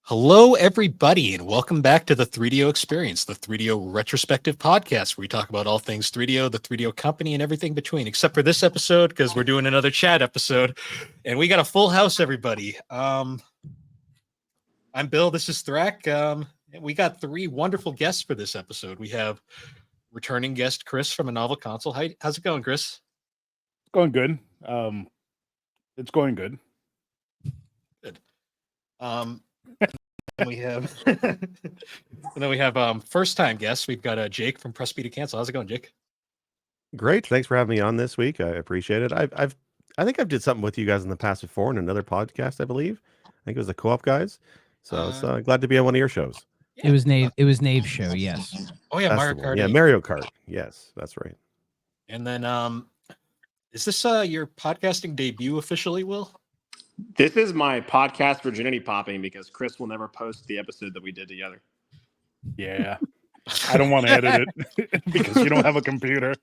Hello, everybody, and welcome back to the 3DO Experience, the 3DO retrospective podcast where we talk about all things 3DO, the 3DO company, and everything between, except for this episode because we're doing another chat episode, and we got a full house, everybody. I'm Bill. This is Thrak. And we got three wonderful guests for this episode. We have returning guest Chris from A Novel Console. How's it going, Chris? Going good. It's going good. Good. We have and then we have first time guests. We've got Jake from Press B to Cancel. How's it going, Jake? Great. Thanks for having me on this week. I appreciate it. I think I've did something with you guys in the past before in another podcast, I believe. I think it was the Co-op guys. So I was glad to be on one of your shows. It was Nave's show, yes. Oh yeah, That's Mario the Kart. one. Yeah, 8. Mario Kart. Yes, that's right. And then is this your podcasting debut officially, Will? This is my podcast virginity popping because Chris will never post the episode that we did together. Yeah. I don't want to edit it because you don't have a computer.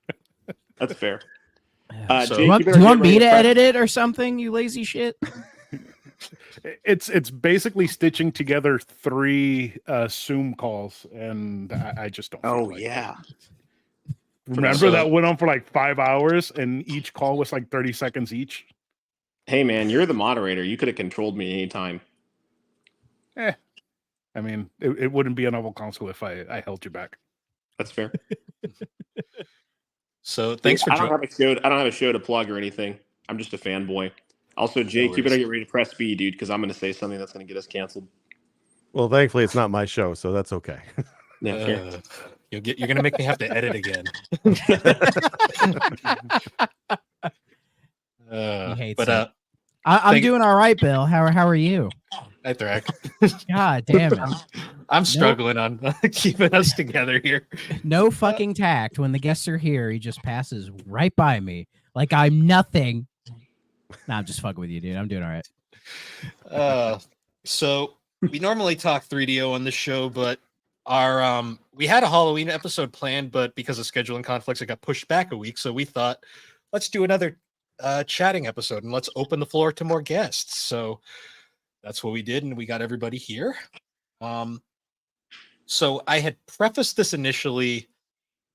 That's fair. So- Jake, Do better you want get ready me to press- edit it or something, you lazy shit? It's basically stitching together three Zoom calls, and I just don't. feel Oh, like yeah. it. Remember So- that went on for like 5 hours, and each call was like 30 seconds each. Hey, man, you're the moderator. You could have controlled me anytime. I mean, it wouldn't be a novel console if I held you back. That's fair. So thanks for I don't joining. have a show to plug or anything. I'm just a fanboy. Also, Jake, you worries. better get ready to press B, dude, because I'm going to say something that's going to get us canceled. Well, thankfully, it's not my show, so that's okay. Yeah, fair. You're gonna make me have to edit again. He hates but it. I'm Thank- doing all right, Bill. How are you? hi Thrak. God damn it. I'm struggling on keeping us together here. No fucking tact. When the guests are here, he just passes right by me like I'm nothing. Nah, I'm just fucking with you, dude. I'm doing all right. So we normally talk 3DO on this show, but our we had a Halloween episode planned, but because of scheduling conflicts, it got pushed back a week. So we thought, let's do another chatting episode and let's open the floor to more guests. So that's what we did, and we got everybody here. So I had prefaced this initially,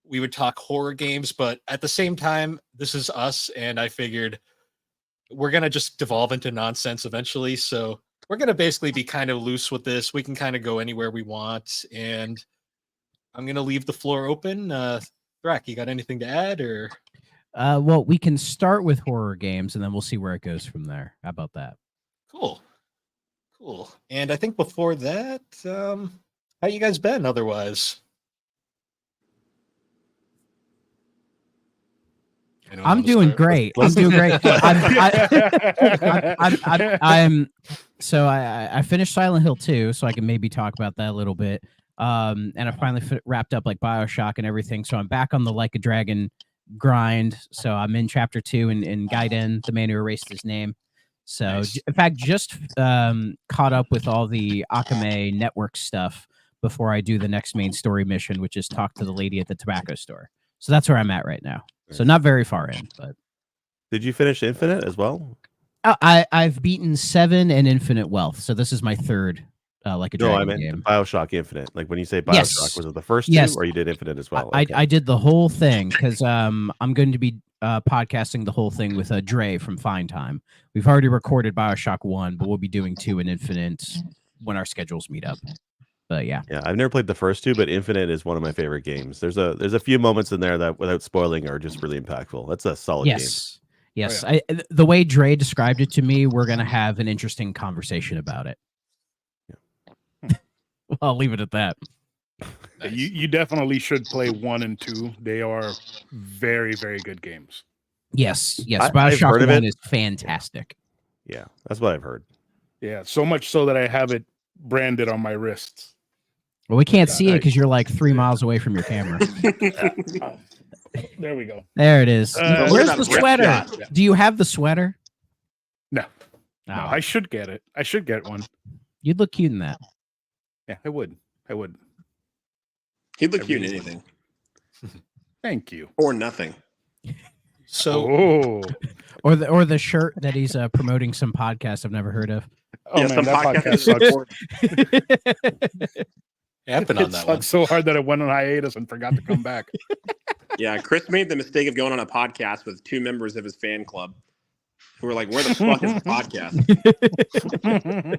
we would talk horror games, but at the same time, this is us, and I figured we're gonna just devolve into nonsense eventually. So we're gonna basically be kind of loose with this. We can kind of go anywhere we want, and I'm gonna leave the floor open. Thrak, you got anything to add, or Well, we can start with horror games and then we'll see where it goes from there. How about that? cool? And I think before that, how you guys been otherwise? Anyone I'm wanna doing start? great. I'm doing great. I finished Silent Hill 2, so I can maybe talk about that a little bit. And I finally wrapped up like BioShock and everything. So I'm back on the Like a Dragon grind. So I'm in chapter 2 in Gaiden, the man who erased his name. So Nice. in fact, just caught up with all the Akame network stuff before I do the next main story mission, which is talk to the lady at the tobacco store. So that's where I'm at right now. So not very far in, but Did you finish Infinite as well? I've beaten 7 and Infinite Wealth. So this is my third Like a No, Dragon I meant game. Bioshock Infinite. Like when you say Bioshock, Yes. was it the first Yes. two, or you did Infinite as well? I, Okay. I did the whole thing because I'm going to be podcasting the whole thing with Dre from Fine Time. We've already recorded Bioshock 1, but we'll be doing 2 and Infinite when our schedules meet up. But yeah. Yeah, I've never played the first two, but Infinite is one of my favorite games. There's a few moments in there that, without spoiling, are just really impactful. That's a solid game. Yes. Yes. The way Dre described it to me, we're going to have an interesting conversation about it. Well, I'll leave it at that. Nice. You definitely should play 1 and 2. They are very, very good games. Yes. Yes. I've Bioshock heard of 1 it. is fantastic. Yeah, that's what I've heard. Yeah, so much so that I have it branded on my wrists. Well, we can't Yeah, see it I- because you're like 3 miles away from your camera. There we go. There it is. Look Where's at the that rip sweater? shot. Do you have the sweater? No. Oh, No, I should get it. I should get one. you'd look cute in that. Yeah, I would. He'd look cute in anything Thank you. or nothing. So Oh, Or the shirt that he's promoting some podcast I've never heard of. oh Yeah, man, some that podcast podcast sucks. happened It on that sucked one. so hard that it went on hiatus and forgot to come back. Yeah, Chris made the mistake of going on a podcast with 2 members of his fan club who were like, "Where the fuck is the podcast?"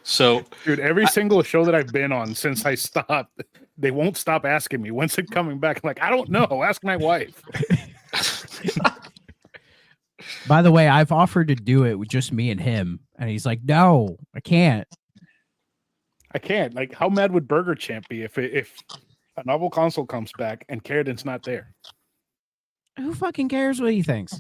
So Dude, every single show that I've been on since I stopped, they won't stop asking me, when's it coming back? I'm like, I don't know. Ask my wife. By the way, I've offered to do it with just me and him, and he's like, "No, I can't." I can't. Like, how mad would Burger Champ be if a novel console comes back and Carradin's not there? Who fucking cares what he thinks?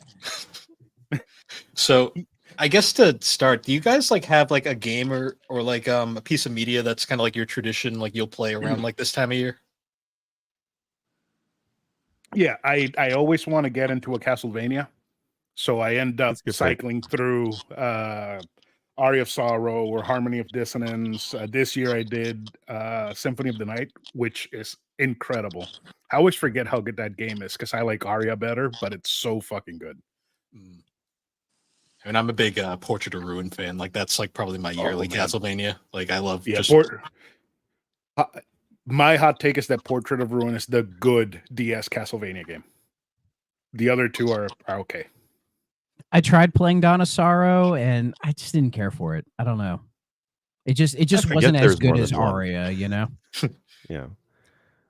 So I guess to start, do you guys like have like a game or like a piece of media that's kind of like your tradition, like you'll play around like this time of year? Yeah, I always want to get into a Castlevania. So I end up That's good pick. cycling through Aria of Sorrow or Harmony of Dissonance. This year I did Symphony of the Night, which is incredible. I always forget how good that game is because I like Aria better, but it's so fucking good. Mm. I mean, I'm a big Portrait of Ruin fan. Like that's like probably my yearly man. Castlevania. Like I love Yeah, just my hot take is that Portrait of Ruin is the good DS Castlevania game. The other two are okay. I tried playing Dawn of Sorrow, and I just didn't care for it. I don't know. It just forget wasn't as there's good more as than one. Aria, you know. Yeah.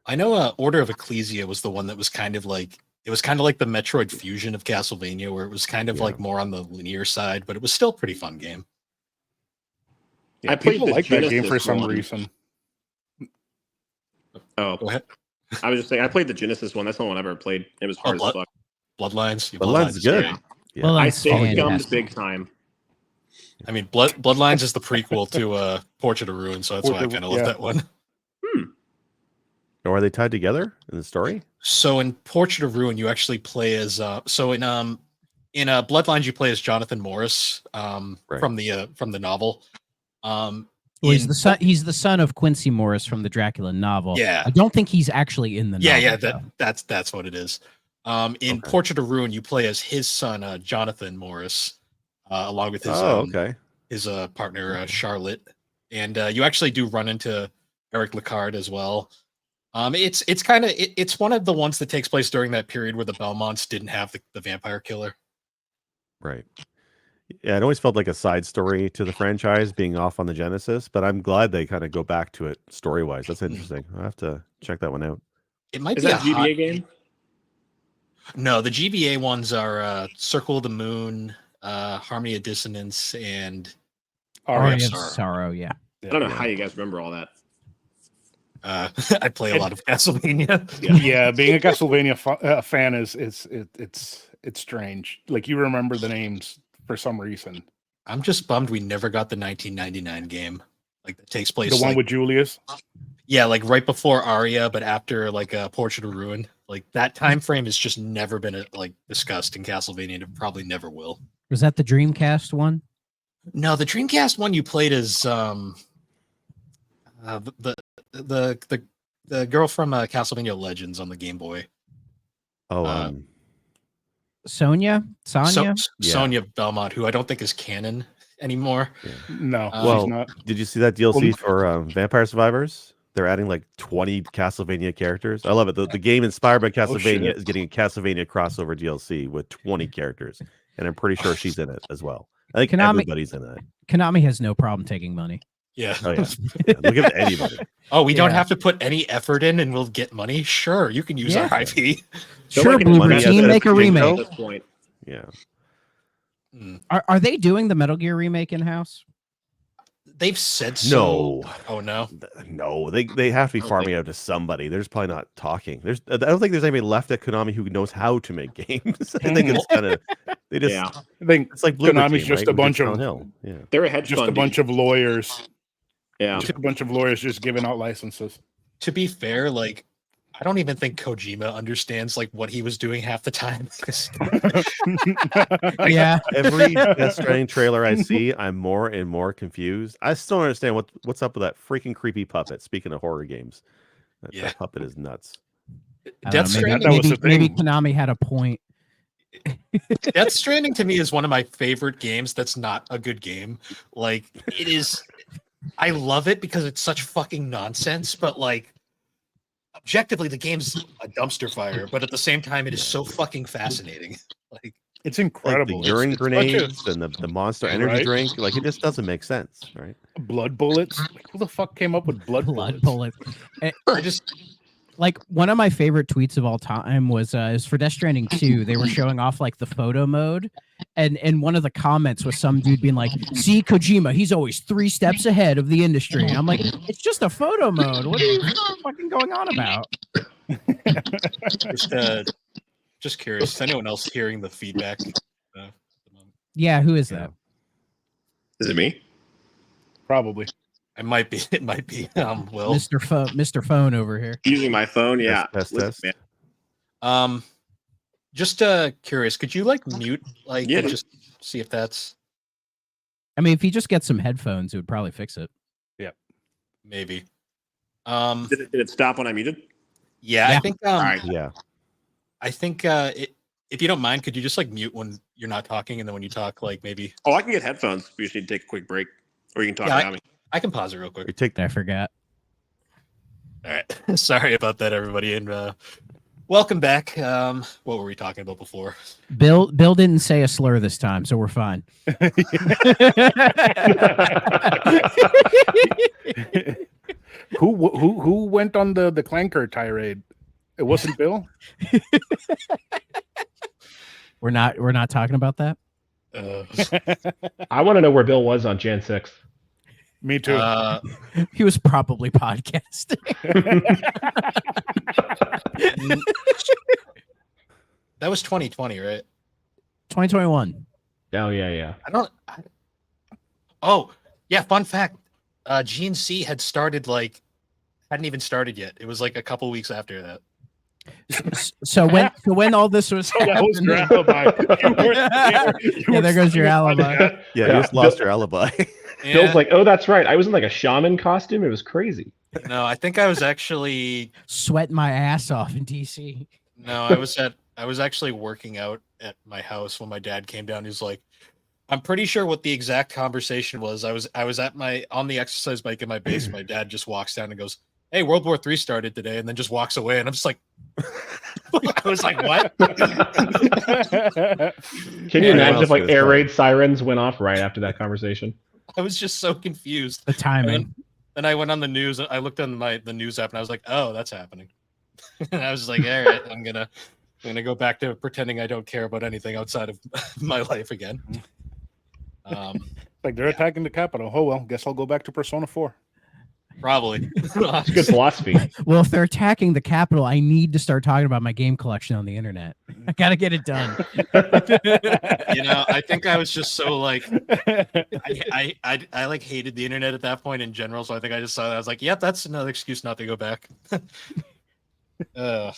I know Order of Ecclesia was the one that was kind of like it was kind of like the Metroid fusion of Castlevania, where it was kind of Yeah. like more on the linear side, but it was still a pretty fun game. Yeah, I played people the like that game for Genesis some one. reason. Oh, Go ahead. I was just saying, I played the Genesis one. That's the one I've ever played. It was hard Blood- as fuck. Bloodlines. Bloodlines is good. great. Yeah. Well, I that's stayed gummed fantastic. big time. I mean, Bloodlines is the prequel to Portrait of Ruin, so that's why I Portrait- kind of love yeah. that one. Or are they tied together in the story? So in Portrait of Ruin, you actually play as so in Bloodlines you play as Jonathan Morris Right. from the novel. Well, he's in- the son. He's the son of Quincy Morris from the Dracula novel. Yeah. I don't think he's actually in the novel. Yeah, though. that's what it is. In Okay. Portrait of Ruin, you play as his son, Jonathan Morris, along with his Okay. his partner Charlotte, and you actually do run into Eric Lecard as well. It's kind of it's one of the ones that takes place during that period where the Belmonts didn't have the vampire killer. Right. Yeah, it always felt like a side story to the franchise being off on the Genesis, but I'm glad they kind of go back to it story wise. That's interesting. I'll have to check that one out. It might Is be that a a hot- GBA game? No, the GBA ones are Circle of the Moon, Harmony of Dissonance, and Aria of Sorrow. Sorrow. Yeah. I don't know Yeah. how you guys remember all that. I play a lot of Castlevania. Yeah, being a Castlevania fan it's strange. Like you remember the names for some reason. I'm just bummed we never got the 1999 game. Like that takes place. The one like- with Julius. yeah, like right before Aria, but after like Portrait of Ruin. Like that time frame has just never been like discussed in Castlevania, and it probably never will. Was that the Dreamcast one? No, the Dreamcast one you played as the girl from Castlevania Legends on the Game Boy. Oh, Sonya? Sonya? Yeah. Sonia Belmont, who I don't think is canon anymore. No, Well, she's not. did you see that DLC Well, for Vampire Survivors? They're adding like 20 Castlevania characters. I love it. The game inspired by Castlevania shit. is getting a Castlevania crossover DLC with 20 characters, and I'm pretty sure she's in it as well. I think Konami- everybody's in it. Konami has no problem taking money. Yeah. Oh yeah, yeah, look at anybody. Oh, we don't Yeah. have to put any effort in and we'll get money? Sure, you can use Yeah. our IP. So Sure, like an Bloober money Team, as make a Kinko? remake. At this point. Yeah, Mm. Are they doing the Metal Gear remake in house? They've said so. no, Oh, no. no, they have to be I don't farming out to somebody. They're just probably not talking. I don't think there's anybody left at Konami who knows how to make games. I think it's kind of they just Yeah. I think it's like Bloober Konami's Team, just right? a With bunch of- Silent Hill. Yeah. They're a hedge just a fund. bunch of lawyers. Yeah. Just a bunch of lawyers just giving out licenses. To be fair, like, I don't even think Kojima understands like what he was doing half the time. 'Cause Yeah. Every Death Stranding trailer I see, I'm more and more confused. I still don't understand what's up with that freaking creepy puppet. Speaking of horror games, that Yeah. puppet is nuts. I don't Death know, Stranding. That was maybe, the maybe thing. Konami had a point. Death Stranding to me is one of my favorite games that's not a good game. Like, it is, I love it because it's such fucking nonsense, but like, objectively, the game's a dumpster fire, but at the same time, it is so fucking fascinating. Like, It's Like incredible. the urine It's such a- grenades and the monster energy Right? drink. Like it just doesn't make sense, right? blood bullets. Like, who the fuck came up with blood Blood bullets? bullets. I just, Like one of my favorite tweets of all time was for Death Stranding 2. They were showing off like the photo mode, and one of the comments was some dude being like, "See Kojima, he's always 3 steps ahead of the industry." And I'm like, it's just a photo mode. What are you fucking going on about? just curious. Is anyone else hearing the feedback? At the moment? Yeah, who is that? Is it me? Probably. It might be. It might be. Will. Mr. Phone over here. Using my phone? Yeah. Test, Listen, test. man. Just curious. Could you like mute? Like, Yeah. just see if that's I mean, if he just gets some headphones, it would probably fix it. maybe. Did it stop when I muted? Yeah, Yeah. I think. All right. Yeah. I think. If you don't mind, could you just like mute when you're not talking, and then when you talk, like maybe Oh, I can get headphones. We just need to take a quick break, or you can talk Yeah, without me. I can pause it real quick. We take I forgot. All right. Sorry about that, everybody, and welcome back. What were we talking about before? Bill didn't say a slur this time, so we're fine. Who went on the clanker tirade? It wasn't Bill. We're not talking about that. I want to know where Bill was on Jan 6th. Me too. He was probably podcasting. That was 2020, right? 2021. Oh, yeah. Oh, yeah. Fun fact: GNC had started hadn't even started yet. It was like a couple weeks after that. So when all this was That was your happening, alibi. You weren't there. You Yeah, were there goes your stuck in alibi. podcast. Yeah, Yeah. you just lost your alibi. Bill's like, oh, that's right. I was in like a shaman costume. It was crazy. No, I think I was actually sweating my ass off in DC. no, I was actually working out at my house when my dad came down. He's like, I'm pretty sure what the exact conversation was. I was on the exercise bike in my basement. My dad just walks down and goes, "Hey, World War III started today," and then just walks away. And I'm just like, I was like, what? Can you Yeah, imagine what if like else air was raid sirens went off right after that conversation? I was just so confused. The timing. Then I went on the news. I looked on the news app and I was like, "Oh, that's happening." And I was like, "All right, I'm gonna go back to pretending I don't care about anything outside of my life again." Like they're attacking the Capitol. Oh well, guess I'll go back to Persona 4. Probably. It's good philosophy. Well, if they're attacking the Capitol, I need to start talking about my game collection on the internet. I gotta get it done. I think I was just so like I like hated the internet at that point in general. So I think I just saw that. I was like, "Yep, that's another excuse not to go back." But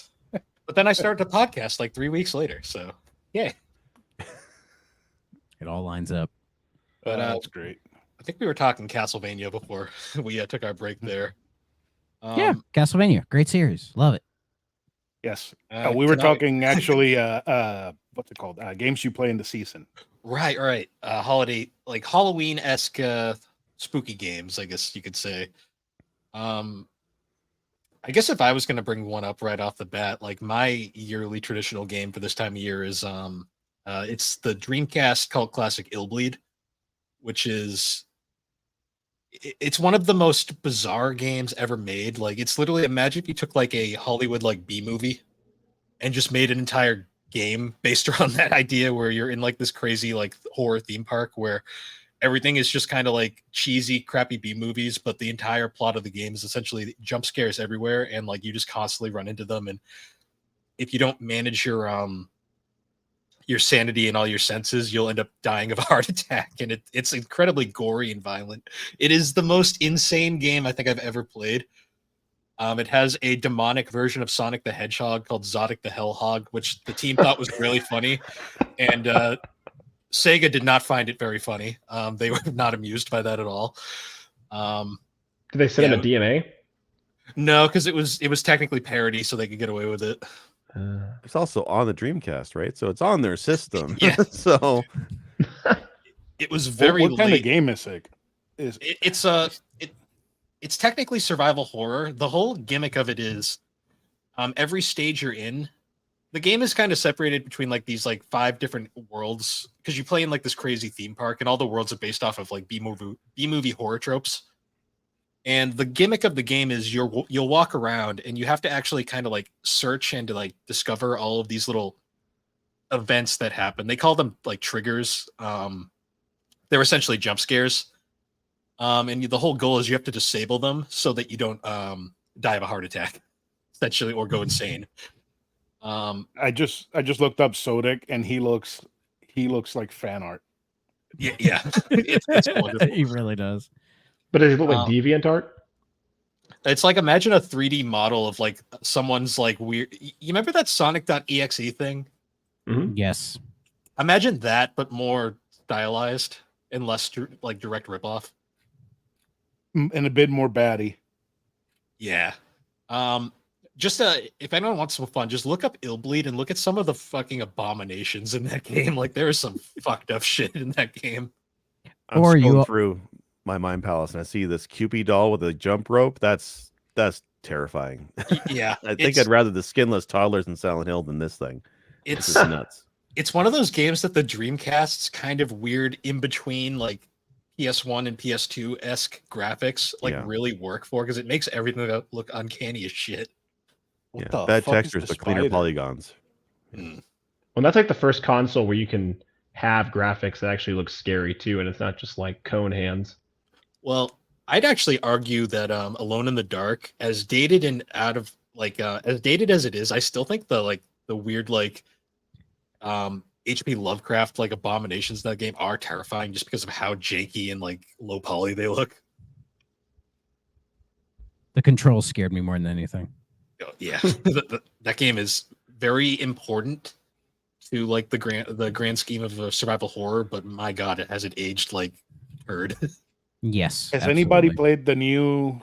then I started a podcast like 3 weeks later. So It all lines up. But That's great. I think we were talking Castlevania before we took our break there. Yeah, Castlevania, great series, love it. Yes. We were can I- talking actually what's it called? Games you play in the season. Right. Holiday, like Halloween-esque spooky games, I guess you could say. I guess if I was going to bring one up right off the bat, like my yearly traditional game for this time of year is it's the Dreamcast cult classic Illbleed, which is it's one of the most bizarre games ever made. Like it's literally imagine if you took like a Hollywood like B movie and just made an entire game based around that idea where you're in like this crazy like horror theme park where everything is just kind of like cheesy, crappy B movies, but the entire plot of the game is essentially jump scares everywhere, and like you just constantly run into them. And if you don't manage your sanity and all your senses, you'll end up dying of a heart attack. And it's incredibly gory and violent. It is the most insane game I think I've ever played. It has a demonic version of Sonic the Hedgehog called Zodic the Hellhog, which the team thought was really funny. And Sega did not find it very funny. They were not amused by that at all. Did they send him a DMA? No, because it was technically parody, so they could get away with it. It's also on the Dreamcast, right? So it's on their system. Yeah. So It was very what kind of late. game is it? It's technically survival horror. The whole gimmick of it is every stage you're in, the game is kind of separated between like these like 5 different worlds because you play in like this crazy theme park and all the worlds are based off of like B-movie horror tropes. And the gimmick of the game is you'll walk around and you have to actually kind of like search and to like discover all of these little events that happen. They call them like triggers. They're essentially jump scares. And the whole goal is you have to disable them so that you don't die of a heart attack, essentially, or go insane. I just looked up Sodic, and he looks like fan art. Yeah. It's wonderful. He really does. But does it look like deviant art? It's like imagine a 3D model of like someone's like weird. You remember that Sonic.exe thing? Yes. Imagine that, but more stylized and less like direct ripoff. And a bit more batty. Yeah. Just if anyone wants some fun, just look up Illbleed and look at some of the fucking abominations in that game. Like there is some fucked up shit in that game. I'm Or scrolling you- through my Mind Palace and I see this Cupid doll with a jump rope. That's terrifying. Yeah. I think I'd rather the skinless toddlers in Silent Hill than this thing. This It's is nuts. it's one of those games that the Dreamcast's kind of weird in between like PS1 and PS2 esque graphics like Yeah. really work for because it makes everything look uncanny as shit. What Yeah, the bad fuck is textures, the but cleaner spider? polygons. Mm. Well, that's like the first console where you can have graphics that actually look scary too, and it's not just like cone hands. Well, I'd actually argue that Alone in the Dark, as dated and out of like as dated as it is, I still think the weird like HP Lovecraft like abominations in that game are terrifying just because of how janky and like low poly they look. The controls scared me more than anything. Yeah, that game is very important to like the grand scheme of survival horror, but my god, has it aged like turd. Yes. Has anybody absolutely. played the new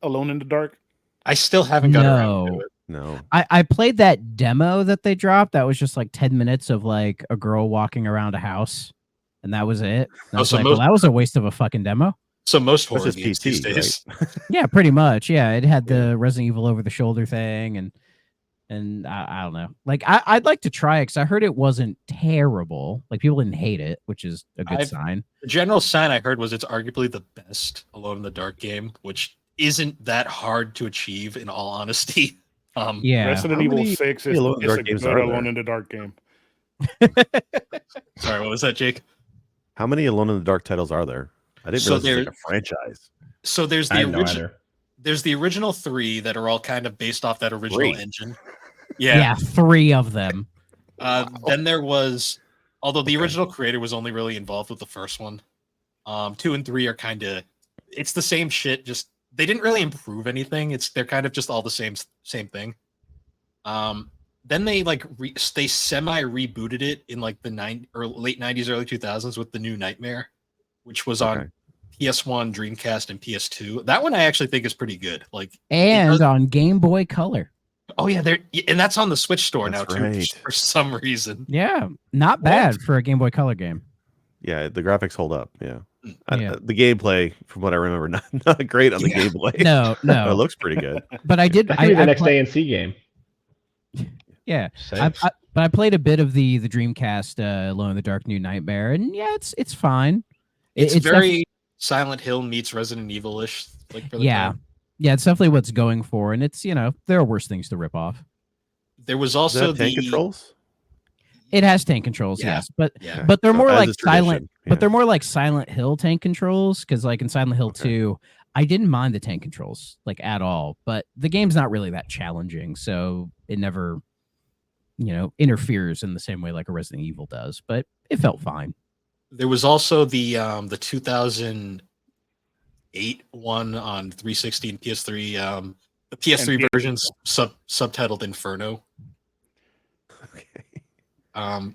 Alone in the Dark? I still haven't got around to No. it. No. I played that demo that they dropped. That was just like 10 minutes of like a girl walking around a house, and that was it. And I Oh, was so like, most- well, that was a waste of a fucking demo. So most That's horror just games these PT, days. Yeah, pretty much. Yeah, it had the Resident Evil over the shoulder thing, and I don't know. Like I'd like to try it because I heard it wasn't terrible. Like people didn't hate it, which is a good I've- sign. The general sign I heard was it's arguably the best Alone in the Dark game, which isn't that hard to achieve in all honesty. Yeah. Resident How Evil many 6 is, Alone in the is Dark a games good are Alone there? in the Dark game. Sorry, what was that, Jake? How many Alone in the Dark titles are there? I didn't So realize it was like a franchise. So there's I the didn't know original. either. There's the original 3 that are all kind of based off that original 3? engine. Yeah. Yeah. 3 of them. Then there was, although the Okay. original creator was only really involved with the first one. 2 and 3 are kind of, it's the same shit. Just they didn't really improve anything. They're kind of just all the same thing. Then they like they semi rebooted it in like the late 90s, early 2000s with the New Nightmare, which was Okay. on PS1, Dreamcast, and PS2. That one I actually think is pretty good. Like, And does- on Game Boy Color. oh yeah, and that's on the Switch store That's now too right. for some reason. Yeah. Not bad for a Game Boy Color game. Yeah, the graphics hold up. Yeah. Yeah. The gameplay, from what I remember, not great on the Yeah. gameplay. No, It no. looks pretty good. But I did That could be the next play- ANC game. Yeah. Say. But I played a bit of the Dreamcast Alone in the Dark New Nightmare, and yeah, it's fine. It's def- very Silent Hill meets Resident Evil-ish. Like for the yeah. time. Yeah, it's definitely what's going for, and it's there are worse things to rip off. There was Does also it have tank the controls? It has tank controls, Yeah. yes, but Yeah. but they're So more as like is tradition, silent. yeah. But they're more like Silent Hill tank controls, because like in Silent Hill Okay. 2, I didn't mind the tank controls like at all. But the game's not really that challenging, so it never interferes in the same way like a Resident Evil does. But it felt fine. There was also the 2008 one on 360 and PS3. The PS3 And version's subtitled Inferno. Okay.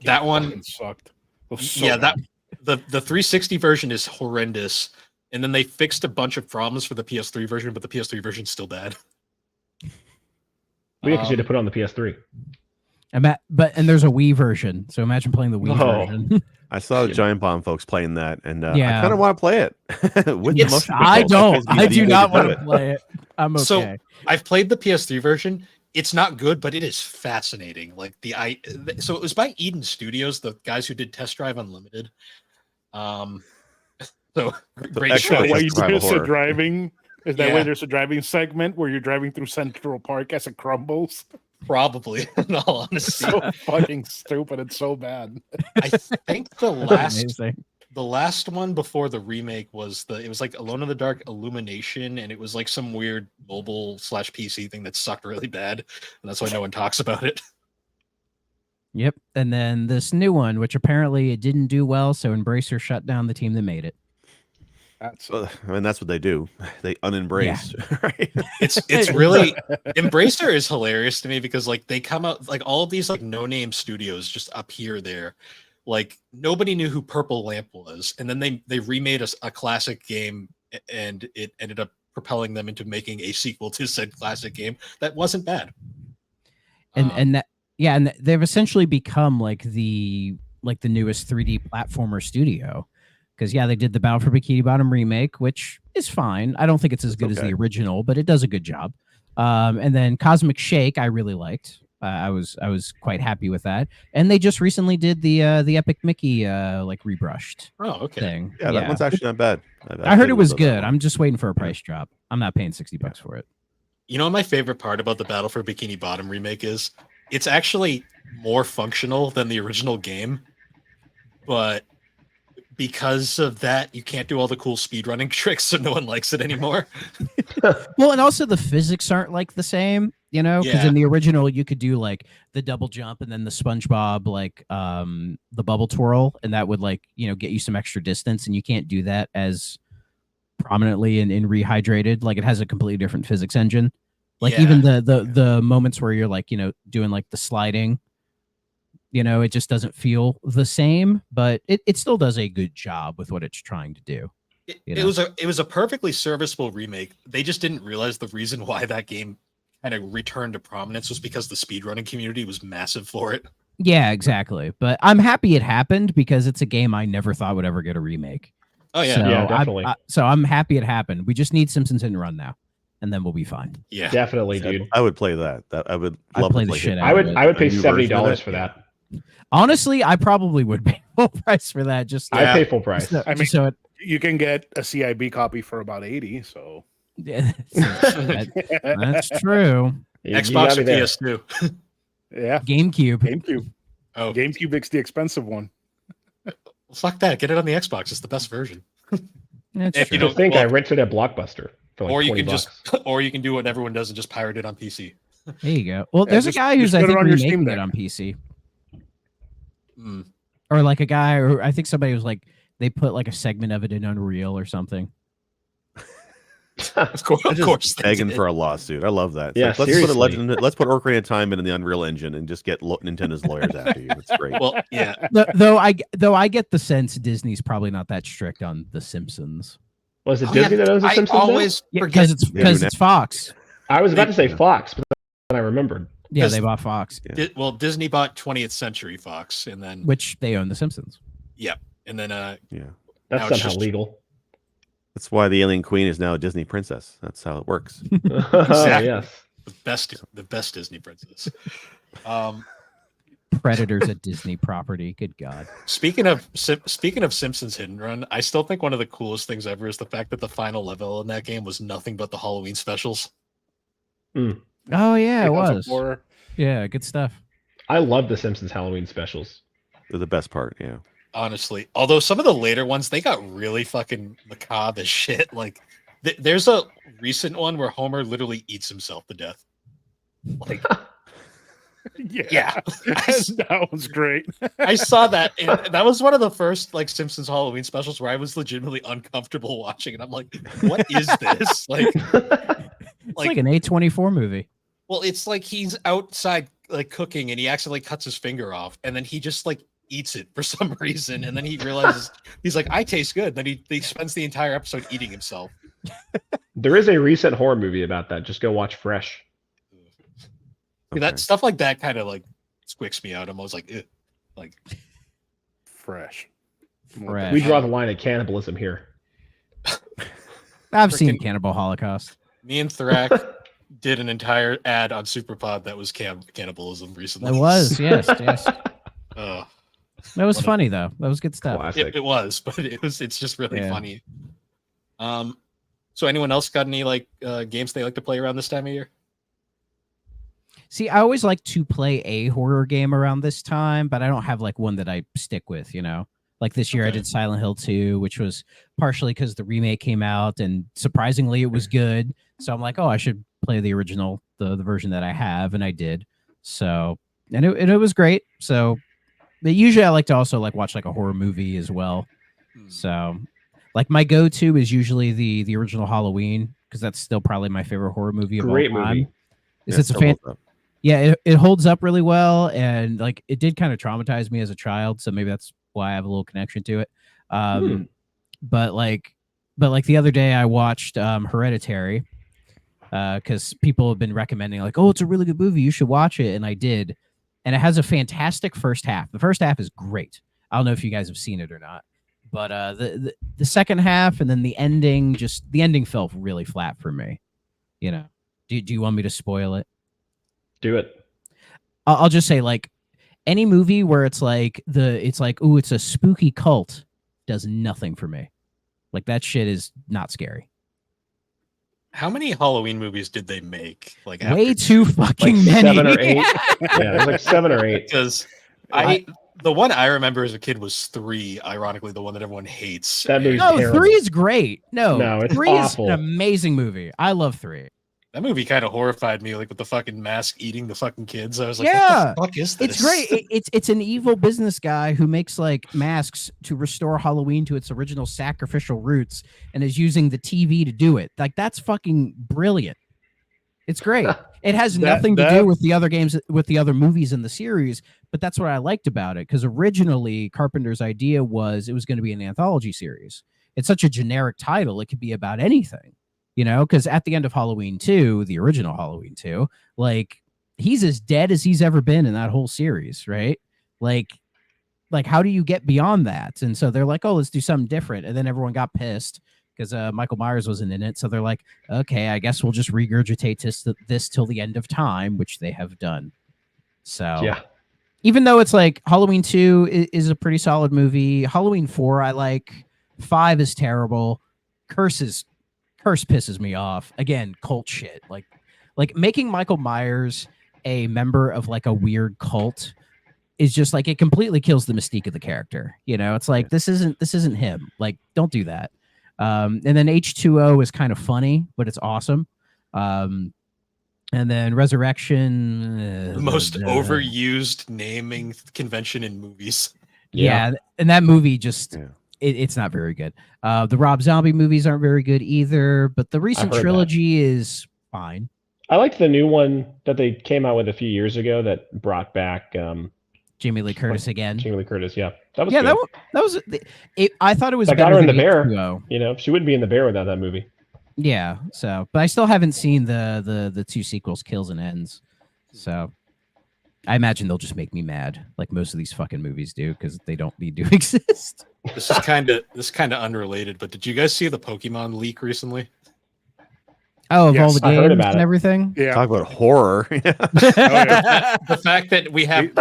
That one, Fucking sucked. It was so yeah, bad. the 360 version is horrendous, and then they fixed a bunch of problems for the PS3 version, but the PS3 version's still bad. Well, yeah, because you had to put it on the PS3. And there's a Wii version, so imagine playing the Wii Oh. version. I saw the Giant Bomb folks playing that, and I Yeah. kind of want to play it with the motion I controls. That don't. feels to be I the do way not do want to it. play it. I'm okay. So- I've played the PS3 version. It's not good, but it is fascinating. Like so it was by Eden Studios, the guys who did Test Drive Unlimited. So great excellent. Is that choice. why Survival there's a horror. driving? Is that Yeah. why there's a driving segment where you're driving through Central Park as it crumbles? Probably, in all honesty. So fucking stupid. It's so bad. I think the last Amazing. the last one before the remake was it was like Alone in the Dark Illumination, and it was like some weird mobile / PC thing that sucked really bad, and that's why no one talks about it. Yep. And then this new one, which apparently it didn't do well, so Embracer shut down the team that made it. That's Well, I mean, that's what they do. They unembrace, right? It's really Embracer is hilarious to me because like they come out like all of these like no-name studios just appear there. Like nobody knew who Purple Lamp was, and then they remade a classic game, and it ended up propelling them into making a sequel to said classic game that wasn't bad. And that and they've essentially become like the newest 3D platformer studio. Because they did the Battle for Bikini Bottom remake, which is fine. I don't think it's as good as okay. the original, but it does a good job. And then Cosmic Shake, I really liked. I was quite happy with that. And they just recently did the Epic Mickey like rebrushed Oh, okay. thing. Yeah, that one's actually not bad. I heard it was about that good. one. I'm just waiting for a price drop. I'm not paying $60 for it. You know what my favorite part about the Battle for Bikini Bottom remake is? It's actually more functional than the original game, but because of that, you can't do all the cool speedrunning tricks, so no one likes it anymore. Well, and also the physics aren't like the same, because Yeah. in the original you could do like the double jump and then the SpongeBob like the bubble twirl, and that would like get you some extra distance, and you can't do that as prominently in Rehydrated. Like it has a completely different physics engine. Like Yeah. even the moments where you're like doing like the sliding, it just doesn't feel the same, but it still does a good job with what it's trying to do. It, You it know? was a perfectly serviceable remake. They just didn't realize the reason why that game kind of returned to prominence was because the speedrunning community was massive for it. Yeah, exactly. But I'm happy it happened because it's a game I never thought would ever get a remake. Oh yeah, So Yeah, definitely. so I'm happy it happened. We just need Simpsons Hit and Run now, and then we'll be fine. yeah. Definitely, dude. I would play that. I would I'd love play to the play shit it. out I of would it. I would pay A new version of $70 it? for that. Honestly, I probably would pay full price for that. Just I'd pay full price. so, I mean- so it, You can get a CIB copy for about 80. So yeah, that's true. You Xbox got or me there. PS2. yeah, GameCube. GameCube. Oh, GameCube is the expensive one. fuck that! Get it on the Xbox. It's the best version. That's If you true. I think I well- rented at Blockbuster for like or you $20. can just, or you can do what everyone does and just pirate it on PC. There you go. Well, Yeah, there's just- a guy who's just I put it think on your Steam remaking it Deck. on PC, Hmm. or like a guy, or I think somebody was like they put like a segment of it in Unreal or something. Of course, I'm of just course. they begging did. for a lawsuit. I love that. It's Yeah, like, let's put seriously. a legend. Let's put Ocarina of Time in the Unreal Engine and just get Nintendo's lawyers after you. It's great. Well, yeah. Though I get the sense Disney's probably not that strict on The Simpsons. Was it Oh, yeah, Disney that owns the I Simpsons? now? always Yeah, forget. because it's Fox. I was about to say Yeah. Fox, but then I remembered. Yeah, Because- they bought Fox, Well, Disney bought 20th Century Fox, and then which they own The Simpsons. Yeah, That's Now it's somehow just- legal. that's why the Alien Queen is now a Disney princess. That's how it works. Exactly. Yes. the best Disney princess. Predators a Disney property. Good God. Speaking of Simpsons Hit and Run, I still think one of the coolest things ever is the fact that the final level in that game was nothing but the Halloween specials. Oh yeah, it was. 2004. Yeah, good stuff. I love the Simpsons Halloween specials. They're the best part. Yeah. Honestly, although some of the later ones they got really fucking macabre as shit. Like, there's a recent one where Homer literally eats himself to death. Like, yeah. that was great. I saw that, and that was one of the first like Simpsons Halloween specials where I was legitimately uncomfortable watching, and I'm like, "What is this?" Like, It's like an A24 movie. well, it's like he's outside like cooking, and he accidentally cuts his finger off, and then he just like eats it for some reason, and then he realizes he's like, "I taste good." Then he spends the entire episode eating himself. There is a recent horror movie about that. Just go watch Fresh. That stuff like that kind of like squicks me out. I'm always like, ew. Like, Fresh. Fresh. We draw the line at cannibalism here. I've seen Frickin- Cannibal Holocaust. me and Thrak did an entire ad on Superpod that was cannibalism recently. That was, yes, yes. Uh, That was What a- funny though. That was good stuff. Classic. it was, but it's just really Yeah. funny. So anyone else got any like games they like to play around this time of year? See, I always like to play a horror game around this time, but I don't have like one that I stick with, you know. Like this year I Okay. did Silent Hill 2, which was partially because the remake came out and surprisingly it was good. So I'm like, oh, I should play the original, the version that I have, and I did. So and it was great. So but usually I like to also like watch like a horror movie as well. So like my go-to is usually the original Halloween, because that's still probably my favorite horror movie of Great all time. movie. It's Yeah, a still fan. holds up. Yeah, it holds up really well, and like it did kind of traumatize me as a child, so maybe that's why I have a little connection to it. But like the other day I watched Hereditary, because people have been recommending like, oh, it's a really good movie, you should watch it, and I did, and it has a fantastic first half. The first half is great. I don't know if you guys have seen it or not, but the second half and then the ending fell really flat for me. You know, do you want me to spoil it? Do it. I'll just say like any movie where it's like oh, it's a spooky cult does nothing for me. Like that shit is not scary. How many Halloween movies did they make? Like Way after too fucking Like many. 7 or 8. Yeah, there's like 7 or 8. Because the one I remember as a kid was 3. Ironically, the one that everyone hates. That movie's No, terrible. 3 is great. No, it's 3 awful. is an amazing movie. I love 3. That movie kind of horrified me, like with the fucking mask eating the fucking kids. I was like, Yeah. what the fuck is this? It's great. It's an evil business guy who makes like masks to restore Halloween to its original sacrificial roots and is using the TV to do it. Like that's fucking brilliant. It's great. It has nothing to do with the other games, with the other movies in the series, but that's what I liked about it, because originally Carpenter's idea was it was going to be an anthology series. It's such a generic title; it could be about anything, you know. Because at the end of Halloween 2, the original Halloween 2, like he's as dead as he's ever been in that whole series, right? Like how do you get beyond that? And so they're like, oh, let's do something different, and then everyone got pissed because Michael Myers wasn't in it. So they're like, okay, I guess we'll just regurgitate this till the end of time, which they have done. So Yeah. even though it's like Halloween 2 is a pretty solid movie, Halloween 4 I like, 5 is terrible, Curse pisses me off. Again, cult shit. Like making Michael Myers a member of like a weird cult is just like, it completely kills the mystique of the character. You know, it's like this isn't him. Like, don't do that. And then H2O is kind of funny, but it's awesome. And then Resurrection, The most overused naming convention in movies. Yeah, and that movie just Yeah. it's not very good. The Rob Zombie movies aren't very good either, but the recent heard that. trilogy is fine. I liked the new one that they came out with a few years ago that brought back Jamie Lee Curtis again. Jamie Lee Curtis. Yeah, that was Yeah, good. that was it. I thought it was That got better her in than The Bear. H2O. You know, she wouldn't be in The Bear without that movie. Yeah, so but I still haven't seen the 2 sequels, Kills and Ends. So I imagine they'll just make me mad, like most of these fucking movies do, because they don't need to exist. This is kind of unrelated, but did you guys see the Pokemon leak recently? Oh, of all Yes, the I heard games about and it. everything. Yeah. Talk about horror. The fact that we have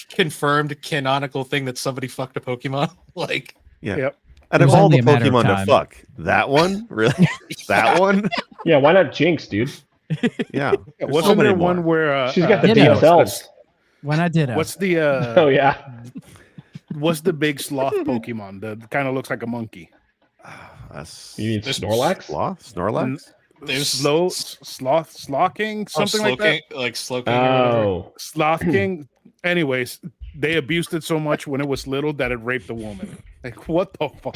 confirmed canonical thing that somebody fucked a Pokemon, like Yeah. Yep. Out It of was all only the a matter of Pokemon to time. fuck, that one? Really? That one? Yeah, why not Jinx, dude? Yeah. There's Wasn't so many there more. one where She's got the Ditto. deep cells. When I did What's the Oh yeah, what's the big sloth Pokemon that kind of looks like a monkey? That's you need There's Snorlax. Sloth? Snorlax? There's Slocking, something like that. Slowking or whatever. Oh, Sloth King. Anyways, they abused it so much when it was little that it raped a woman. Like, what the fuck?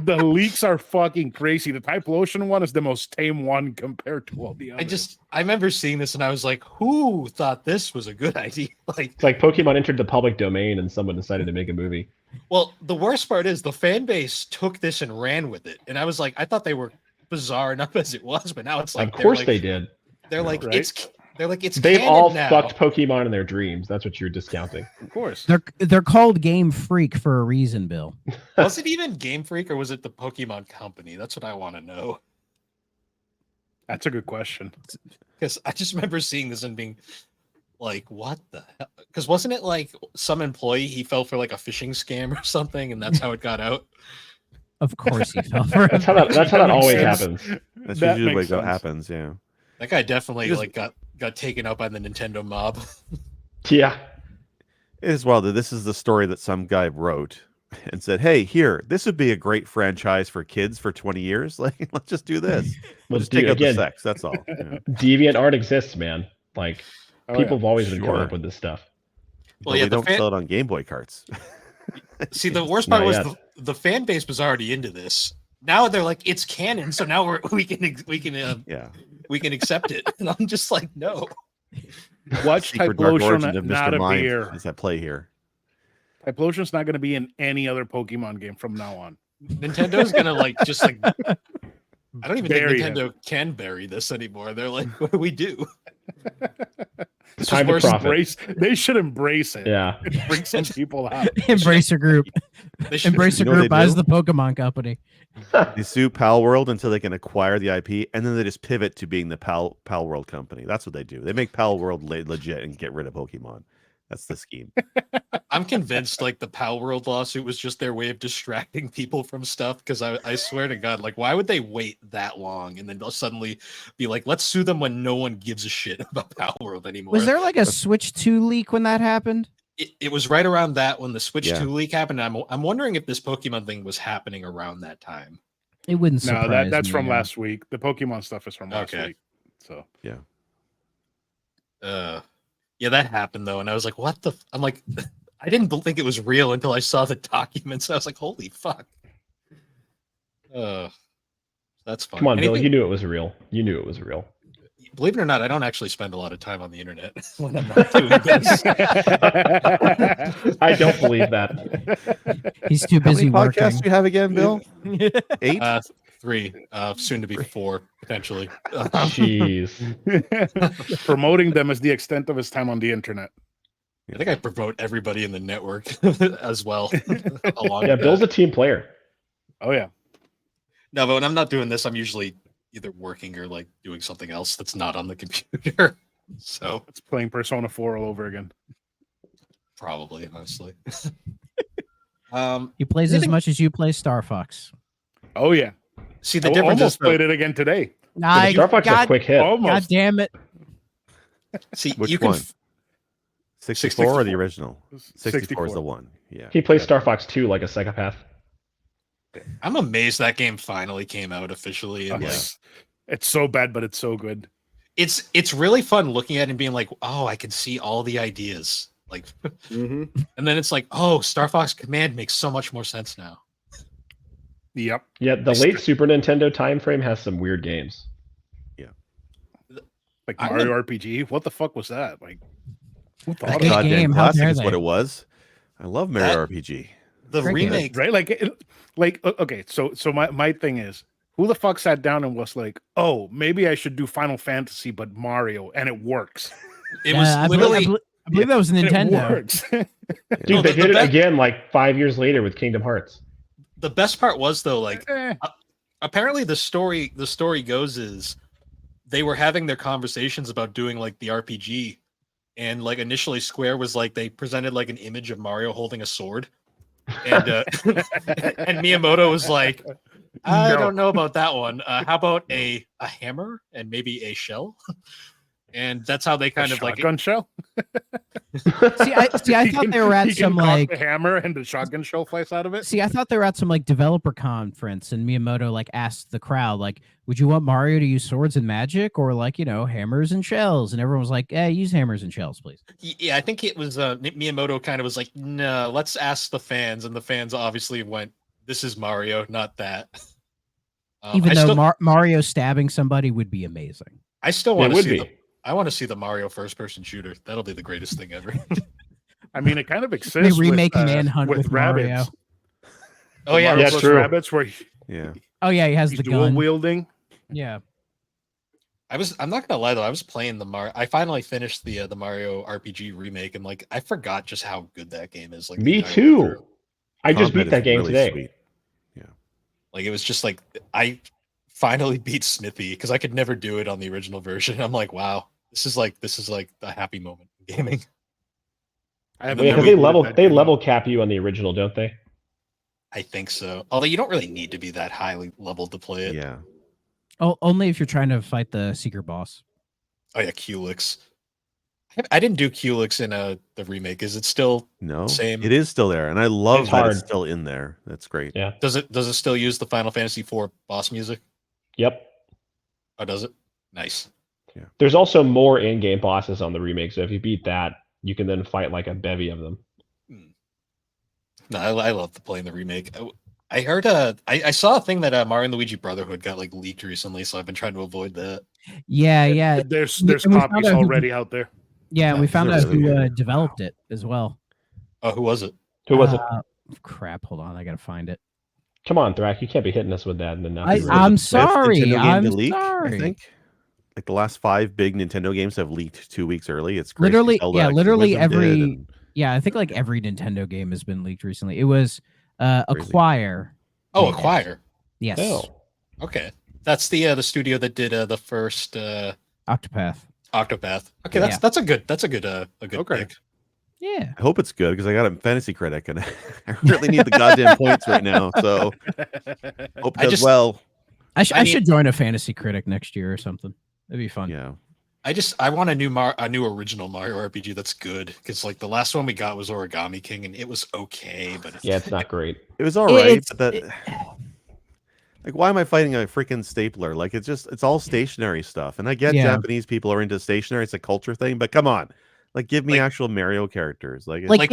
The leaks are fucking crazy. The Typhlosion one is the most tame one compared to all the others. I remember seeing this and I was like, who thought this was a good idea? Like, it's like Pokemon entered the public domain and someone decided to make a movie. well, the worst part is the fan base took this and ran with it. And I was like, I thought they were bizarre enough as it was, but now it's like, Of course they did. They're like, Right. They're like, it's They've canon all now. fucked Pokemon in their dreams. That's what you're discounting. Of course. They're called Game Freak for a reason, Bill. Was it even Game Freak or was it the Pokemon Company? That's what I want to know. That's a good question. Because I just remember seeing this and being like, what the hell? Because wasn't it like some employee, he fell for like a phishing scam or something, and that's how it got out? Of course he fell for That's it. how that That makes always sense. happens. That's That usually makes what sense. happens. Yeah. That guy definitely Just- like got taken out by the Nintendo mob. Yeah. It is wild that this is the story that some guy wrote and said, "Hey, here, this would be a great franchise for kids for 20 years. Like, let's just do this. We'll Well, just take dude, out the again, sex. That's all." Yeah. deviant art exists, man. Like Oh, people yeah. have always been coming Sure. up with this stuff. But yeah, we the don't fan- sell it on Game Boy carts. See, the worst part Not was yet. the fan base was already into this. Now they're like, it's canon, so now we can Yeah. accept it. And I'm just like, no. Watch Secret Dark Typhlosion Origins of not Mr. Mind appear. is at play here. Typhlosion's not going to be in any other Pokemon game from now on. Nintendo's gonna like just like I don't even Bury think Nintendo can bury this anymore. They're like, what do we do? This Time is to worse. profit. They should embrace it. Yeah. Bring some people out. Embracer Group. They should- Embracer You know what Group they buys do? the Pokemon Company. They sue Pal World until they can acquire the IP, and then they just pivot to being the Pal World company. That's what they do. They make Pal World legit and get rid of Pokemon. That's the scheme. I'm convinced like the Pal World lawsuit was just their way of distracting people from stuff. Because I swear to God, like, why would they wait that long and then they'll suddenly be like, let's sue them when no one gives a shit about Pal World anymore? Was there like a Switch 2 leak when that happened? It was right around that when the Switch Yeah. 2 leak happened. I'm wondering if this Pokemon thing was happening around that time. It wouldn't No, surprise that's me, from yeah. last week. The Pokemon stuff is from last Okay. week. So Yeah, that happened though, and I was like, "What the?" I'm like, I didn't think it was real until I saw the documents. I was like, "Holy fuck!" That's fun. Come on, Bill. Anything- You knew it was real. You knew it was real. Believe it or not, I don't actually spend a lot of time on the internet when I'm not doing this. I don't believe that. He's too How busy many podcasts working. do you have again, Bill? 8? 3, soon to be 4 potentially. Jeez. promoting them is the extent of his time on the internet. I think I promote everybody in the network as well. along Yeah, with Bill's that. a team player. Oh yeah. No, but when I'm not doing this, I'm usually either working or like doing something else that's not on the computer. So It's playing Persona 4 all over again. probably, honestly. He plays as Anything- much as you play Star Fox. Oh yeah. See, the I difference is almost though, played it again today. I, Star Fox is a God, quick hit. God Almost. damn it. see, Which you can one? 64 or the 64. original? 64 is the one. Yeah. He plays Star Fox 2 like a psychopath. I'm amazed that game finally came out officially. And Yeah. like, It's so bad, but it's so good. it's really fun looking at it and being like, oh, I can see all the ideas. Like, Mhm. and then it's like, oh, Star Fox Command makes so much more sense now. Yep. Yeah, the late Super Nintendo time frame has some weird games. Like I'm Mario RPG. What the fuck was that? Like, who thought That of good that? Goddamn game, how classic dare is what they? it was. I love Mario RPG. The Great game. remake, Right? Okay. So my thing is, who the fuck sat down and was like, oh, maybe I should do Final Fantasy, but Mario, and it works. it Yeah, was I literally. believe that was And Nintendo. It works. Dude, No, they the did it best- again like 5 years later with Kingdom Hearts. The best part was though, like, Eh, apparently the story goes is they were having their conversations about doing like the RPG, and like initially Square was like they presented like an image of Mario holding a sword, and and Miyamoto was like, I No. don't know about that one. How about a hammer and maybe a shell? And that's how they kind a of like shotgun shell. See, I He thought can- they were at he can some cock like. the hammer and the shotgun shell flies out of it. See, I thought they were at some like developer conference, and Miyamoto like asked the crowd, like, "Would you want Mario to use swords and magic, or like hammers and shells?" And everyone was like, use hammers and shells, please." Yeah, I think it was Miyamoto kind of was like, no, let's ask the fans, and the fans obviously went, "This is Mario, not that." Even I though still, Mario stabbing somebody would be amazing. I still It want to would see be. the, I want to see the Mario first-person shooter. That'll be the greatest thing ever. I mean, it kind of exists. remake with, Manhunt with Mario. rabbits. Oh yeah, Mario that's plus true. Rabbits, where Yeah. Oh yeah, he has he's the dual gun. wielding. Yeah, I'm not gonna lie though. I was playing the Mario. I finally finished the Mario RPG remake, and like I forgot just how good that game is. Like the Me entire way too. through. I just Combat beat that is game really today. sweet. Like it was just like I finally beat Smithy because I could never do it on the original version. I'm like, wow, this is like a happy moment in gaming. I haven't Yeah, because never they level cap you on the original, don't they? I think so. Although you don't really need to be that highly leveled to play it. Yeah. Oh, only if you're trying to fight the secret boss. Oh yeah, Culex. I didn't do Culex in the remake. Is it still No, Same. it is still there, and I love It's that it's hard. still in there. That's great. Yeah. does it still use the Final Fantasy IV boss music? Yep. Oh, does it? Nice. There's also more in-game bosses on the remake, so if you beat that, you can then fight like a bevy of them. No, I love playing the remake. I heard I saw a thing that Mario and Luigi Brotherhood got like leaked recently, so I've been trying to avoid that. Yeah. There's And we found copies out who- already out there. Yeah, and we Yeah, found is out there who really? developed it as well. Oh, who was it? Who was it? Crap, hold on, I gotta find it. Come on, Thrak, you can't be hitting us with that and then not I- be ready. I'm The fifth sorry, Nintendo game I'm to leak, sorry. I think. Like the last 5 big Nintendo games have leaked 2 weeks early. It's crazy. Literally, Zelda yeah, Extra literally Wisdom did, every and yeah, I think like every Nintendo game has been leaked recently. It was Crazy. Acquire. Oh, made it. Acquire. Yes. Oh. Okay, that's the studio that did the first Octopath. Octopath. Okay, Yeah. that's a good Okay. pick. Yeah. I hope it's good because I got a Fantasy Critic and I really need the goddamn points right now. So hope it I does just- well. I I should join a fantasy critic next year or something. That'd be fun. Yeah. I want a new original Mario RPG that's good because like the last one we got was Origami King and it was okay, but Yeah, it's not great. It was all right, It's- but like, why am I fighting a freaking stapler? Like, it's all stationary stuff. And I get Yeah. Japanese people are into stationary; it's a culture thing. But come on, like, give me Like- actual Mario characters. Like, Like,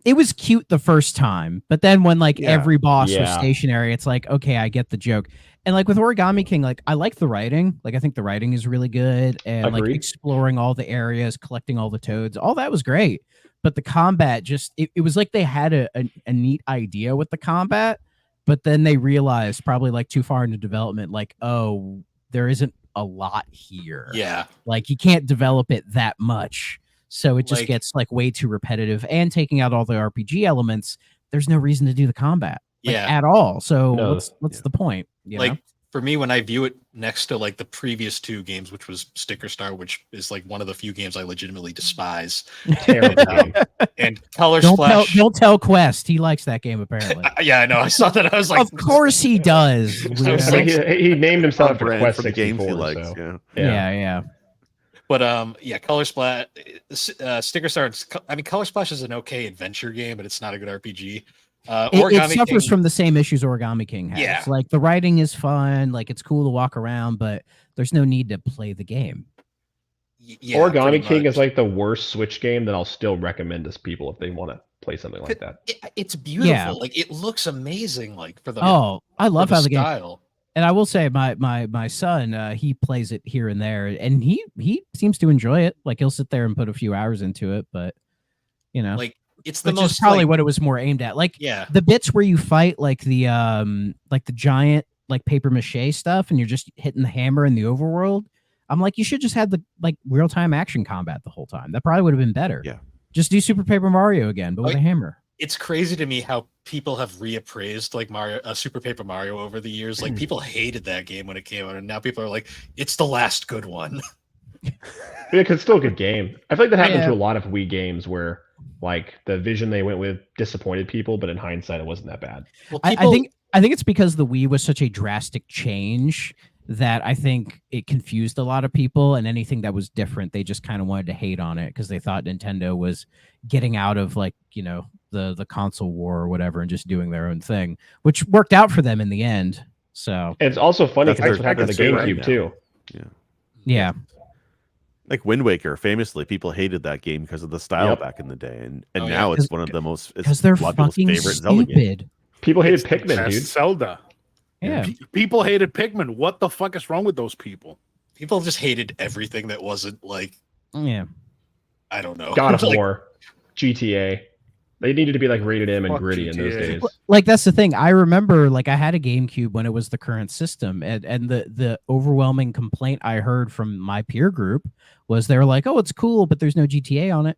it was cute the first time, but then when like Yeah. every boss was Yeah. stationary, it's like, okay, I get the joke. And like with Origami King, like I like the writing. Like I think the writing is really good, and like Agreed. exploring all the areas, collecting all the toads, all that was great. But the combat just it was like they had a neat idea with the combat, but then they realized probably like too far into development, like, oh, there isn't a lot here. yeah, Like you can't develop it that much. So it just Like- gets like way too repetitive, and taking out all the RPG elements, there's no reason to do the combat like, yeah. at all. So No. what's the point? You Like know? for me, when I view it next to like the previous 2 games, which was Sticker Star, which is like one of the few games I legitimately despise, Terrible game. and Color Don't tell, Splash. don't tell Quest. He likes that game apparently. Yeah, I know. I saw that. I was like, Of course he does. I was weirdo. like- he named himself on for brand Quest for the games 64. he likes. So. Yeah. yeah. But yeah, Color Splash, Sticker Star. I mean, Color Splash is an okay adventure game, but it's not a good RPG. It suffers King- from the same issues Origami King has. Yeah. Like the writing is fun, like it's cool to walk around, but there's no need to play the game. Yeah, Origami pretty King much. is like the worst Switch game that I'll still recommend to people if they want to play something like that. It's beautiful. Yeah. Like it looks amazing. Like for the Oh, I love for how the game. style. And I will say, my son, he plays it here and there, and he seems to enjoy it. Like he'll sit there and put a few hours into it, but you know, Like it's the which most is probably like, what it was more aimed at. Like yeah. the bits where you fight like the giant like paper mache stuff, and you're just hitting the hammer in the overworld. I'm like, you should just have the like real time action combat the whole time. That probably would have been better. Yeah. Just do Super Paper Mario again, but with a Like- hammer. It's crazy to me how people have reappraised like Mario, Super Paper Mario over the years. Like people hated that game when it came out, and now people are like, it's the last good one. Yeah, 'cause it's still a good game. I feel like that happened Yeah. to a lot of Wii games where like the vision they went with disappointed people, but in hindsight, it wasn't that bad. Well, I think it's because the Wii was such a drastic change that I think it confused a lot of people, and anything that was different, they just kind of wanted to hate on it because they thought Nintendo was getting out of like, you know, the console war or whatever and just doing their own thing, which worked out for them in the end. So And it's also funny That's because that's what happened to the right GameCube now. too. yeah. Like Wind Waker, famously, people hated that game because of the style Yep. back in the day, and Oh, yeah. now it's 'Cause- one of the most. It's Because they're a lot of people's fucking favorite Zelda game. stupid. People hated It's the Pikmin, best dude. Zelda. Yeah. People hated Pikmin. What the fuck is wrong with those people? people just hated everything that wasn't like Yeah. I don't know. God of Like, War, GTA. They needed to be like rated M and Fuck gritty in those GTA. days. Like that's the thing. I remember like I had a GameCube when it was the current system, and the overwhelming complaint I heard from my peer group was they were like, "Oh, it's cool, but there's no GTA on it."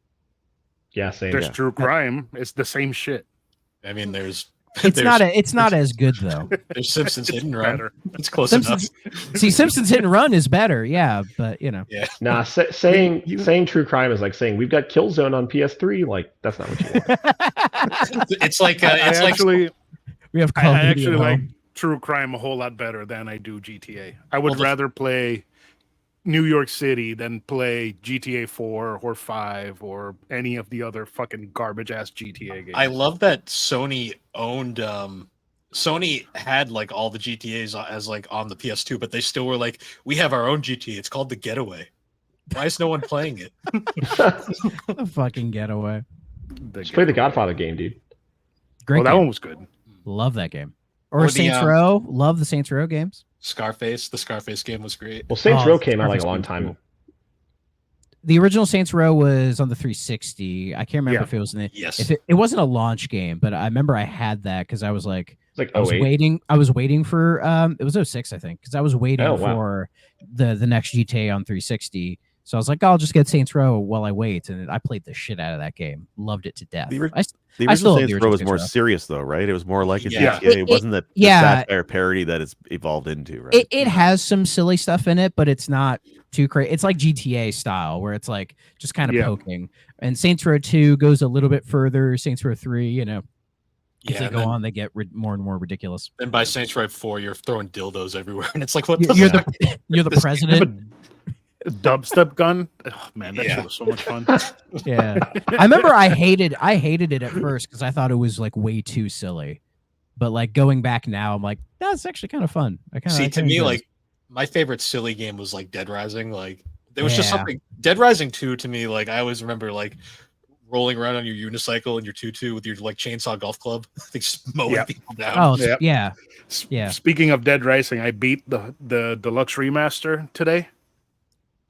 Yeah, same. There's Yeah. True Crime. It's the same shit. I mean, there's It's not as good though. there's Simpsons It's Hit and Run. better. It's close Simpsons, see, Simpsons Hit and Run is better, yeah, but you know, Nah, saying You- saying true crime is like saying we've got Killzone on PS3. Like that's not what you want. enough. It's like it's I like actually, we have I Call of Duty actually at like home. True Crime a whole lot better than I do GTA. I would Well, the- rather play New York City than play GTA 4 or 5 or any of the other fucking garbage ass GTA games. I love that Sony owned Sony had like all the GTAs as like on the PS2, but they still were like, we have our own GTA. It's called The Getaway. Why is no one playing it? The fucking Getaway. Just play the Godfather game, dude. Great Oh, that game. one was good. Love that game. Or Or the, Saints Row. Love the Saints Row games. Scarface. The Scarface game was great. Well, Saints Oh, Row came out like a Scarface long game's time. cool. The original Saints Row was on the 360. I can't remember Yeah. if it was in the, Yes. if it wasn't a launch game, but I remember I had that because I was like, It's like I was 08. waiting for it was 06, I think, because I was waiting Oh, wow. for the next GTA on 360. So I was like, I'll just get Saints Row while I wait, and I played the shit out of that game. Loved it to death. The ori- I s- The I still original love the Saints Row original was Saints more Row. serious, though, right? It was more like a Yeah. GTA. It, It- wasn't the yeah. satire parody that it's evolved into, right? it has some silly stuff in it, but it's not too crazy. It's like GTA style, where it's like just kind of Yeah. poking. And Saints Row 2 goes a little bit further. Saints Row 3, you know, as Yeah, they and go then, on, they get more and more ridiculous. then by Saints Row 4, you're throwing dildos everywhere, and it's like, what? You're, the you're fuck? the you're the This- president. A dubstep gun. Oh, man, that Yeah. shit was so much fun. Yeah, I remember I hated it at first because I thought it was like way too silly. But like going back now, I'm like, that's actually kind of fun. I kind of See, to me, like my favorite silly game was like Dead Rising. Like there was just Yeah. something Dead Rising 2 to me. Like I always remember like rolling around on your unicycle and your tutu with your like chainsaw golf club, like just mowing Yeah. people down. oh Yep. yeah, Yeah. Speaking of Dead Rising, I beat the deluxe remaster today.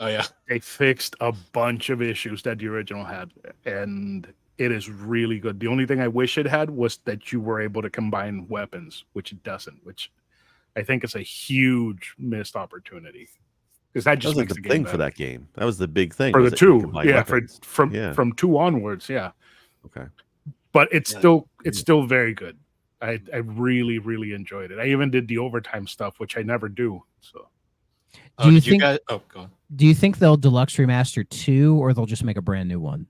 Oh yeah, They fixed a bunch of issues that the original had, and it is really good. The only thing I wish it had was that you were able to combine weapons, which it doesn't, which I think is a huge missed opportunity. Because that That just was like makes the the thing game for better. that game. That was the big thing For was the that you could two, combine yeah, weapons. Yeah. from two onwards, yeah. Okay. But it's Yeah. still very good. I really enjoyed it. I even did the overtime stuff, which I never do. So oh, Do you did you think- guys? Oh, go on. Do you think they'll deluxe remaster 2 or they'll just make a brand new one?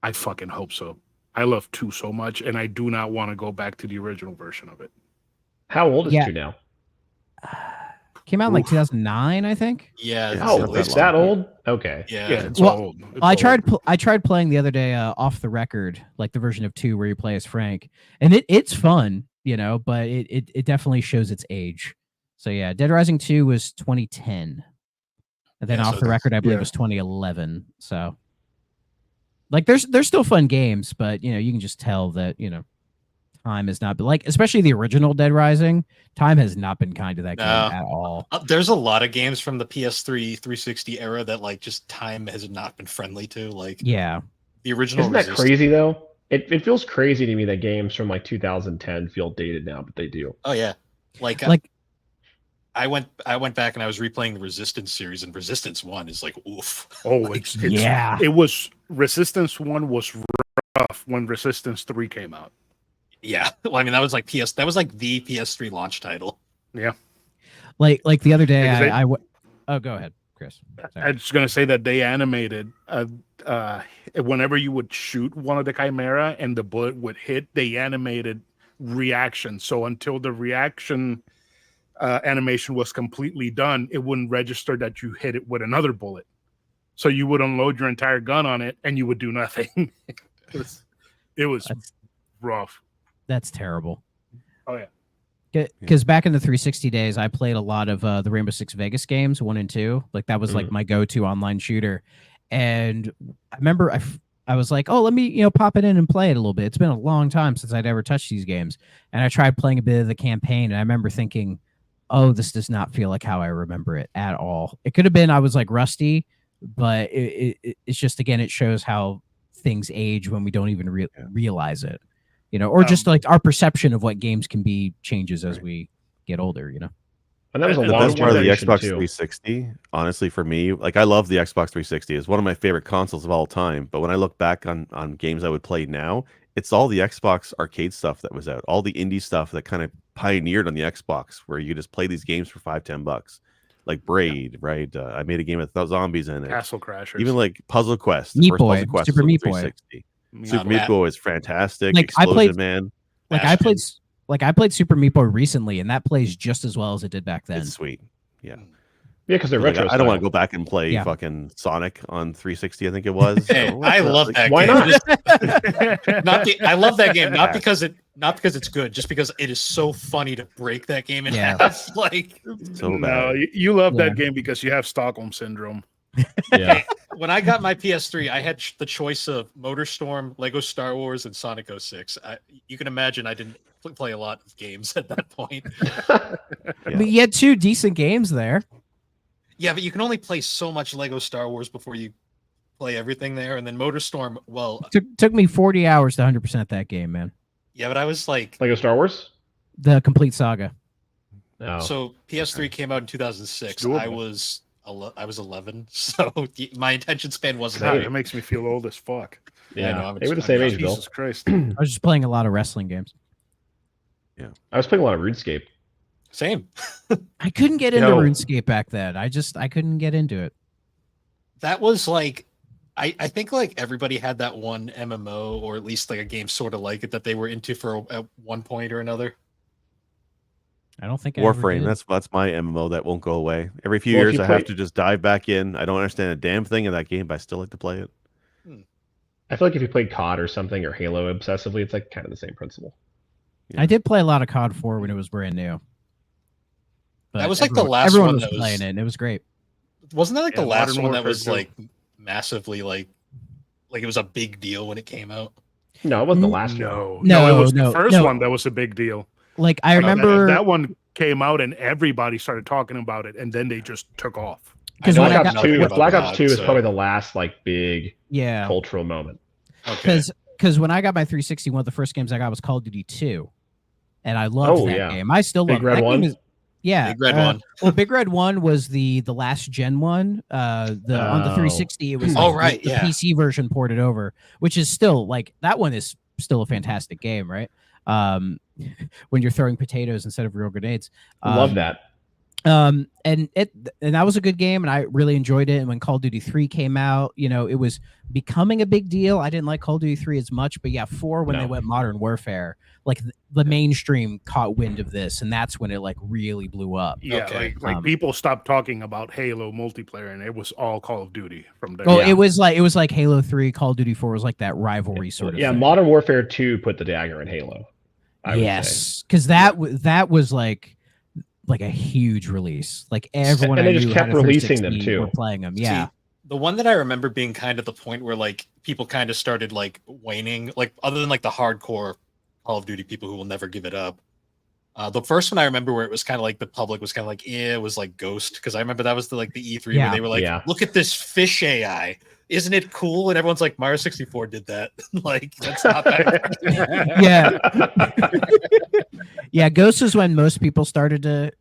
I fucking hope so. I love 2 so much, and I do not want to go back to the original version of it. How old is Yeah. 2 now? Came out in like Oof. 2009, I think. Yeah. Yeah, Oh, not that it's long. that old? Okay. yeah. Yeah, it's Well, old. It's I old. tried playing the other day off the record, like the version of 2 where you play as Frank, and it's fun, you know, but it definitely shows its age. So yeah, Dead Rising 2 was 2010, and then Yeah, off so the that's- record I believe yeah. was 2011. So like there's still fun games, but you know you can just tell that you know time has not been like, especially the original Dead Rising. Time has not been kind to that game No. at all. There's a lot of games from the PS3 360 era that like just time has not been friendly to. Like Yeah, the original. Isn't that Resistance- crazy though? It feels crazy to me that games from like 2010 feel dated now, but they do. Oh yeah, like like I went back and I was replaying the Resistance series, and Resistance 1 is like oof. Oh, Like, it's yeah. It was Resistance 1 was rough when Resistance 3 came out. Yeah. Well, I mean, that was like that was like the PS3 launch title. like the other day Because they- oh go ahead, Chris. Sorry. I was gonna say that they animated whenever you would shoot one of the Chimera and the bullet would hit, they animated reaction. So until the reaction animation was completely done, it wouldn't register that you hit it with another bullet. So you would unload your entire gun on it and you would do nothing. it was That's- rough. That's terrible. Oh yeah. Because back in the 360 days, I played a lot of the Rainbow Six Vegas games, 1 and 2. Like that was like my go-to online shooter. And I remember I was like, oh, let me pop it in and play it a little bit. It's been a long time since I'd ever touched these games, and I tried playing a bit of the campaign, and I remember thinking, oh, this does not feel like how I remember it at all. It could have been I was like rusty, but it's just again it shows how things age when we don't even Yeah. realize it, or just like our perception of what games can be changes as Right. we get older, And that was a The The long best part of the generation Xbox too. 360, honestly, for me, like I love the Xbox 360. It's one of my favorite consoles of all time. But when I look back on games I would play now, it's all the Xbox arcade stuff that was out, all the indie stuff that kind of pioneered on the Xbox, where you just play these games for $5-10, like Braid, right? I made a game with zombies in it. Castle Crashers. Even like Puzzle Quest, the Meat first Boy, Puzzle Quest Super was on the Meat Boy. 360. Me Super too. Meat Boy is fantastic. Like, I Explosion played- Man, Like Bastion. I played Super Meat Boy recently, and that plays just as well as it did back then. it's sweet. Yeah. Yeah, because they're Like, retro. I don't want to style. go back and play Yeah. fucking Sonic on 360. I think it was. Hey, So, I love that Why game. not? I love that game not because it's good, just because it is so funny to break that game in Yeah. half. Like So No, bad. you love Yeah. that game because you have Stockholm syndrome. Yeah. when I got my PS3, I had the choice of MotorStorm, Lego Star Wars, and Sonic 06. You can imagine I didn't play a lot of games at that point. I mean, you had 2 decent games there. Yeah, but you can only play so much Lego Star Wars before you play everything there. And then MotorStorm, well, Took me 40 hours to 100% that game, man. yeah, but I was like, Lego Star Wars. The complete saga. No. so PS3 came out in 2006. It's doable. I was 11, so my attention span wasn't God, great. it makes me feel old as fuck. yeah, I know, I'm they were the just- same I'm age, Bill. Jesus Christ. I was just playing a lot of wrestling games. I was playing a lot of RuneScape. Same. I couldn't get into Yo. RuneScape back then. I couldn't get into it. That was like, I think like everybody had that one MMO, or at least like a game sort of like it, that they were into at one point or another. I don't think I ever Warframe. did. That's my MMO that won't go away. Every few Well, if years, you I have play- to just dive back in. I don't understand a damn thing in that game, but I still like to play it. I feel like if you played COD or something or Halo obsessively, it's like kind of the same principle. Yeah. I did play a lot of COD 4 when it was brand new. That was like the last everyone one was that was- playing it, and it was great. Wasn't that like Yeah, the last Modern one that Warfare was 2. like massively like it was a big deal when it came out? No, it wasn't the last one. No, it was No, the first no. one that was a big deal. Like I No, that- remember that one came out and everybody started talking about it, and then they just took off. because I know when I Black got Ops nothing 2. about Black COD, Ops 2 is so- probably the last like big yeah, cultural moment. Okay. because when I got my 360, one of the first games I got was Call of Duty 2, and I loved Oh, that yeah. game. I still Big love Red that one? game. Yeah, Big Red one. Well, Big Red 1 was the last gen one. On the Oh. 360, it was Oh, like, right, the yeah. PC version ported over, which is still like that one is still a fantastic game, right? When you're throwing potatoes instead of real grenades. Love that. And that was a good game, and I really enjoyed it. And when Call of Duty 3 came out, it was becoming a big deal. I didn't like Call of Duty 3 as much, but yeah, 4 when they No. went Modern Warfare, like the mainstream caught wind of this, and that's when it like really blew up. Yeah, Okay. like people stopped talking about Halo multiplayer, and it was all Call of Duty from there. Oh, Yeah. it was like Halo 3, Call of Duty 4 was like that rivalry sort of Yeah, thing. Modern Warfare 2 put the dagger in Halo. I would say. Yes, because that was like a huge release. Like everyone And they I just knew kept had a releasing them, 360 too. were playing them. Yeah. See, the one that I remember being kind of the point where like people kind of started like waning, like other than like the hardcore Call of Duty people who will never give it up. The first one I remember where it was kind of like the public was kind of like, yeah, it was like Ghost, because I remember that was the E3 Yeah. where they were like, Yeah. look at this fish AI, isn't it cool? And everyone's like, Mario 64 did that. Like that's not that. Yeah. Yeah, Ghost is when most people started to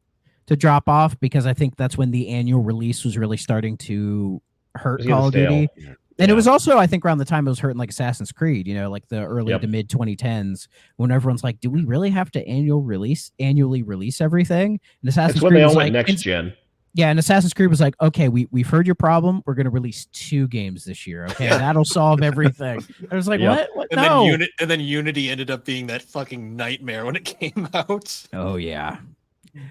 drop off, because I think that's when the annual release was really starting to hurt It was getting Call of stale. Duty. Yeah. And Yeah. it was also, I think, around the time it was hurting like Assassin's Creed, like the early Yep. to mid 2010s, when everyone's like, do we really have to annually release everything? And Assassin's It's when Creed they was all like, went next gen. yeah, and Assassin's Creed was like, okay, we've heard your problem. We're going to release 2 games this year. Okay, Yeah. that'll solve everything. I was like, Yep. what? And No. then Unity ended up being that fucking nightmare when it came out. Oh yeah.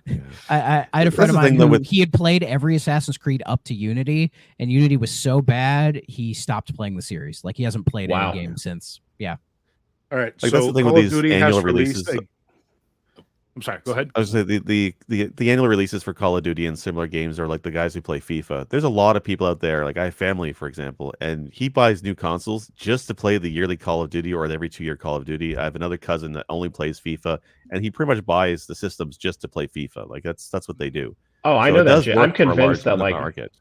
Yeah. I had a That's friend of the mine thing, though, who with- he had played every Assassin's Creed up to Unity, and Unity was so bad he stopped playing the series. Like he hasn't played Wow. any game since. Yeah. All right, Like, so that's the thing with Call of these Duty has annual released. releases. I'm sorry. Go ahead. I was gonna say the annual releases for Call of Duty and similar games are like the guys who play FIFA. There's a lot of people out there. Like I have family, for example, and he buys new consoles just to play the yearly Call of Duty or every 2-year Call of Duty. I have another cousin that only plays FIFA, and he pretty much buys the systems just to play FIFA. Like that's what they do. Oh, I So know it that. does Jay. work I'm for a large convinced that part of the like market.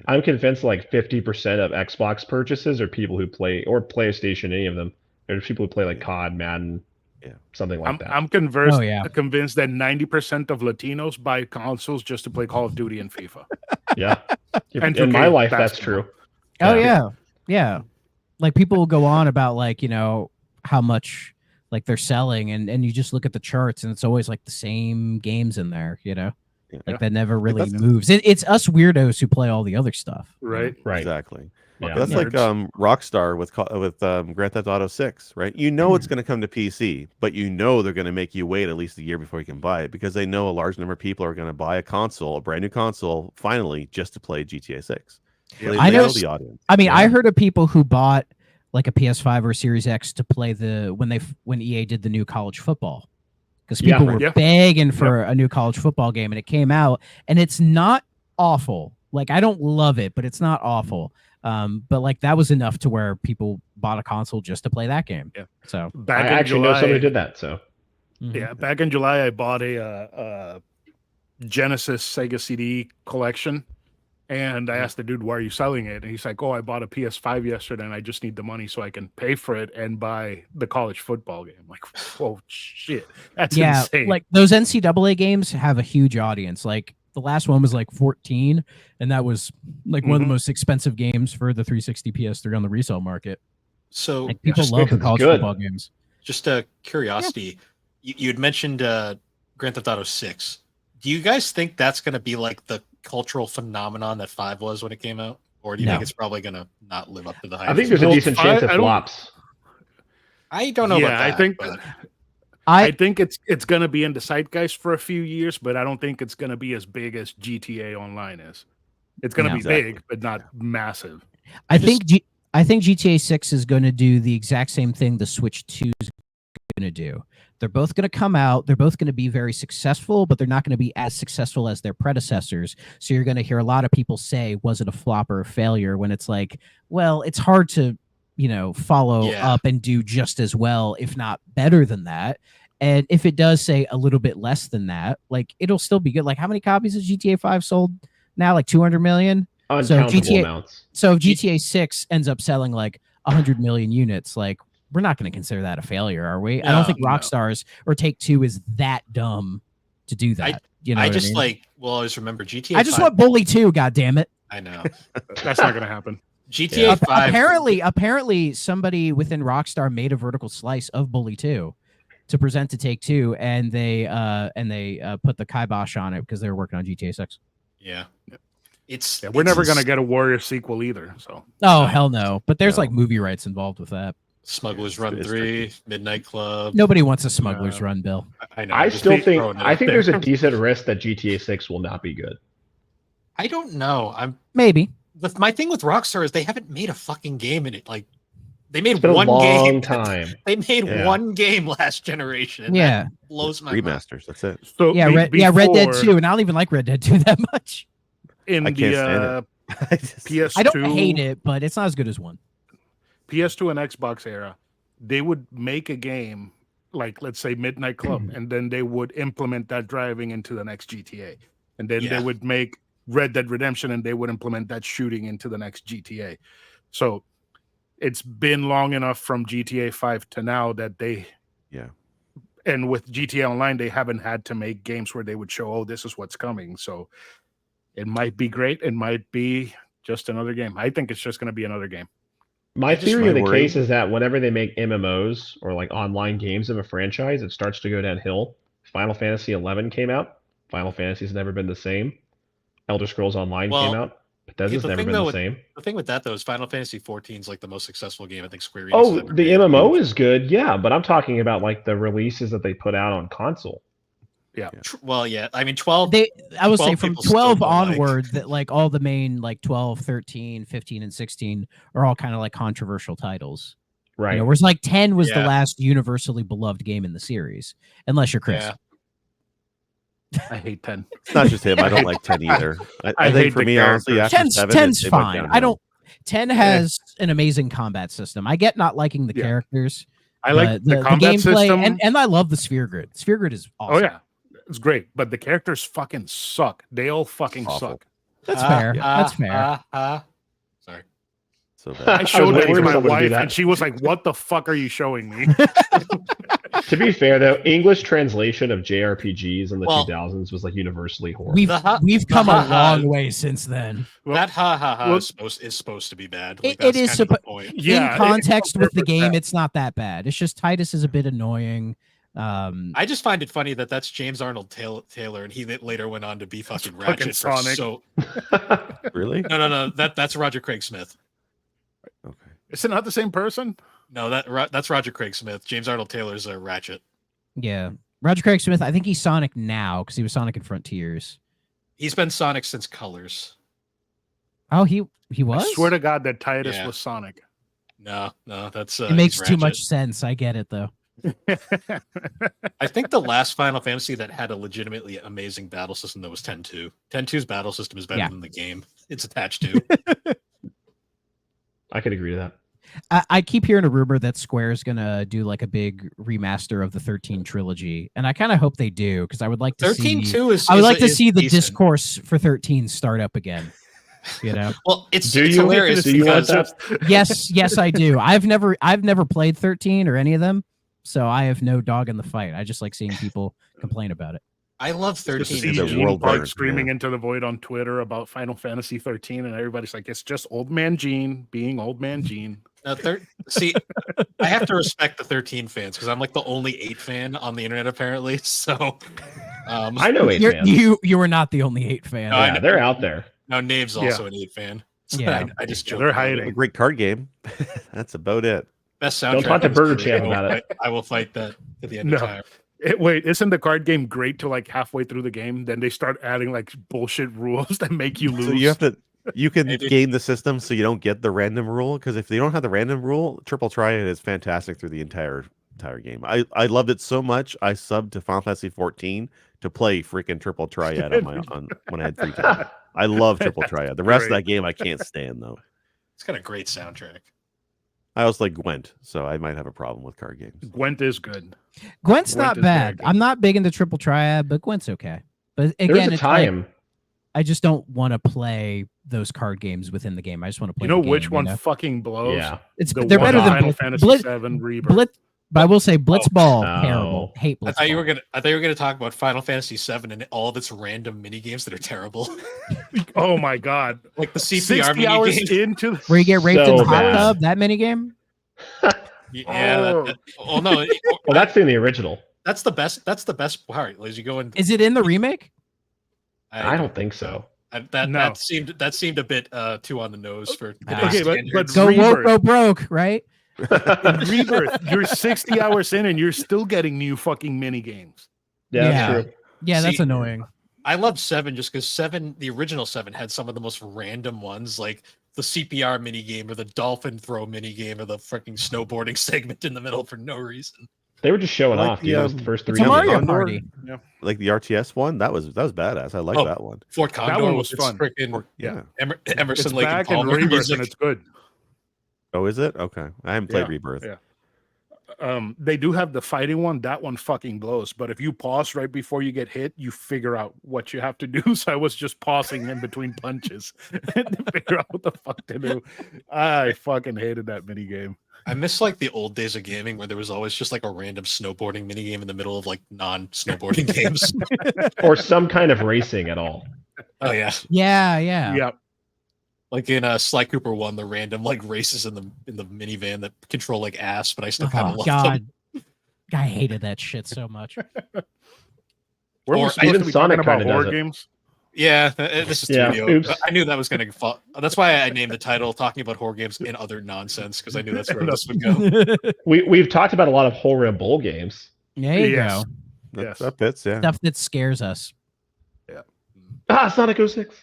I'm convinced like 50% of Xbox purchases are people who play or PlayStation, any of them. There's people who play like COD, Madden, something like that. I'm convinced. Oh, yeah. Convinced that 90% of Latinos buy consoles just to play Call of Duty and FIFA. Yeah. And In 2K my life, that's basketball. true. Oh yeah. Like people will go on about like, how much like they're selling and you just look at the charts and it's always like the same games in there, Like that never really that's- moves. It's us weirdos who play all the other stuff. Right. Right. Exactly. Yeah. That's like Nerds. Rockstar with Grand Theft Auto 6, right? You know it's going to come to PC, but you know they're going to make you wait at least a year before you can buy it because they know a large number of people are going to buy a brand new console, finally, just to play GTA 6. So they I know the audience. I mean, I heard of people who bought like a PS5 or Series X to play when EA did the new college football. Because people were begging for a new college football game and it came out and it's not awful. Like I don't love it, but it's not awful. But like that was enough to where people bought a console just to play that game. Yeah. So I actually know somebody who did that. So yeah, back in July, I bought a Genesis Sega CD collection, and I asked the dude, "Why are you selling it?" And he's like, "Oh, I bought a PS5 yesterday, and I just need the money so I can pay for it and buy the college football game." I'm like, whoa, shit, that's insane. Like those NCAA games have a huge audience. Like the last one was like 14, and that was like one of the most expensive games for the 360 PS3 on the resale market. So Like, people love the college football games. Just a curiosity, you had mentioned Grand Theft Auto 6. Do you guys think that's going to be like the cultural phenomenon that 5 was when it came out? Or do you think it's probably going to not live up to the hype? I think there's a decent chance it flops. I don't know about that. I think it's going to be in the zeitgeist for a few years, but I don't think it's going to be as big as GTA Online is. It's going to be big, but not massive. I think GTA 6 is going to do the exact same thing the Switch 2 is going to do. They're both going to come out. They're both going to be very successful, but they're not going to be as successful as their predecessors. So you're going to hear a lot of people say, was it a flop or a failure? When it's like, well, it's hard to, follow up and do just as well, if not better than that. And if it does say a little bit less than that, like it'll still be good. Like how many copies has GTA 5 sold now? Like 200 million? Uncountable amounts. So if GTA 6 ends up selling like 100 million units, like we're not going to consider that a failure, are we? I don't think Rockstar's or Take-Two is that dumb to do that. I just always remember GTA. I just 5. want Bully 2, goddammit. I know. That's not going to happen. GTA 5. Apparently somebody within Rockstar made a vertical slice of Bully 2 to present to Take-Two, and they put the kibosh on it because they were working on GTA 6. Yeah. We're never going to get a Warrior sequel either. So hell no. But there's like movie rights involved with that. Smugglers Run 3, Midnight Club. Nobody wants a Smugglers Run, Bill. I know. I think there's a decent risk that GTA 6 will not be good. I don't know. Maybe. My thing with Rockstar is they haven't made a fucking game in it. Like they made one game. Time. They made one game last generation. Yeah. That blows my mind. Remasters. That's it. So Red Dead 2, and I don't even like Red Dead 2 that much. In I can't stand it. PS2, I don't hate it, but it's not as good as 1. PS2 and Xbox era, they would make a game like, let's say, Midnight Club, and then they would implement that driving into the next GTA. And then they would make Red Dead Redemption, and they would implement that shooting into the next GTA. So it's been long enough from GTA 5 to now that and with GTA Online, they haven't had to make games where they would show, oh, this is what's coming. So it might be great. It might be just another game. I think it's just going to be another game. My theory of the case is that whenever they make MMOs or like online games of a franchise, it starts to go downhill. Final Fantasy 11 came out. Final Fantasy's never been the same. Elder Scrolls Online came out. Bethesda's never been the same. The thing with that though is Final Fantasy 14 is like the most successful game I think Square Enix. Oh, the MMO is good, yeah, but I'm talking about like the releases that they put out on console. Yeah. Well, yeah. I mean, 12. I would say from 12 onward, like... that like all the main like 12, 13, 15, and 16 are all kind of like controversial titles. Right. Whereas like 10 was the last universally beloved game in the series, unless you're Chris. Yeah. I hate 10. It's not just him. I don't like 10 either. I think for me, honestly, after 10's fine. 10 has an amazing combat system. I get not liking the characters. I like the combat gameplay, system. and I love the sphere grid. Sphere grid is awesome. Oh, yeah. It's great, but the characters fucking suck. They all fucking suck. That's fair. That's fair. Sorry. So I bad. showed that waiting to for my someone to do wife, that. and she was like, "What the fuck are you showing me?" To be fair, though, English translation of JRPGs in the Well, 2000s was like universally horrible. We've the come a ha-ha- long way since then. That well- is supposed to be bad. Like, It that's is kind of the suppo- point. Yeah, In context with the it's game, bad. it's not that bad. It's just Titus is a bit annoying. I just find it funny that that's James Arnold Taylor, and he later went on to be fucking fucking Ratchet. For Sonic. so Really? no. That's Roger Craig Smith. Okay. Is it not the same person? No, that's Roger Craig Smith. James Arnold Taylor's a Ratchet. Yeah. Roger Craig Smith, I think he's Sonic now because he was Sonic in Frontiers. He's been Sonic since Colors. Oh, he was? I swear to God that Titus Yeah. was Sonic. No, that's it makes he's too much Ratchet. sense. I get it though. I think the last Final Fantasy that had a legitimately amazing battle system that was 10-2. 10-2's battle system is better Yeah. than the game it's attached to. I could agree to that. I keep hearing a rumor that Square's gonna do like a big remaster of the 13 trilogy, and I kind of hope they do because I would like to see. 13-2 is. I would is- like to is see the decent. discourse for 13 start up again. You know? Well, it's Do it's you? hilarious Do you want because that? yes, I do. I've never played 13 or any of them, so I have no dog in the fight. I just like seeing people complain about it. I love Just 13. see It's a Gene world Park burn, screaming yeah. into the void on Twitter about Final Fantasy 13, and everybody's like, "It's just old man Gene being old man Gene." See, I have to respect the 13 fans because I'm like the only 8 fan on the internet apparently. So, I know 8 fans. You are not the only 8 fan. No, I Yeah, know. they're out there. now Nave's also an 8 fan. So Yeah. I just Yeah, joke. they're about it. hiding. A great card game. That's about it. Best Don't soundtrack. talk to is Burger great. Champ I will about it. fight- I will fight that at the end No. of time. Wait, isn't the card game great to like halfway through the game? Then they start adding like bullshit rules that make you lose. So you can Maybe. game the system so you don't get the random rule, because if you don't have the random rule, Triple Triad is fantastic through the entire game. I loved it so much I subbed to Final Fantasy 14 to play freaking Triple Triad on when I had free time. I love Triple Triad. The rest of Great. that game I can't stand though. It's got a great soundtrack. I also like Gwent, so I might have a problem with card games. Gwent is good. Gwent's Gwent not is very bad. good. I'm not big into Triple Triad, but Gwent's okay. But There again, was a it's like, time. I just don't want to play those card games within the game. I just want to play. You know the which game, one you know? fucking blows? Yeah. It's The they're one better than Final Blitz, Fantasy Blitz, 7 Rebirth. Blitz, but I will say Blitzball no. terrible. Hate Blitzball. I thought you were gonna talk about Final Fantasy 7 and all of its random mini games that are terrible, Oh my God! like the CPR 60 mini hours games. into the where you get raped in So the hot bad. tub. That mini game. Yeah. Oh. Well, no, Well, that's in the original. that's the best. That's the best part. As you go in, Is it in the remake? I don't think so. That No. that seemed a bit too on the nose for Okay, today's but standards. Go woke, Rebirth. go broke, right? in Rebirth, you're 60 hours in and you're still getting new fucking mini games. Yeah, Yeah. that's true. Yeah, that's See, annoying. I loved 7 just because 7, the original 7, had some of the most random ones, like the CPR mini game or the dolphin throw mini game or the freaking snowboarding segment in the middle for no reason. They were just showing Like off. the, Dude. Those first It's three. a Mario games. Party. Like the RTS one, that was badass. I like Oh. that one. Fort Condor one was with its fun. freaking Yeah. Emerson It's Lake and back in Palmer Rebirth music. and it's good. Oh, is it? Okay. I haven't played Yeah, Rebirth. yeah. They do have the fighting one. That one fucking blows. But if you pause right before you get hit, you figure out what you have to do. So I was just pausing in between punches to figure out what the fuck to do. I fucking hated that mini game. I miss like the old days of gaming where there was always just like a random snowboarding mini game in the middle of like non-snowboarding games. Or some kind of racing at all. Oh yeah, Yeah, yeah. Yeah. like in Sly Cooper 1, the random like races in the minivan that control like ass, but I still kind of Oh love God, them. I hated that shit so much. We're Or supposed even to be Sonic talking about kinda horror does it. games. Yeah, this is Yeah, studio. oops. I knew that was going to fall. That's why I named the title "Talking About Horror Games and Other Nonsense" because I knew that's where this would go. We've talked about a lot of horror bowl games. There you Yes. go. Yes. That fits, yeah. Stuff that scares us. Sonic 06.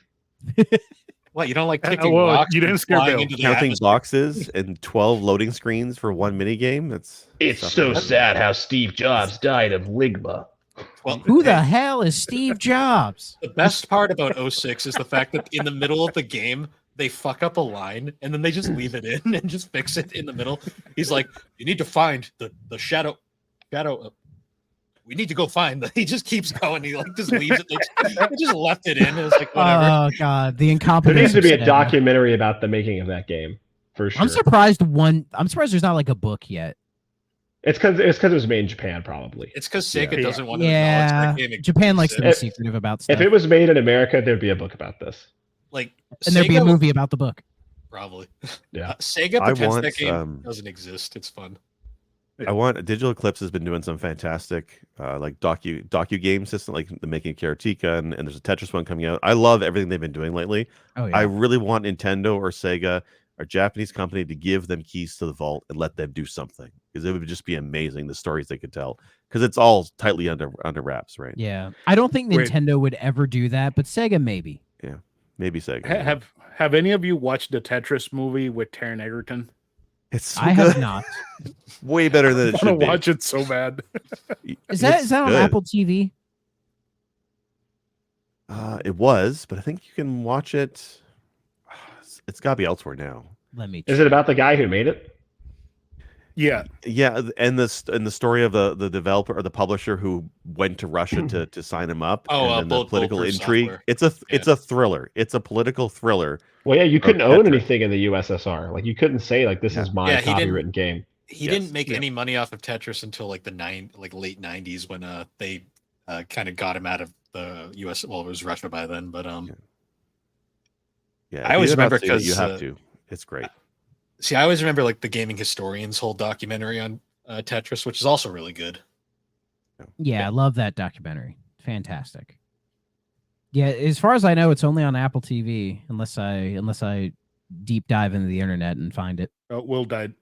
What, you don't like Uh, kicking well, rocks? you didn't and scare flying Bill. into the Counting atmosphere? boxes and 12 loading screens for one mini game. That's It's stuff so like that. sad how Steve Jobs died of ligma. Well, Who the hey, hell is Steve Jobs? the best part about 06 is the fact that in the middle of the game they fuck up a line and then they just leave it in and just fix it in the middle. He's like, "You need to find the shadow. we need to go find the. He just keeps going. He like just leaves it. They just left it in. It's like whatever. Oh god, the There incompetence. needs to of be a Sega. documentary about the making of that game for sure. I'm surprised there's not like a book yet. It's because it was made in Japan, probably. It's because Sega Yeah. doesn't want to Yeah, acknowledge that game Japan likes to be exists. secretive about stuff. If it was made in America, there'd be a book about this. Like and there'd be a Sega- movie about the book. Probably. Yeah. Sega I pretends want, that game doesn't exist. It's fun. I want Digital Eclipse has been doing some fantastic like docu game system, like the making of Karateka, and there's a Tetris one coming out. I love everything they've been doing lately. Oh yeah. I really want Nintendo or Sega or Japanese company to give them keys to the vault and let them do something, because it would just be amazing the stories they could tell, because it's all tightly under wraps, right? Yeah, I don't think Wait. Nintendo would ever do that, but Sega maybe. Maybe Sega. Have any of you watched the Tetris movie with Taron Egerton? It's so I good. have not. Way better than it I should want to be. watch it so bad. Is that on good. Apple TV? It was, but I think you can watch it. It's got to be elsewhere now. Let me. Is it about the guy who made it? Yeah, Yeah, and the story of the developer or the publisher who went to Russia to sign him up. Oh, and then the Bulletproof political intrigue. software. It's a thriller. It's a political thriller. Well, yeah, you couldn't Tetris. own anything in the USSR. Like you couldn't say like this Yeah. is my Yeah, he didn't- copywritten game. He Yes. didn't make Yeah. any money off of Tetris until like the late '90s when they kind of got him out of the U.S. Well, it was Russia by then, but Yeah, I always if you have remember to see it, you 'cause, have to. It's great. see, I always remember like the Gaming Historian's whole documentary on Tetris, which is also really good. Yeah, I love that documentary. Fantastic. Yeah, as far as I know, it's only on Apple TV unless I deep dive into the internet and find it. Will died.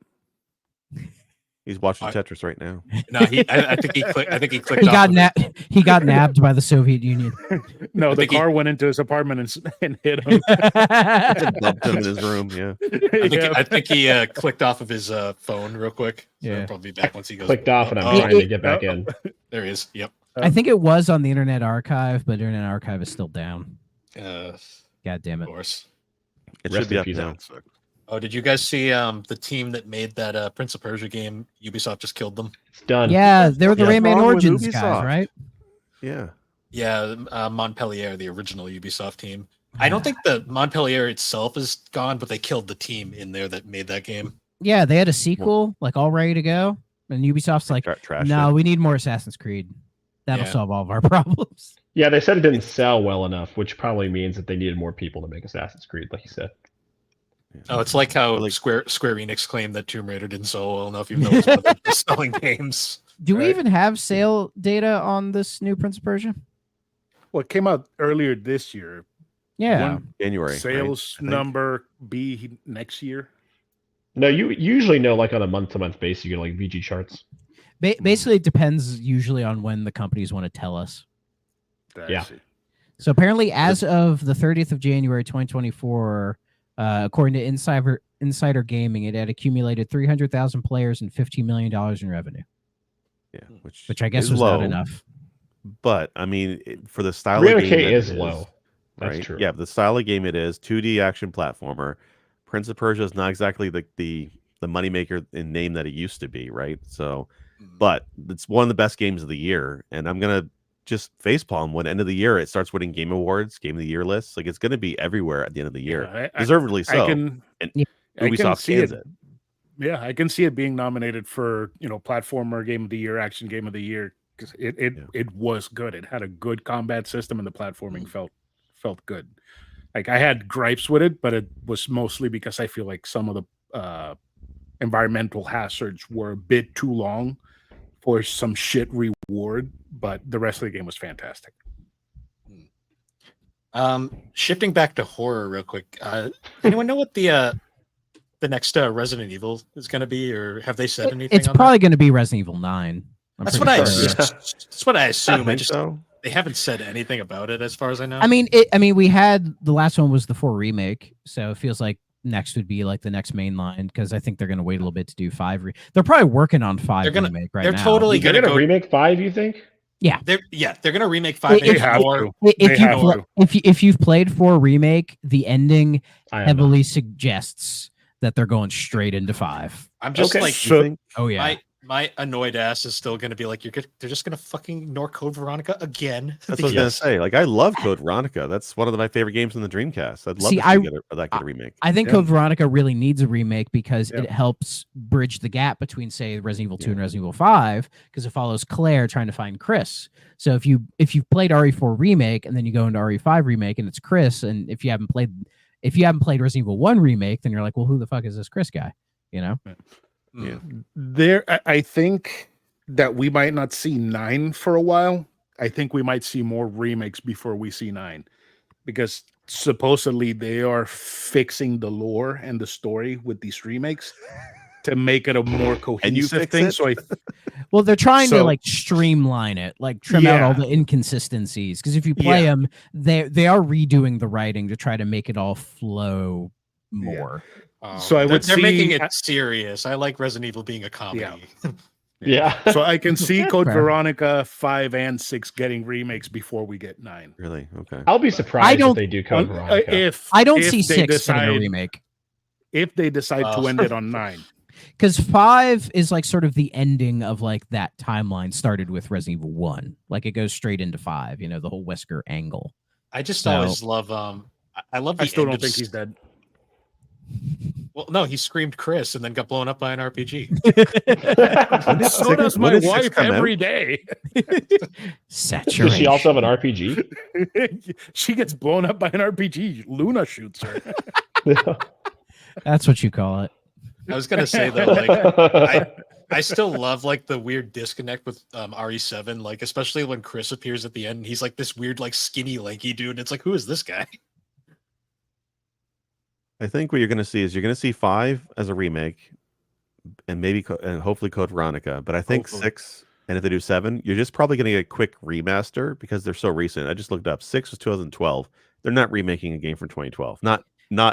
He's watching I- Tetris right now. No, I think he clicked. I think he clicked. He off got of it. he got nabbed by the Soviet Union. No, I the think he- car went into his apartment and hit him. Dumped him in his room. Yeah. I think he clicked off of his phone real quick. So Yeah. he'll probably be back once he goes. Clicked off, and I'm Oh, trying to get back in. there he is. Yep. I think it was on the Internet Archive, but Internet Archive is still down. Of God damn it. course. It Rest should be in up peace, now. Alex. Oh, did you guys see the team that made that Prince of Persia game? Ubisoft just killed them. It's done. Yeah, they were the What's Rayman wrong with Origins guys, Ubisoft? right? Yeah. Yeah, Montpellier, the original Ubisoft team. I don't think the Montpellier itself is gone, but they killed the team in there that made that game. Yeah, they had a sequel like all ready to go, and Ubisoft's like, Trash. no, we need more Assassin's Creed. That'll Yeah. solve all of our problems. Yeah, they said it didn't sell well enough, which probably means that they needed more people to make Assassin's Creed, like you said. Oh, it's like how Like- Square Enix claimed that Tomb Raider didn't sell well enough, even though it was one of the best-selling games. Do we Right. even have sale data on this new Prince of Persia? Well, it came out earlier this year. Yeah. One January. right? sales I think. number be next year. No, you usually know like on a month-to-month basis, you get like VG charts. Basically, it depends usually on when the companies want to tell us. Yeah. So apparently, as of the 30th of January, 2024, according to Insider Gaming, it had accumulated 300,000 players and $15 million in revenue, Yeah, which I guess is was low, not enough. But I mean, for the style of game 300K that is it low. That's right? true. Yeah, the style of game it is 2D action platformer. Prince of Persia is not exactly the moneymaker in name that it used to be, right? So, but it's one of the best games of the year, and I'm gonna just facepalm when end of the year it starts winning Game Awards, Game of the Year lists. Like it's gonna be everywhere at the end of the year, Yeah, deservedly so. I can Ubisoft see cans it. it. Yeah, I can see it being nominated for platformer game of the year, action game of the year, because it was good. It had a good combat system, and the platforming felt good. Like I had gripes with it, but it was mostly because I feel like some of the environmental hazards were a bit too long for some shit reward. But the rest of the game was fantastic. Shifting back to horror real quick. Anyone know what the next Resident Evil is going to be, or have they said anything? It's on probably going to be Resident Evil 9. That's what I. sure. That's what I assume. I think just so. they haven't said anything about it, as far as I know. I mean, we had the last one was the 4 remake, so it feels like next would be like the next main line because I think they're going to wait a little bit to do 5. They're probably working on 5 They're gonna- remake right they're now. totally They're gonna gonna go. remake 5, you think? They're going to remake 5 They and have 4. to. If They you have pl- to. if you've played 4 remake, the ending I am not. heavily suggests that they're going straight into 5. I'm just Okay, like so- think? Oh yeah. My annoyed ass is still going to be like, they're just going to fucking ignore Code Veronica again. That's what I was gonna say. Like, I love Code Veronica. That's one of my favorite games in the Dreamcast. I'd love See, to see that get a remake. I think Yeah. Code Veronica really needs a remake because Yeah. it helps bridge the gap between, say, Resident Evil 2 and Yeah. Resident Evil 5, because it follows Claire trying to find Chris. So if you've played RE4 remake and then you go into RE5 remake and it's Chris, and if you haven't played Resident Evil 1 remake, then you're like, well, who the fuck is this Chris guy? You know? Yeah. I think that we might not see 9 for a while. I think we might see more remakes before we see 9, because supposedly they are fixing the lore and the story with these remakes to make it a more cohesive fix thing. it? So Well, they're trying to So- like streamline it, like trim out all Yeah. the inconsistencies. Because if you play Yeah. them, they are redoing the writing to try to make it all flow more. So I would they're making see- it serious. I like Resident Evil being a comedy. Yeah. so I can see Code Fair. Veronica 5 and 6 getting remakes before we get 9. Really? Okay. I'll be surprised don't- if they do Code Veronica. If I don't if see they 6 getting a decide- remake. If they decide Oh. to end it on 9. Because 5 is like sort of the ending of like that timeline started with Resident Evil 1. Like it goes straight into 5, the whole Wesker angle. I just So- always love I love the I still end don't of think he's dead. Well, no, he screamed Chris and then got blown up by an RPG. So Six- does when my did 6 wife come out? every day. Saturation. Does she also have an RPG? She gets blown up by an RPG. Luna shoots her. That's what you call it. I was gonna say though, like I still love like the weird disconnect with RE7, like especially when Chris appears at the end. He's like this weird, like skinny, lanky dude, and it's like, who is this guy? I think what you're going to see is you're going to see 5 as a remake, and maybe and hopefully Code Veronica. But I think Hopefully. 6, and if they do 7, you're just probably going to get a quick remaster because they're so recent. I just looked up. 6 was 2012. They're not remaking a game from 2012. Not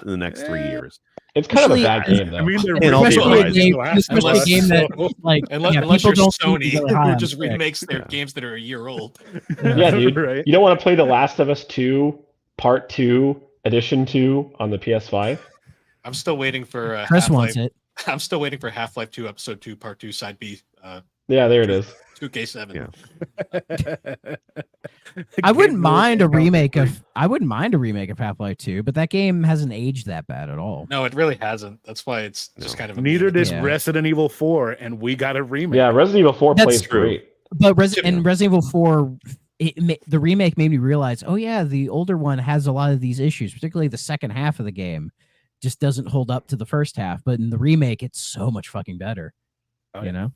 in the next 3 years. It's kind of a Actually, bad game, though. I mean, they're And all Especially a realized- game, especially a game that like Unless, yeah, unless people you're don't seem to Sony, be really high who on just Six. remakes their Yeah. games that are a year old. Yeah, dude. Right. You don't want to play The Last of Us 2 Part 2 Edition 2 on the PS5? I'm still waiting for Chris Half-Life. wants it. I'm still waiting for Half-Life 2 Episode 2 Part 2 Side B Yeah, there it is. 2K7. Yeah. I wouldn't Game mind a rules remake free. of Half-Life 2, but that game hasn't aged that bad at all. No, it really hasn't. That's why it's just No. kind of a Neither meme. does Yeah. Resident Evil 4, and we got a remake. Yeah, Resident Evil 4 That's plays true. great. But Yeah. Resident Evil 4, the remake made me realize, oh yeah, the older one has a lot of these issues, particularly the second half of the game just doesn't hold up to the first half. But in the remake, it's so much fucking better. Oh, You yeah. know?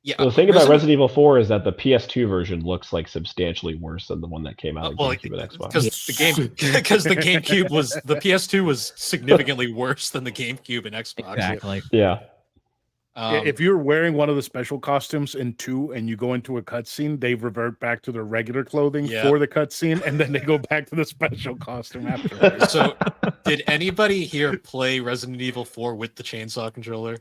Yeah, Well, the thing about Resident Evil 4 is that the PS2 version looks like substantially worse than the one that came out on well, GameCube and Xbox. because the GameCube was the PS2 was significantly worse than the GameCube and Xbox. Exactly. Yeah. If you're wearing one of the special costumes in 2 and you go into a cutscene, they revert back to their regular clothing Yeah. for the cutscene, and then they go back to the special costume afterwards. So, did anybody here play Resident Evil 4 with the chainsaw controller?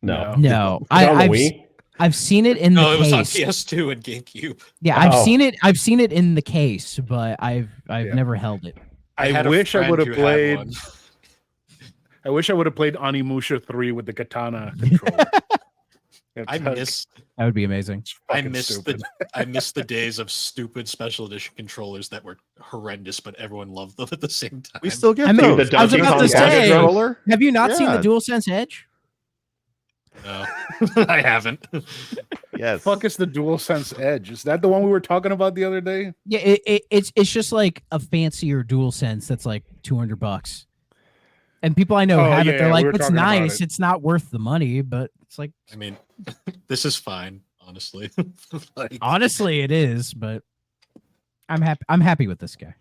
No. No, Is it on the Wii? I've seen it in No, the it was on case. PS2 and GameCube. Yeah, I've Oh. seen it. I've seen it in the case, but I've Yeah. never held it. I had a wish I friend would have who had played. one. I wish I would have played Onimusha 3 with the katana controller. I miss That would be amazing. I miss the days of stupid special edition controllers that were horrendous, but everyone loved them at the same time. We still get I mean, those. the I was Donkey about Kong to Country say, controller? have you not seen the Yeah. DualSense Edge? No, I haven't. Yes. Fuck is the DualSense Edge? Is that the one we were talking about the other day? Yeah, it's just like a fancier DualSense that's like $200. And people I know Oh, have yeah, it. They're we like, were it's talking about nice. it. It's not worth the money, but it's like, I mean, this is fine, honestly. Like, honestly, it is. But I'm happy. I'm happy with this guy.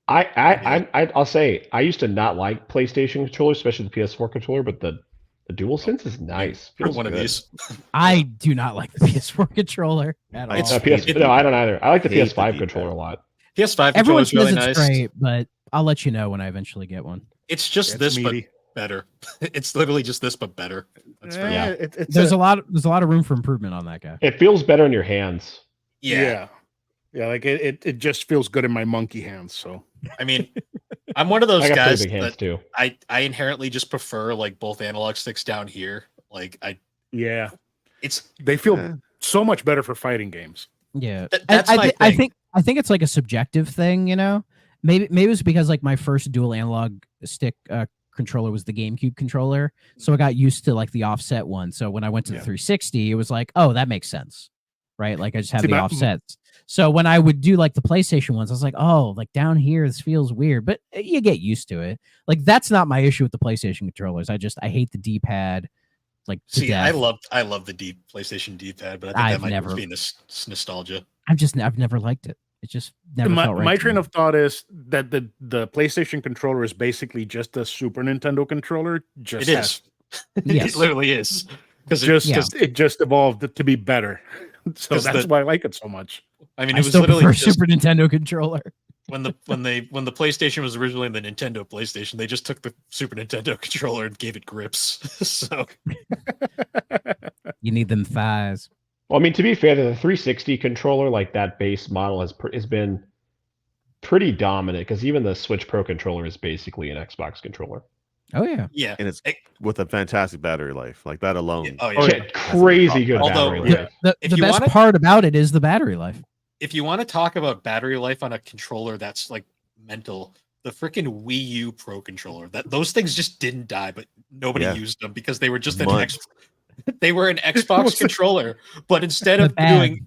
I'll say I used to not like PlayStation controllers, especially the PS4 controller, but the DualSense is nice. for Feels one of good. these. I do not like the PS4 controller at all. It's- No, I don't either. I like the Hate the PS5 D-pad. controller a lot. PS5 Everyone controller is says really it's nice. great, but I'll let you know when I eventually get one. It's just It's this, meaty. but better. It's literally just this, but better. That's fair. Yeah. It's There's a lot of room for improvement on that guy. It feels better in your hands. Yeah. yeah. Like it just feels good in my monkey hands. So I mean, I'm one of those I got guys pretty big hands that too. I inherently just prefer like both analog sticks down here. Like yeah, They feel Eh. so much better for fighting games. Yeah, that's my I thing. think it's like a subjective thing, you know. Maybe it's because like my first dual analog stick controller was the GameCube controller, so I got used to like the offset one. So when I went to the 360, it was like, oh, that makes sense, right? Like I just have See, the offsets. So when I would do like the PlayStation ones, I was like, oh, like down here this feels weird, but you get used to it. Like that's not my issue with the PlayStation controllers. I hate the D-pad. Like to See, death. I love the PlayStation D-pad, but I think I've that might never- just be nostalgia. I've never liked it. It just never felt right. My to train me. of thought is that the PlayStation controller is basically just a Super Nintendo controller. Just It has- is. Yes. It literally is. Because it just evolved to be better. So 'Cause that's the- why I like it so much. I mean, I it was still literally prefer just Super Nintendo controller. when the PlayStation was originally the Nintendo PlayStation, they just took the Super Nintendo controller and gave it grips. So You need them thighs. Well, I mean, to be fair, the 360 controller, like that base model, has been pretty dominant because even the Switch Pro controller is basically an Xbox controller. Oh yeah. yeah, And it's with a fantastic battery life. Like that alone. oh Oh, yeah. yeah, crazy good Although, battery yeah. life. The If you best wanna- part about it is the battery life. If you want to talk about battery life on a controller that's like mental, the freaking Wii U Pro controller, those things just didn't die, but nobody Yeah. used them because they were just Months. they were an Xbox controller, but instead The of bag.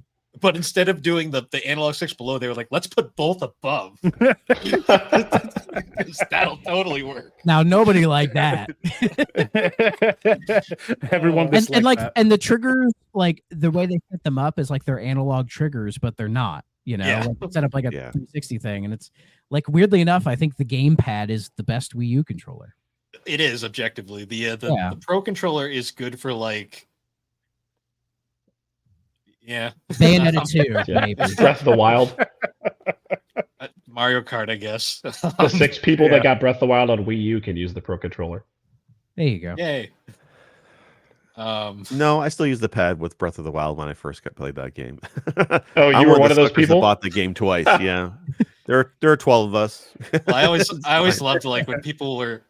doing the analog sticks below, they were like, let's put both above. 'Cause that'll totally work. Now nobody like that. Everyone and disliked like that. and the triggers, like the way they set them up is like they're analog triggers, but they're not. You know, Yeah. like, they set up like a Yeah. 360 thing, and it's like weirdly enough, I think the gamepad is the best Wii U controller. It is objectively the Yeah. the Pro controller is good for like, yeah, Bayonetta 2, Yeah. maybe. Breath of the Wild. Mario Kart, I guess. The 6 people Yeah. that got Breath of the Wild on Wii U can use the Pro controller. There you go. Yay. No, I still use the pad with Breath of the Wild when I first played that game. Oh, you I'm were of one the of those suckers that people? bought the game twice. Yeah, there are 12 of us. Well, I always loved like when people were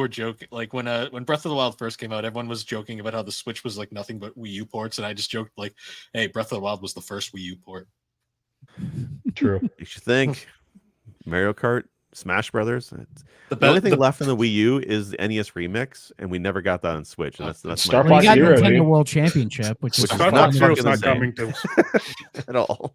joking, like when Breath of the Wild first came out, everyone was joking about how the Switch was like nothing but Wii U ports, and I just joked like, "Hey, Breath of the Wild was the first Wii U port." True. You should think Mario Kart, Smash Brothers. The The only thing the- left on the Wii U is the NES Remix, and we never got that on Switch. And that's Star my Well, you got Zero, Nintendo dude. World Championship, which is Which is Star not Fox Zero's fucking not the same. coming to. at all.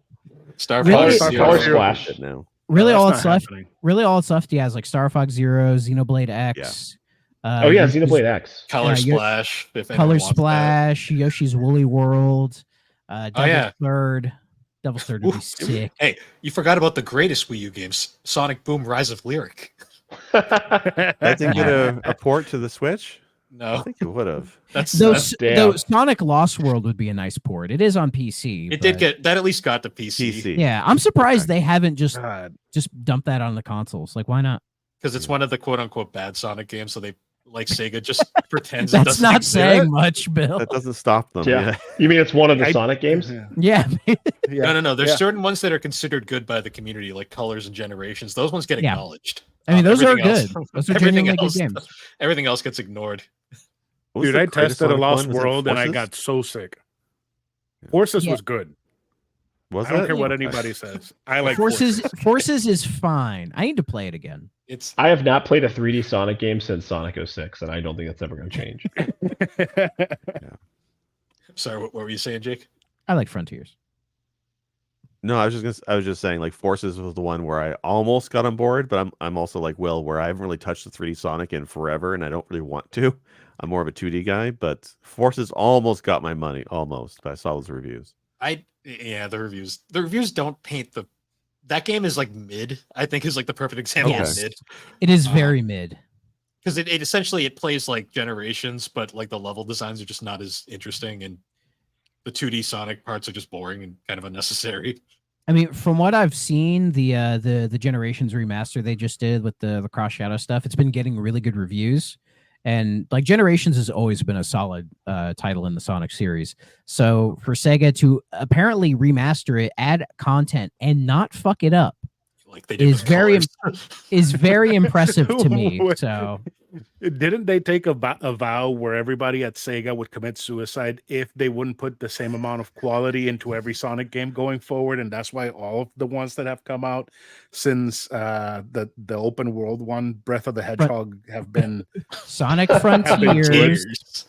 Star Really? Fox Color Zero. Splash. now. really That's all not it's left. happening. Really, all it's left. Yeah, is like Star Fox Zero, Xenoblade X. Oh yeah, Yoshi's Xenoblade X. Color Yeah, you're- Splash. If anyone Color wants that. Splash, Yoshi's Woolly World, Devil's yeah. Third. Devil's Third would be Ooh. sick. Hey, you forgot about the greatest Wii U games, Sonic Boom: Rise of Lyric. That didn't get a port to the Switch. I No, think it would have. that's Damn. Though Sonic Lost World would be a nice port. It is on PC. it. Did but- get that at least got to PC PC. Yeah, I'm surprised they haven't just God. dumped that on the consoles. Like, why not? because it's one of the quote unquote bad Sonic games, so they like Sega just pretends. it That's doesn't not exist. saying much, Bill. That doesn't stop them. Yeah. Yeah. You mean it's one of the I- Sonic games? Yeah. Yeah, No. There's Yeah. certain ones that are considered good by the community, like Colors and Generations. Those ones get Yeah. acknowledged. I mean those are Everything else- good. Those are everything genuinely good else- games. Everything else gets ignored. What was Dude, the I greatest tested a Sonic Lost one? Was it World and I Forces? got so sick. Yeah. Forces Yeah. was good. Was I don't it? care what Okay. anybody says. I like Forces is fine. I need to play it again. It's I have not played a 3D Sonic game since Sonic 06, and I don't think that's ever going to change. sorry. What were you saying, Jake? I like Frontiers. No, I was just saying like Forces was the one where I almost got on board, but I'm also like Will, where I haven't really touched the 3D Sonic in forever, and I don't really want to. I'm more of a 2D guy, but Forces almost got my money, almost. But I saw those reviews. The reviews don't paint that game is like mid. I think is like the perfect example Okay. of mid, It is Uh, very mid. because it essentially it plays like Generations, but like the level designs are just not as interesting, and the 2D Sonic parts are just boring and kind of unnecessary. I mean, from what I've seen, the Generations remaster they just did with the Cross Shadow stuff, it's been getting really good reviews. And like Generations has always been a solid title in the Sonic series. So for Sega to apparently remaster it, add content, and not fuck it up Like they did is with very Colors. is very impressive to me. Wait. So Didn't they take a vow where everybody at Sega would commit suicide if they wouldn't put the same amount of quality into every Sonic game going forward? And that's why all of the ones that have come out since the open world one, Breath of the Hedgehog, have been Sonic been Frontiers. Tears.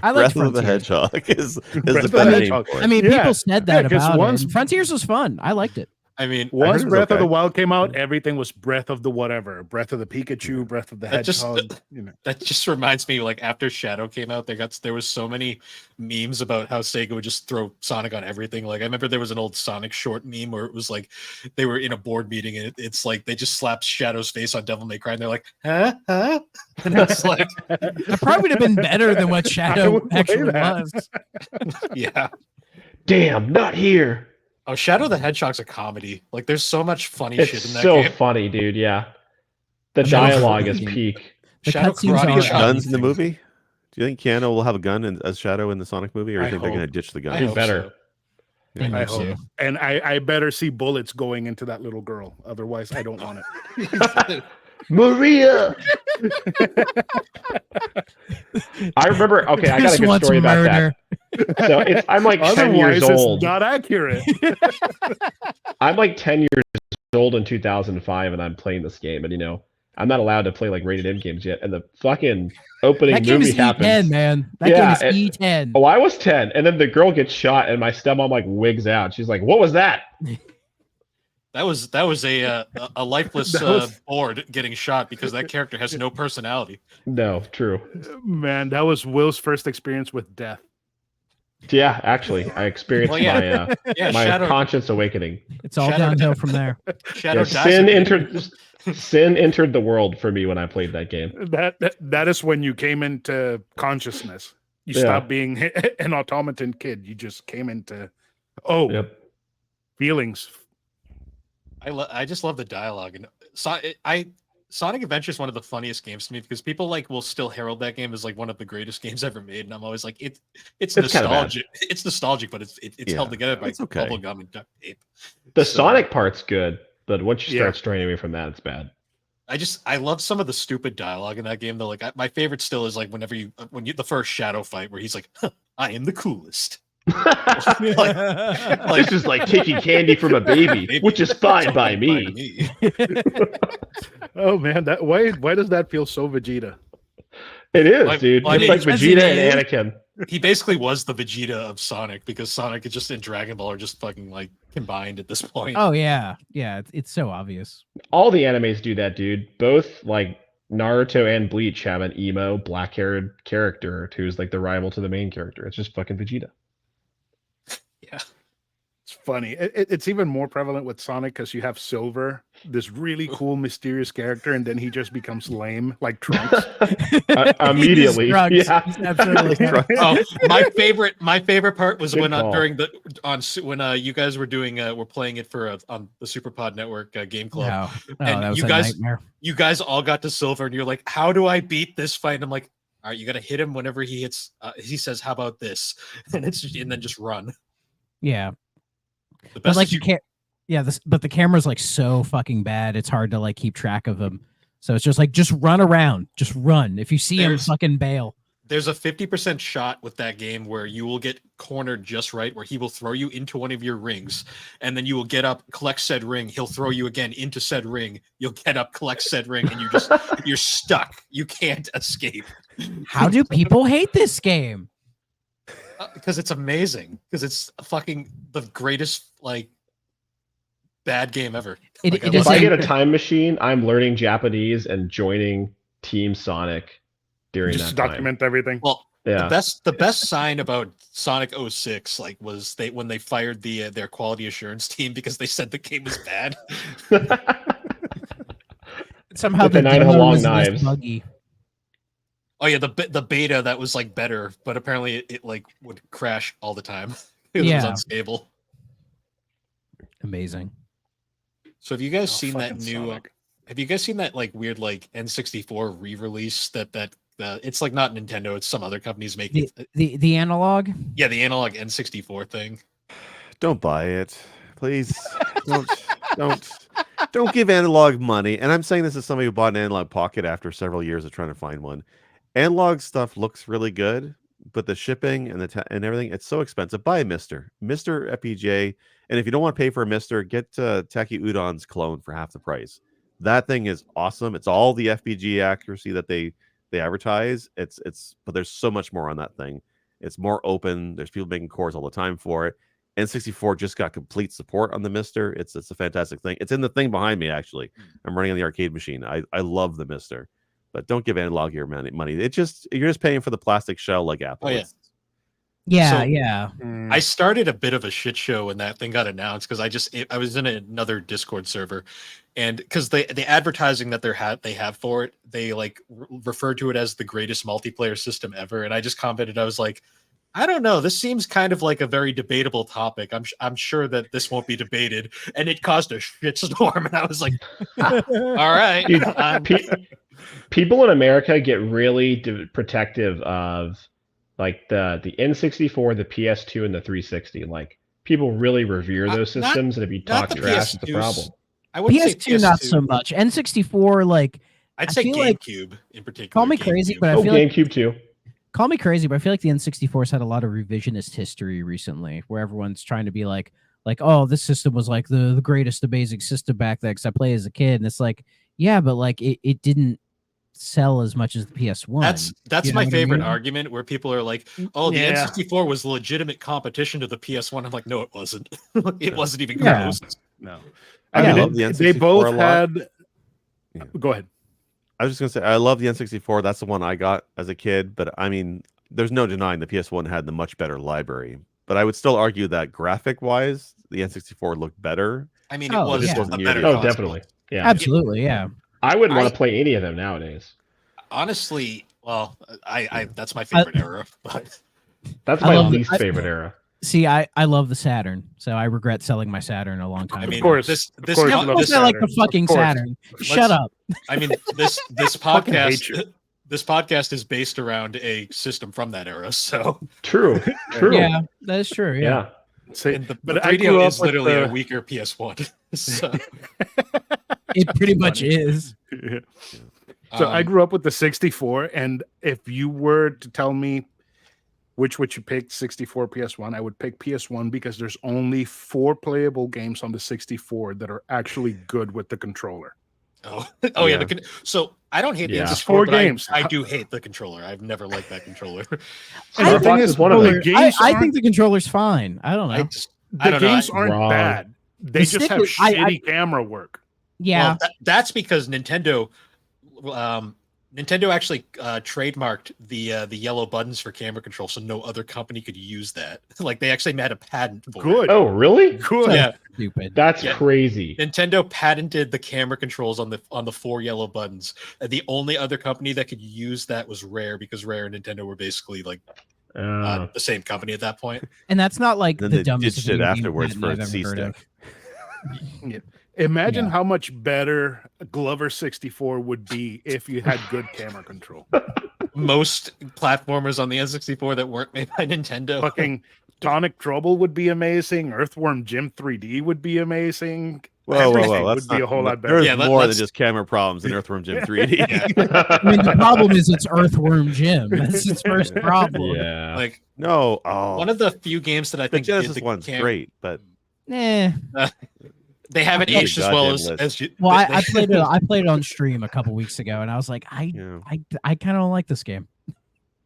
I like Breath of the Frontiers. Hedgehog is Breath the of the better name Hedgehog. for it. I mean, Yeah. people said Yeah, that 'cause about once- it. Frontiers was fun. I liked it. I mean, once it was Breath of the okay. Wild came out, everything was Breath of the whatever, Breath of the Pikachu, Breath of the That just- Hedgehog. You know. that just reminds me, like after Shadow came out, there was so many memes about how Sega would just throw Sonic on everything. Like I remember there was an old Sonic short meme where it was like they were in a board meeting and it's like they just slapped Shadow's face on Devil May Cry and they're like, huh? And it's like, That probably would have been better than what Shadow would play actually that. was. yeah. Damn, not here. Oh, Shadow the Hedgehog's a comedy. Like there's so much funny It's shit in that so game. funny, dude. Yeah. The mean, dialogue is it's- peak. The Shadow cutscenes Karate are Chop. Guns in the amazing. movie? Do you think Keanu will have a gun as Shadow in the Sonic movie, or do I you think they're hope. going to ditch the I gun? He's hope better. so. They I need hope. to. And I better see bullets going into that little girl. Otherwise, I don't want it. Maria. I remember. Okay, I got a Chris good wants story about murder. that. So I'm like 10 Otherwise, years it's old. not accurate. I'm like 10 years old in 2005, and I'm playing this game, and I'm not allowed to play like rated M games yet. And the fucking opening That game movie is E10, happens. man. That Yeah, game is E10. Oh, I was 10, and then the girl gets shot, and my stepmom like wigs out. She's like, "What was that?" That was a lifeless That was- board getting shot because that character has no personality. No, true. Man, that was Will's first experience with death. Yeah, actually, I experienced Well, yeah. Yeah, my Shadow conscience awakening. It's all Shadow- downhill from there. Shadow Yeah, dies at the end. sin entered the world for me when I played that game. That is when you came into consciousness. You Yeah. stopped being an automaton kid. You just came into Yep. feelings. I just love the dialogue and Sonic Adventure is one of the funniest games to me because people will still herald that game as like one of the greatest games ever made, and I'm always like it's It's kinda bad. nostalgic. It's nostalgic, but it's Yeah, held together by it's okay. bubble gum and duct tape. The So- Sonic part's good, but once you Yeah. start straying away from that, it's bad. I love some of the stupid dialogue in that game though. My favorite still is like when the first Shadow fight where he's like, huh, "I am the coolest." This is like taking candy from a baby, which is fine by me. Oh man, why does that feel so Vegeta? It is, Like- dude. like- It's like Because Vegeta it and is. Anakin. He basically was the Vegeta of Sonic because Sonic is just in Dragon Ball are just fucking like combined at this point. Oh yeah, yeah. It's so obvious. All the animes do that, dude. Both like Naruto and Bleach have an emo, black-haired character who's like the rival to the main character. It's just fucking Vegeta. It's funny. It's even more prevalent with Sonic because you have Silver, this really cool, mysterious character, and then he just becomes lame, like Trunks. Immediately, He's drugs. yeah. He's absolutely drugs. Oh, my favorite part was Good when call. when you guys were doing were playing it for on the Superpod Network game club. No, And that was you a guys- nightmare. You guys all got to Silver, and you're like, "How do I beat this fight?" And I'm like, "All right, you got to hit him whenever he hits." He says, "How about this?" And then just run. Yeah, The but best like is you, but the camera's like so fucking bad. It's hard to like keep track of him. So it's just like just run around, just run. If you see him, There's- fucking bail. there's a 50% shot with that game where you will get cornered just right, where he will throw you into one of your rings, and then you will get up, collect said ring. He'll throw you again into said ring. You'll get up, collect said ring, and you're stuck. You can't escape How do people hate this game? because it's amazing. Because it's fucking the greatest bad game ever. It, Like, I it love is If I a- get a time machine, I'm learning Japanese and joining Team Sonic during Just that time. document everything. Well, Yeah. the best sign about Sonic 06 was when they fired their quality assurance team because they said the game was bad. somehow With the the 9 demo long was less knives. buggy. Oh yeah, the beta that was better, but apparently it would crash all the time. It was Yeah. unstable. Amazing. So have you guys Oh, seen that fucking new? Sonic. Have you guys seen that weird N64 re-release that it's like not Nintendo, it's some other companies making. The analog. Yeah, the analog N64 thing. Don't buy it, please. Don't Don't give analog money. And I'm saying this as somebody who bought an analog pocket after several years of trying to find one. Analog stuff looks really good, but the shipping and and everything, it's so expensive. Buy a Mister FPGA. And if you don't want to pay for a Mister, get Taki Udon's clone for half the price. That thing is awesome. It's all the FPGA accuracy that they advertise. But there's so much more on that thing. It's more open. There's people making cores all the time for it. N64 just got complete support on the Mister. It's a fantastic thing. It's in the thing behind me, actually. I'm running on the arcade machine. I love the Mister, but don't give analog your money. You're just paying for the plastic shell like Apple. Oh, yeah. Yeah, So- yeah. I started a bit of a shit show when that thing got announced because I was in another Discord server, and because the advertising that they have for it, they like refer to it as the greatest multiplayer system ever, and I just commented, I was like, I don't know, this seems kind of like a very debatable topic. I'm sure that this won't be debated, and it caused a shitstorm, and I was like, all right. Dude, people in America get really protective of like the N64, the PS2, and the 360. Like people really revere those Not- systems, and if you not talk the trash, it's a PS2s. problem. I wouldn't say PS2 not so PS2. much. N64, like, I'd I say feel like- GameCube in particular. call me crazy, GameCube. but I Oh, feel like GameCube too. call me crazy, but I feel like the N64's had a lot of revisionist history recently, where everyone's trying to be like, oh, this system was like the greatest amazing system back then because I played as a kid, and it's like, yeah, but like it didn't sell as much as the PS1. That's You know my what I favorite mean? argument where people are like, oh, the Yeah. N64 was legitimate competition to the PS1. I'm like, no, it wasn't. It wasn't even Yeah. close. No. I I mean, love the N64 they both a lot. had. Yeah. Go ahead. I was just gonna say I love the N64. That's the one I got as a kid. But I mean, there's no denying the PS1 had the much better library. But I would still argue that graphic wise, the N64 looked better. I mean, Oh, it was yeah. a better Oh, console. definitely. Yeah. Absolutely, yeah. I wouldn't want I- to play any of them nowadays. Honestly, well, I that's my favorite era. But That's I my love the- least favorite era. See, I love the Saturn, so I regret selling my Saturn a long time I mean, ago. course, this of course com- you love this the I like the Saturn. fucking Of course. Saturn. Shut up. I mean, this Fucking hate podcast you. this podcast is based around a system from that era. So True. True. Yeah, that is true. Yeah. Yeah. Say- and the but I 3DO grew up is with literally a the- weaker PS1. So, It pretty much is. So I um, grew up with the 64, and if you were to tell me which would you pick, 64, PS1, I would pick PS1 because there's only 4 playable games on the 64 that are actually good with the controller. Oh, Yeah. So I don't hate the Yeah. N64, 4 but games. I do hate the controller. I've never liked that controller. And I the thing Xbox is, is one of them. the games I aren't- think the controller's fine. I don't know. I the don't know. games I- aren't Wrong. bad. They The just stick have is- I- shitty camera work. Yeah. Well, that's because Nintendo actually trademarked the yellow buttons for camera control, so no other company could use that. Like they actually had a patent for Good. Oh, really? Good. it. Yeah, Stupid. That's Yeah. crazy. Nintendo patented the camera controls on the 4 yellow buttons. The only other company that could use that was Rare, because Rare and Nintendo were basically like the same company at that point. And that's not like Then the they dumbest ditched it video game afterwards patent for I've a ever C heard of. stick. Imagine Yeah. how much better Glover 64 would be if you had good camera control. Most platformers on the N64 that weren't made by Nintendo. Fucking Tonic Trouble would be amazing. Earthworm Jim 3D would be amazing. Whoa, Everything whoa! That's would be a whole lot better. There's Yeah, more than let's- just camera problems in Earthworm Jim 3D. I mean, the problem is it's Earthworm Jim. That's its first problem. Yeah. Like No, oh, one of the few games that I the think did Genesis the one's cam- great, but Eh. They haven't That's a aged as well goddamn list. as you. Well, I they- played it. I played it on stream a couple weeks ago, and I was like, I kind of don't like this game.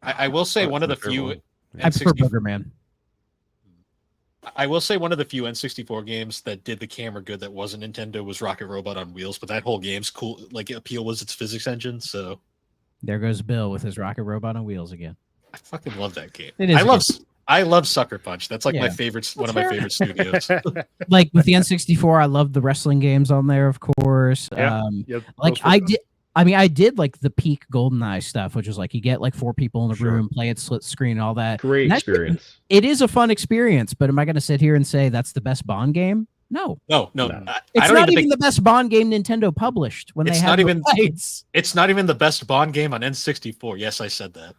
I will say That's one of the my favorite few. one. I prefer N64 Booger Man. I will say one of the few N64 games that did the camera good that wasn't Nintendo was Rocket Robot on Wheels, but that whole game's cool. Like appeal was its physics engine, so There goes Bill with his rocket robot on wheels again. I fucking love that game. It is I a love good- I love Sucker Punch. That's like my Yeah. favorite, one of my favorite studios. Like with the N64, I love the wrestling games on there, of course. Yeah. Like those were I fun. did. I mean, I did like the peak GoldenEye stuff, which was like you get like 4 people in a Sure. room, play it split screen, all that. Great And that shit- experience. It is a fun experience, but am I going to sit here and say that's the best Bond game? No, No, No. I it's don't not even even think the best Bond game Nintendo published when It's they not had even- the rights. it's not even the best Bond game on N64. Yes, I said that.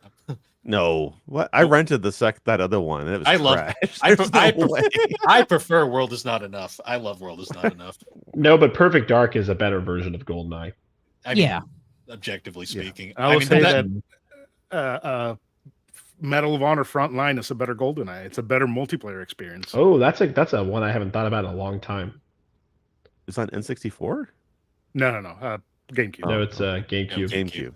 No, what? I rented that other one. And it was I love- trash. I There's pre- I no way. I prefer World Is Not Enough. I love World Is Not Enough. No, but Perfect Dark is a better version of GoldenEye. I mean, Yeah. objectively Yeah. speaking. I will mean, say that- that Medal of Honor Frontline is a better GoldenEye. It's a better multiplayer experience. Oh, that's a one I haven't thought about in a long time. It's on N64. No, GameCube. No, it's GameCube. GameCube.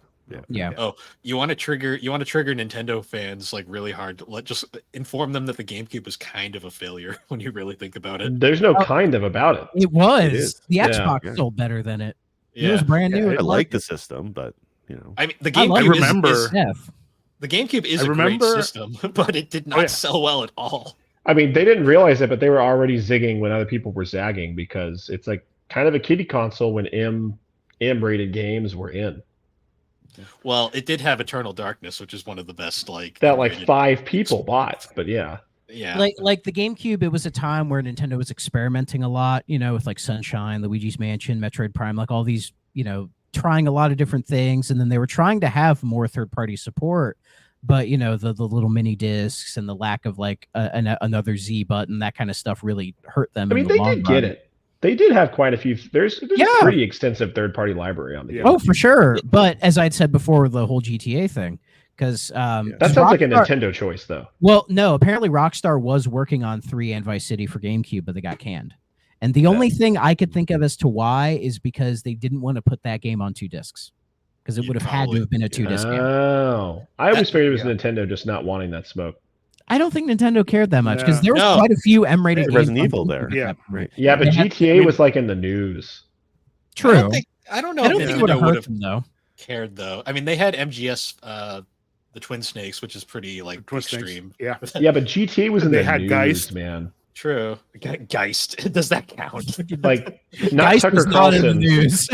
Yeah. you want to trigger Nintendo fans like really hard. Just inform them that the GameCube was kind of a failure when you really think about it. There's no kind of about it. It was. is. The Yeah. Xbox Yeah. sold better than it. It Yeah, was brand new. I It like loved the it. system, but you know, I mean the I love GameCube it. remember- is Death. the GameCube is I a remember- great system, but it did not Oh, yeah. sell well at all. I mean, they didn't realize it, but they were already zigging when other people were zagging because it's like kind of a kiddie console when M-rated games were in. Well, it did have Eternal Darkness, which is one of the best That like rated- 5 people bought, but yeah. yeah. Like the GameCube, it was a time where Nintendo was experimenting a lot, with like Sunshine, Luigi's Mansion, Metroid Prime, like all these, trying a lot of different things, and then they were trying to have more third-party support, but the little mini discs and the lack of like another Z button, that kind of stuff really hurt them. I mean, in the they long did run. get it. They did have quite a few. There's Yeah. a pretty extensive third-party library on the Yeah. game. Oh, for sure. But as I'd said before, the whole GTA thing, because That sounds like a Nintendo choice, though. Well, no, apparently Rockstar was working on 3 and Vice City for GameCube, but they got canned. And the only thing I could think of as to why is because they didn't want to put that game on 2 discs. Because it Yeah, would have had probably. to have been a 2-disc game. Oh, I always figured it was yeah. Nintendo just not wanting that smoke. I don't think Nintendo cared that much because No. there was No. quite a few M-rated games. Resident on Evil GameCube there. at Yeah. that point. Right. Yeah, but They had- GTA I mean- was like in the news. True. I don't know I don't if think it would have Nintendo would hurt have them though. cared though. I mean, they had MGS, the Twin Snakes, which is pretty like Twin Snakes. extreme. Yeah. Yeah, but GTA was in They the had news, Geist. man. True. Geist. Does that count? Like not Geist Tucker was not in the Carlson, news.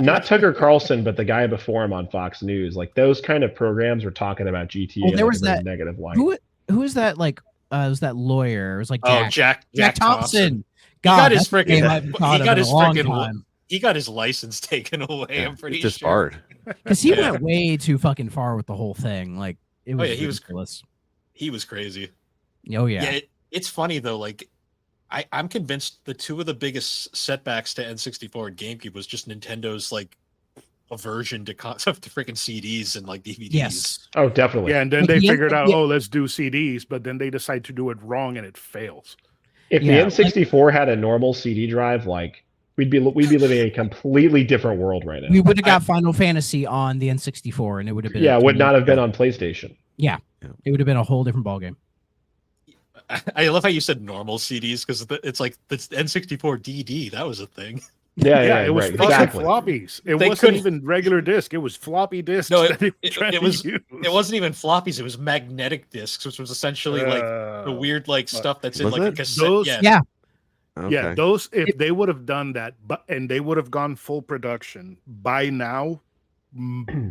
not Tucker Carlson, but the guy before him on Fox News. Like those kind of programs were talking about GTA. Well, there in, like, was a very that- negative light. Who is that? Like, it was that lawyer? It was like Oh, Jack Jack Thompson. got God, his that's a frickin- name I haven't he thought of got in a his long frickin' time. He got his license taken away. Yeah, I'm pretty it's just sure. hard. Because he Yeah. went way too fucking far with the whole thing. Like, it was yeah, he was- ridiculous. He was crazy. Oh yeah. It's funny though. Like, I'm convinced the 2 of the biggest setbacks to N64 and GameCube was just Nintendo's like aversion to to freaking CDs and like DVDs. Yes. Oh, definitely. Yeah, and then Like they the figured out, yeah. oh, let's do CDs, but then they decide to do it wrong and it fails. If Yeah, the N64 had a normal CD drive, like we'd be living in a completely different world right now. We would have got Final Fantasy on the N64, and it would have been Yeah, would not have been on PlayStation. It would have been a whole different ballgame. I love how you said normal CDs because it's like the N64 DD. That was a thing. Yeah, it was right, fucking exactly. floppies. It They wasn't couldn't- even regular disc. It was floppy discs. No, that they were it trying to was- use. It wasn't even floppies. It was magnetic discs, which was essentially like the weird like stuff that's in Was like a it? cassette. Those- Yeah. Okay. Yeah, those if they would have done that, and they would have gone full production by now,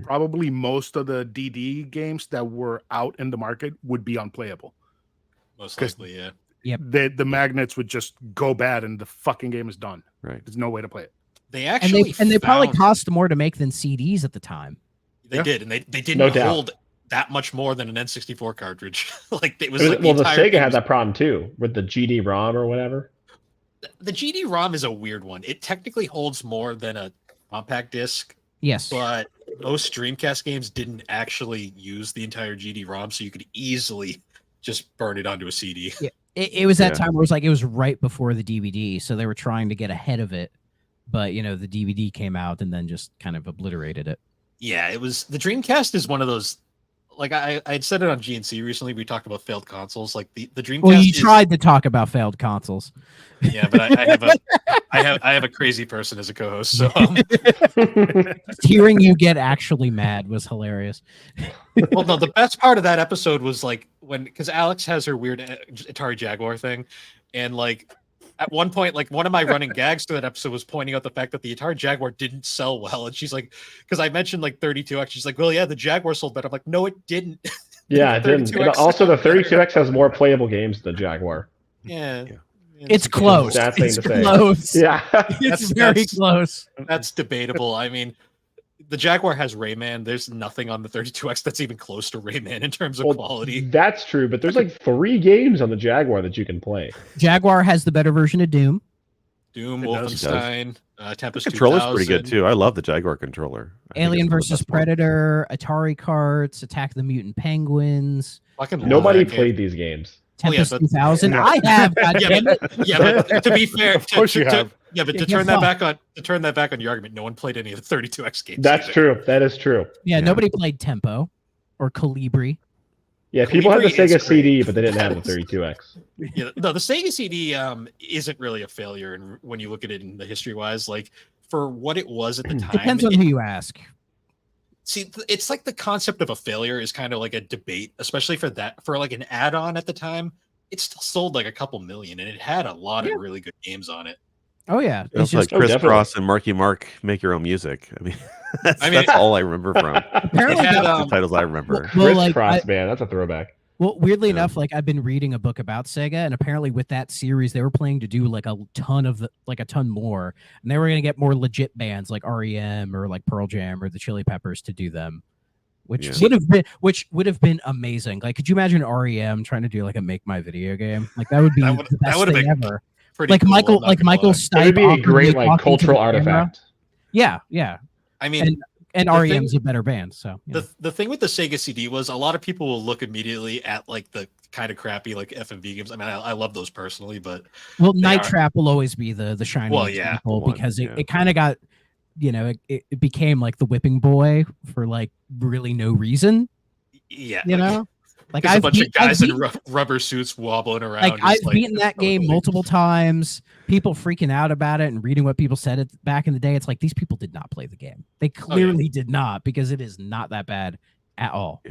probably most of the DD games that were out in the market would be unplayable. Most 'Cause- likely, yeah. The magnets would just go bad, and the fucking game is done. Right. There's no way to play it. They And actually they probably found- cost more to make than CDs at the time. They Yeah. did, and they didn't No doubt. hold that much more than an N64 cartridge. Like it was Well, like the entire Sega thing had was- that problem too with the GD-ROM or whatever. The GD-ROM is a weird one. It technically holds more than a compact disc, Yes. but most Dreamcast games didn't actually use the entire GD-ROM, so you could easily just burn it onto a CD. It was that Yeah. time where it was right before the DVD, so they were trying to get ahead of it. But the DVD came out and then just kind of obliterated it. Yeah, it was the Dreamcast is one of those. Like I had said it on GNC recently. We talked about failed consoles. Like the Dreamcast. Well, you is- tried to talk about failed consoles. Yeah, but I have a crazy person as a co-host. So Just hearing you get actually mad was hilarious. well, no, the best part of that episode was like because Alex has her weird Atari Jaguar thing, and like at one point, like one of my running gags to that episode was pointing out the fact that the Atari Jaguar didn't sell well, and she's like, because I mentioned like 32X, she's like, well, yeah, the Jaguar sold better. I'm like, no, it didn't. Yeah, it didn't. 32X. Also, the 32X has more playable games than the Jaguar. Yeah, Yeah. It's close. Sad thing It's to say. close. Yeah. It's very that's- close. That's debatable. I mean, the Jaguar has Rayman. There's nothing on the 32X that's even close to Rayman in terms of Well, quality. That's true, but there's like 3 games on the Jaguar that you can play. Jaguar has the better version of Doom. Doom, It does. Wolfenstein, The Tempest controller's 2000. pretty good too. I love the Jaguar controller. I think Alien it's one of the versus best ones. Predator, Atari Carts, Attack of the Mutant Penguins, Fucking love Nobody that game. played these games. Oh, yeah, Tempest but- 2000. Yeah. I have. God Yeah, damn it. Yeah, but to be fair, Of course you have. Yeah, but to Yeah, turn fuck. that back on your argument, no one played any of the 32X games. That's either. true. That is true. Yeah, Yeah. nobody played Tempo or Calibri. Yeah, people had the Calibri is Sega CD, great. but they didn't have the 32X. Yeah, no, the Sega CD isn't really a failure, and when you look at it in the history wise, like for what it was at the time, Depends on who you ask. it's like the concept of a failure is kind of like a debate, especially for like an add-on at the time. It still sold like a couple million, and it had a lot Yeah. of really good games on it. Oh yeah, It was it's just like Chris definitely. Cross and Marky Mark make your own music. I mean, that's, I mean, that's all I remember from apparently. had, the um, titles I remember. Well, Chris like, Cross, man, that's a throwback. Well, weirdly Yeah. enough, like I've been reading a book about Sega, and apparently with that series, they were planning to do like a ton more, and they were going to get more legit bands like REM or like Pearl Jam or the Chili Peppers to do them, which Yeah. would have been amazing. Like, could you imagine REM trying to do like a Make My Video game? Like that would be That would- the that best would've thing been ever. Pretty Like cool, Michael, I'm not like gonna Michael lie. It Stipe. would be a awkwardly great like talking to the cultural camera. artifact. Yeah, yeah, I mean, and the thing- REM's a better band. So you know. the thing with the Sega CD was a lot of people will look immediately at like the kind of crappy like FMV games. I mean, I love those personally, but Well, They Night are. Trap will always be the shining Well, yeah, example the one, because yeah. it kind of got, it became like the whipping boy for like really no reason, yeah, you know? Like there's a I've bunch of guys I've in rubber suits wobbling around. like just, I've beaten that game totally- multiple times. People freaking out about it and reading what people said it back in the day. It's like these people did not play the game. They clearly did not because it is not that bad at all.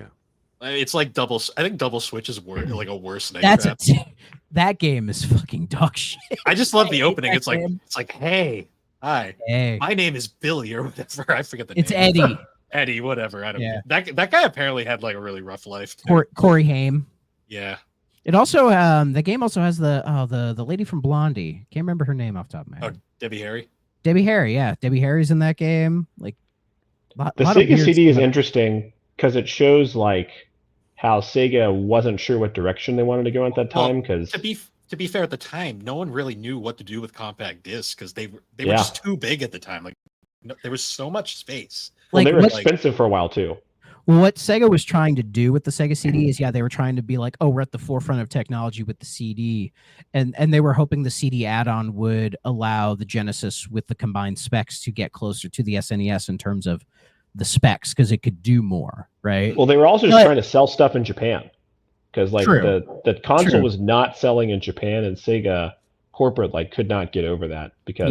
It's like I think Double Switch is like a worse Night That's Trap. that game is fucking dog shit. I just love I the hate opening. that It's like game. hey, hi, Hey, my name is Billy or whatever. I forget the it's name. Eddie. Eddie, whatever. I don't. Yeah. That guy apparently had like a really rough life. Too. Corey Haim. Yeah. It also the game also has the lady from Blondie. Can't remember her name off the top of my Oh, head. Debbie Harry. Debbie Harry, yeah. Debbie Harry's in that game. Like The lot of Sega weird CD is stuff. interesting because it shows like how Sega wasn't sure what direction they wanted to go at that Well, time. Because To be fair, at the time, no one really knew what to do with compact discs because they were Yeah. just too big at the time. Like there was so much space. well, Like, they were what- expensive for a while too. What Sega was trying to do with the Sega CD is, they were trying to be like, oh, we're at the forefront of technology with the CD, and they were hoping the CD add-on would allow the Genesis with the combined specs to get closer to the SNES in terms of the specs because it could do more, right? Well, they were also just But- trying to sell stuff in Japan because like True. the console True. was not selling in Japan, and Sega corporate like could not get over that because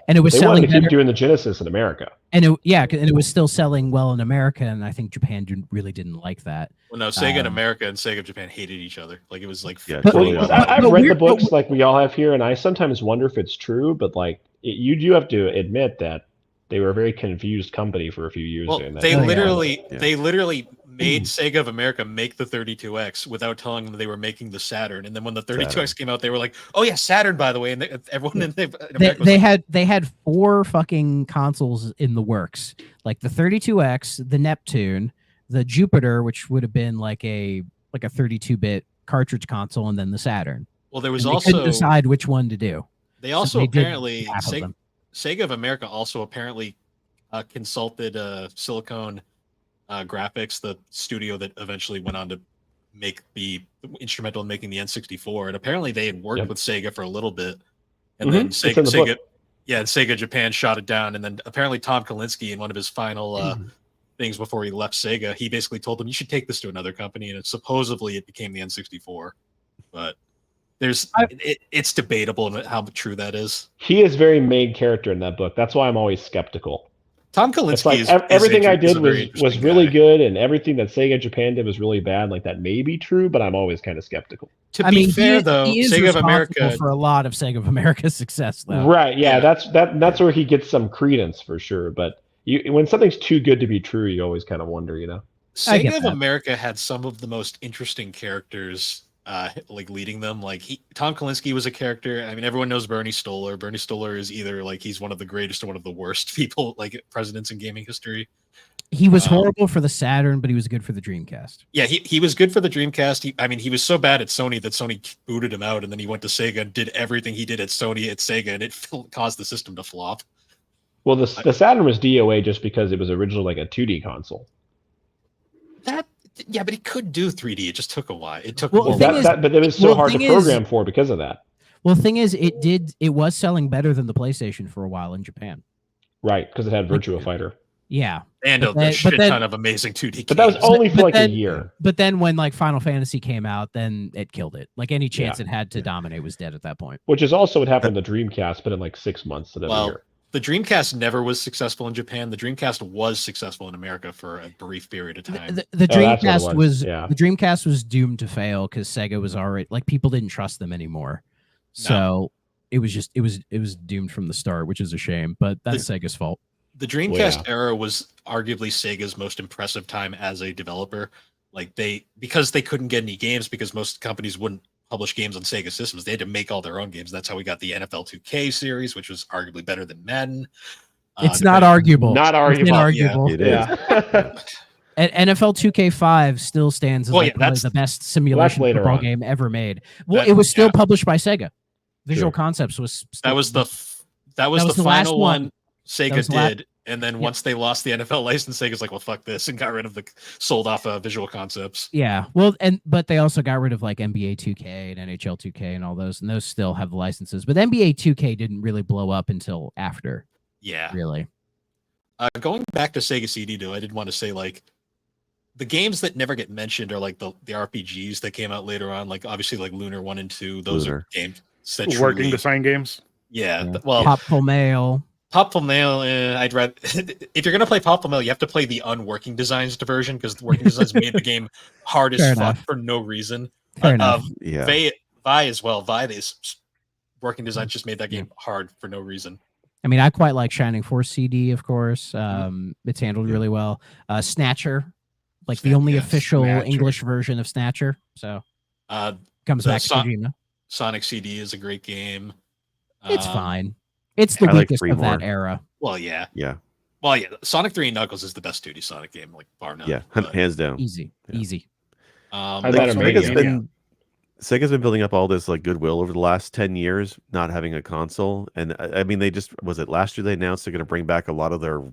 And it was they selling wanted to keep better, doing the Genesis in America. and it was still selling well in America, and I think Japan really didn't like that. Well, no, Sega in Um, America and Sega Japan hated each other. Like it was like Yeah, But- totally. Well, opposite. I've But read the weird- but books like we all have here, and I sometimes wonder if it's true. But like, you do have to admit that they were a very confused company for a few years. Well, during that they time. Yeah. literally made Sega of America make the 32X without telling them they were making the Saturn. And then when the 32X came out, they were like, "Oh yeah, Saturn, by the way." And everyone in America was like, They had 4 fucking consoles in the works, like the 32X, the Neptune, the Jupiter, which would have been like a 32-bit cartridge console, and then the Saturn. well, there was And they couldn't also decide which one to do. they also they did apparently half of them. Sega of America also apparently consulted Silicon Graphics, the studio that eventually went on to make the instrumental in making the N64, and apparently they had worked Yep. with Sega for a little bit, and Mhm. then It's in the Sega, book. yeah, and Sega Japan shot it down, and then apparently Tom Kalinske in one of his final Mm-hmm. things before he left Sega, he basically told them you should take this to another company, and supposedly it became the N64, but it's debatable how true that is. He is very main character in that book. That's why I'm always skeptical. Tom Kalinske It's like is everything I is a did very was interesting really guy. good, and everything that Sega Japan did was really bad. Like that may be true, but I'm always kind of skeptical. To I be mean, fair, he, though, he is Sega of responsible America, for a lot of Sega of America's success, though. Right? Yeah, Yeah. that's where he gets some credence for sure. But when something's too good to be true, you always kind of wonder, I get Sega of that. America had some of the most interesting characters like leading them. Like Tom Kalinske was a character. I mean, everyone knows Bernie Stolar. Bernie Stolar is either like he's one of the greatest or one of the worst people, like presidents in gaming history. He was horrible for the Saturn, but he was good for the Dreamcast. Yeah, he was good for the Dreamcast. He was so bad at Sony that Sony booted him out, and then he went to Sega and did everything he did at Sony at Sega, and it caused the system to flop. Well, the Saturn was DOA just because it was originally like a 2D console. Yeah, but it could do 3D. It just took a while. It took. But it was so hard to program for because of that. Well, the thing is, it was selling better than the PlayStation for a while in Japan. Right, because it had Virtua Fighter. Yeah, and a shit ton of amazing 2D games. But that was only for a year. But then when like Final Fantasy came out, then it killed it. Like any chance it had to dominate was dead at that point. Which is also what happened to the Dreamcast, but in like 6 months instead of a year. The Dreamcast never was successful in Japan. The Dreamcast was successful in America for a brief period of time. The Dreamcast the Dreamcast was doomed to fail because Sega was already like people didn't trust them anymore. So it was doomed from the start, which is a shame. But that's Sega's fault. The Dreamcast era was arguably Sega's most impressive time as a developer. Like because they couldn't get any games because most companies wouldn't publish games on Sega systems. They had to make all their own games. That's how we got the NFL 2K series, which was arguably better than Madden. It's not arguable. Not arguable. Inarguable. Yeah, it is. And NFL 2K5 still stands as one of the best simulation football game ever made. Well, it was still published by Sega. Visual Concepts was that was the final one Sega did. And then once they lost the NFL license, Sega's like, well, fuck this, and got rid of sold off Visual Concepts. Yeah. Well, but they also got rid of like NBA 2K and NHL 2K and all those, and those still have the licenses. But NBA 2K didn't really blow up until after. Yeah. Really. Going back to Sega CD, though, I did want to say, like, the games that never get mentioned are like the RPGs that came out later on, like obviously like Lunar 1 and 2. Those are games that working design games. Yeah. Well, Popful Mail. Popful Mail, I'd rather if you're gonna play Popful Mail, you have to play the unworking designs version because the working designs made the game hard as fuck for no reason. Fair enough. Yeah. Vi as well. Is working designs just made that game hard for no reason. I mean, I quite like Shining Force CD, of course. It's handled really well. Snatcher, like the only official English version of Snatcher. So comes back to Kojima. Sonic CD is a great game. It's fine. It's the weakest of that era. Well, yeah. Yeah. Well, yeah. Sonic 3 and Knuckles is the best 2D Sonic game, like bar none. Yeah, hands down. Easy. Sega's been building up all this like goodwill over the last 10 years, not having a console. And I mean, was it last year they announced they're going to bring back a lot of their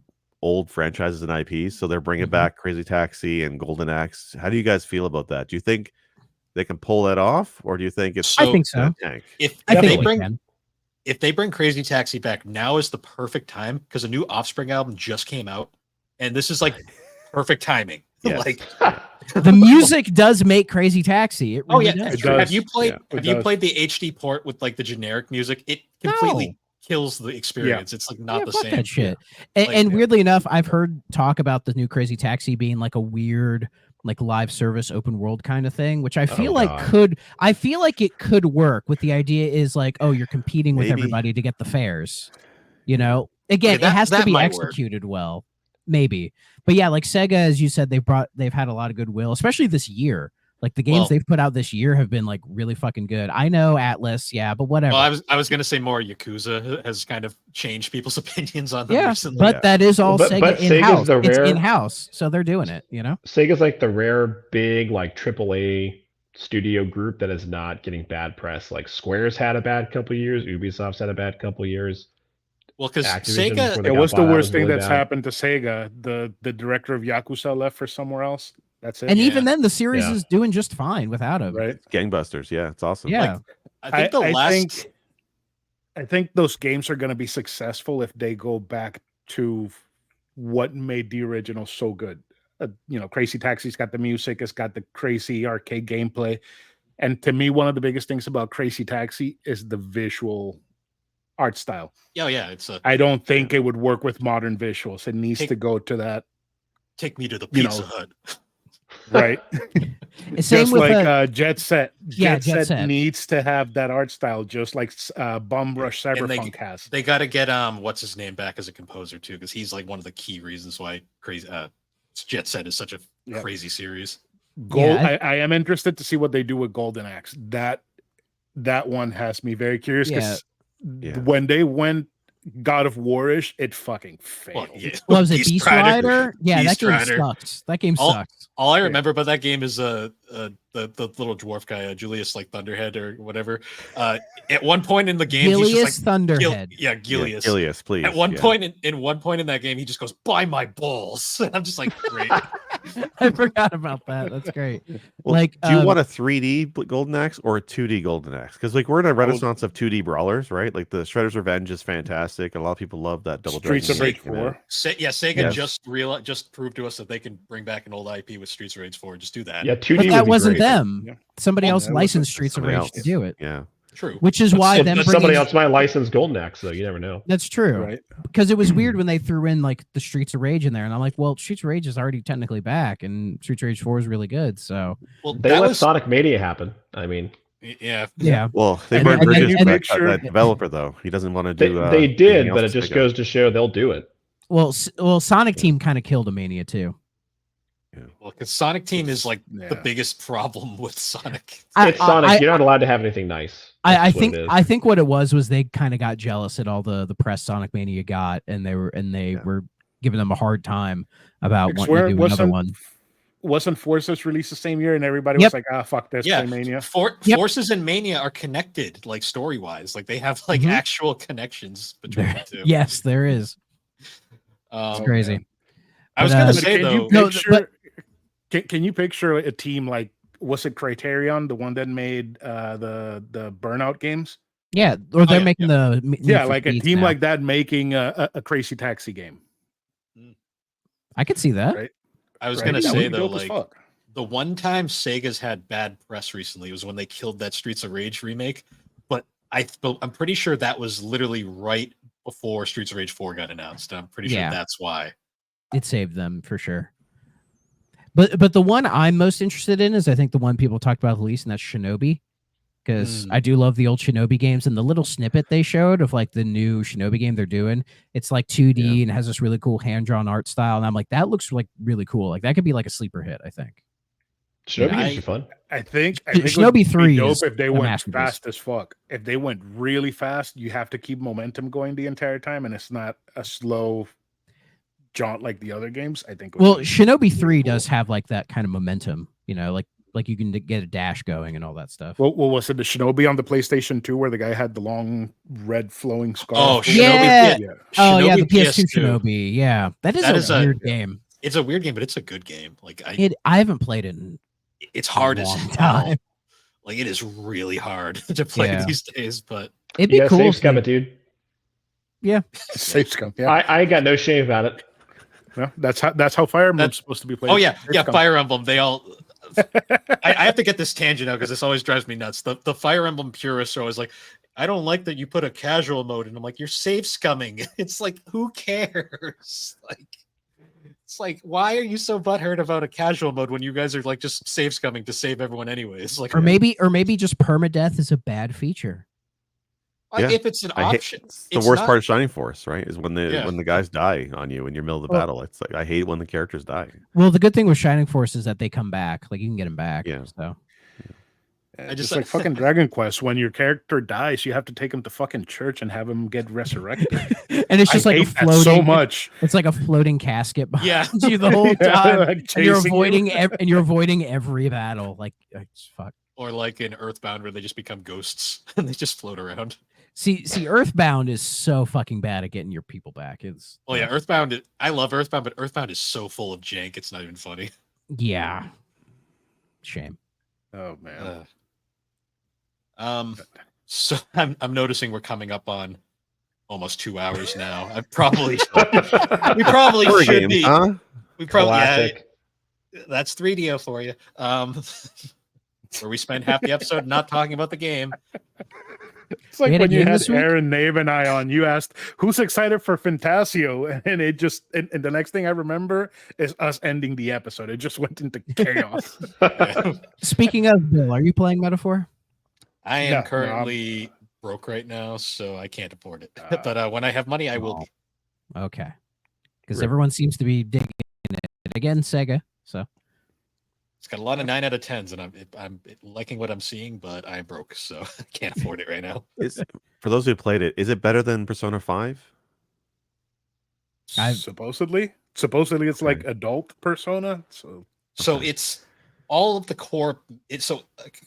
old franchises and IPs. So they're bringing back Crazy Taxi and Golden Axe. How do you guys feel about that? Do you think they can pull that off, or do you think it's? I think so. If they bring Crazy Taxi back, now is the perfect time because a new Offspring album just came out, and this is like perfect timing. Yes. Like the music does make Crazy Taxi. It really does. Have you played the HD port with like the generic music? It completely kills the experience. It's like not the same. That shit. And weirdly enough, I've heard talk about the new Crazy Taxi being like a weird like live service open world kind of thing, which I feel it could work with the idea is like, oh, you're competing with everybody to get the fares, you know, again, it has to be executed well, maybe. But yeah, like Sega, as you said, they've had a lot of goodwill, especially this year. Like the games they've put out this year have been like really fucking good. I know Atlas, but whatever. Well, I was gonna say more. Yakuza has kind of changed people's opinions on them recently. But that is all Sega in-house. It's in-house, so they're doing it, you know? Sega's like the rare big like AAA studio group that is not getting bad press. Like Square's had a bad couple of years, Ubisoft's had a bad couple of years. Well, because Sega, it was the worst thing that's happened to Sega. The director of Yakuza left for somewhere else. That's it. And even then, the series is doing just fine without him. Right? Gangbusters, it's awesome. Yeah, like, I think those games are going to be successful if they go back to what made the original so good. Crazy Taxi's got the music, it's got the crazy arcade gameplay, and to me, one of the biggest things about Crazy Taxi is the visual art style. I don't think it would work with modern visuals. It needs to go to that. Take me to the Pizza Hut. Right. Same just with like Jet Set. Jet Set needs to have that art style, just like Bum Rush Cyberpunk has. They got to get what's his name back as a composer too, because he's like one of the key reasons why Jet Set is such a crazy series. Yeah, I am interested to see what they do with Golden Axe. That one has me very curious because Yeah. when they went God of War-ish, it fucking Well, failed. yeah. what was it? Beast Rider? Yeah, Beast that game Rider. sucks. That game All- sucks. All I remember about that game is the little dwarf guy, Julius like Thunderhead or whatever. At one point in the game, he's Gilius just like Thunderhead. Gilius. Gilius, please. At one point in one point in that game, he just goes, "Buy my balls." And I'm just like, great. I forgot about that. That's great. Well, Like, do you want a 3D Golden Axe or a 2D Golden Axe? Because like we're in a would- renaissance of 2D brawlers, right? Like the Shredder's Revenge is fantastic. A lot of people love that Double Streets of Dragon Rage game that came out. 4. Sega Yes. just proved to us that they can bring back an old IP with Streets of Rage 4. Just do that. Yeah, 2D. But that would be wasn't great. them. Yeah. Somebody Well, else that was licensed Streets of somebody Rage else. to do it, Yeah. True. which is why But them somebody bringing. else might license Golden Axe, though. You never know. That's true. Right. Because it was weird when they threw in like the Streets of Rage in there, and I'm like, well, Streets of Rage is already technically back, and Streets of Rage 4 is really good. So Well, They that let was Sonic Mania happen. I mean, yeah. yeah, Well, they And- burned and- bridges and- with and- that developer though. He doesn't want to they, do. they anything did, else but it with just Sega. goes to show they'll do it. well, Sonic Team kind of killed a Mania too. Well, because Sonic Team is like the Yeah. biggest problem with Sonic. It's Sonic. You're not allowed to have anything nice. I That's what it is. think what it was they kind of got jealous at all the press Sonic Mania got, and they were giving them a hard time about Because wanting to do another wasn't- one. Wasn't Forces released the same year, and everybody Yep. was like, "Ah, fuck this, Yeah. play Mania." Yep. Forces and Mania are connected, like story wise. Like they have like Mhm. actual connections between the two. Yes, there is. It's Um, crazy. I was But, gonna uh, say Can though. you No, picture? Can you picture a team like, was it Criterion, the one that made the Burnout games? Yeah, or they're yeah, making the Need Yeah, for like a Speeds team now. like that making a Crazy Taxi game. I could see that. Right. I was Right? gonna That would say be though, dope as like fuck. the one time Sega's had bad press recently was when they killed that Streets of Rage remake. But I'm pretty sure that was literally right before Streets of Rage 4 got announced. I'm pretty sure Yeah. that's why. It saved them for sure. But the one I'm most interested in is I think the one people talked about the least, and that's Shinobi. Because I do love the old Shinobi games, and the little snippet they showed of like the new Shinobi game they're doing, it's like 2D and has this really cool hand-drawn art style. And I'm like, that looks like really cool. Like that could be like a sleeper hit, I think. Shinobi Yeah, games are fun. I think Shinobi it would be 3 dope is if they a went masterpiece. fast as fuck. If they went really fast, you have to keep momentum going the entire time, and it's not a slow jaunt like the other games. I think. it would Well, be Shinobi really 3 cool. does have like that kind of momentum, you know, like you can get a dash going and all that stuff. What was it? The Shinobi on the PlayStation 2 where the guy had the long red flowing scarf? Oh, over Shinobi. Yeah. Yeah. Oh yeah, the Shinobi PS2 PS2. Shinobi. Yeah, that That is is a a- weird game. It's a weird game, but it's a good game. Like I haven't played it in it's hard a as long hell. time. Like it is really hard to play Yeah. these days, but It'd be Yeah, cool. save if scum they- it, dude. Safe scum. Yeah. I ain't got no shame about it. Yeah, that's how Fire Emblem's That's- supposed to be played. oh yeah, Safe yeah, scum. Fire Emblem. They all. I have to get this tangent out because this always drives me nuts. The Fire Emblem purists are always like, I don't like that you put a casual mode, and I'm like, you're safe scumming. It's like, who cares? Like, it's like, why are you so butthurt about a casual mode when you guys are like just safe scumming to save everyone anyways? Like, or maybe just permadeath is a bad feature. like, Yeah. if it's an I hate- option, It's it's the worst not- part of Shining Force, right? Is when Yeah. the guys die on you in your middle of the Well- battle. It's like I hate when the characters die. Well, the good thing with Shining Force is that they come back. Like you can get them back. Yeah. So I Just just- like fucking Dragon Quest, when your character dies, you have to take him to fucking church and have him get resurrected. and it's just I like a hate that floating. so much. It's like a floating casket behind Yeah. you the whole time, Like and you're chasing you. avoiding and you're avoiding every battle. Like fuck. or like in Earthbound where they just become ghosts and they just float around. See, Earthbound is so fucking bad at getting your people back. It's Oh yeah, Earthbound. I love Earthbound, but Earthbound is so full of jank. It's not even funny. yeah. Shame. Oh man. So I'm noticing we're coming up on almost 2 hours now. I probably we probably Horror should games, be. huh? We probably Classic. that's 3DO for you. Where we spend half the episode not talking about the game. It's like We had a when you game had this week? Aaron, Nave, and I on. You asked who's excited for Fantasio, and it just and the next thing I remember is us ending the episode. It just went into chaos. Speaking of Bill, are you playing Metaphor? I am No, I'm- currently broke right now, so I can't afford it. Uh, but when I have money, I will. Be. Okay. Because Rip. everyone seems to be digging it again, Sega. So It's got a lot of 9 out of 10s, and I'm liking what I'm seeing, but I'm broke, so I can't afford it right now. For those who played it, is it better than Persona 5? Supposedly it's like adult Persona. So it's all of the core.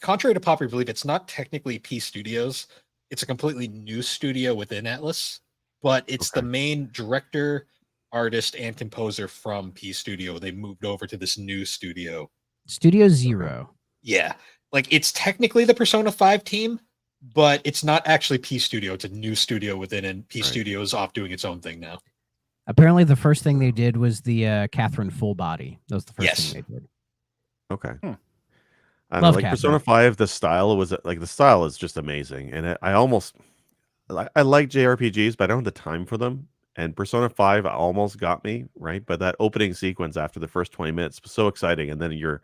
Contrary to popular belief, it's not technically P Studios. It's a completely new studio within Atlas, but it's the main director, artist, and composer from P Studio. They moved over to this new studio. Studio Zero. Yeah. Like it's technically the Persona 5 team, but it's not actually P Studio. It's a new studio within, and P Studio is off doing its own thing now. Apparently, the first thing they did was the Catherine Full Body. That was the first thing they did. Okay. Love I don't know, like Catherine. Persona 5, the style is just amazing, and I like JRPGs, but I don't have the time for them. And Persona 5 almost got me right, but that opening sequence after the first 20 minutes was so exciting, and then it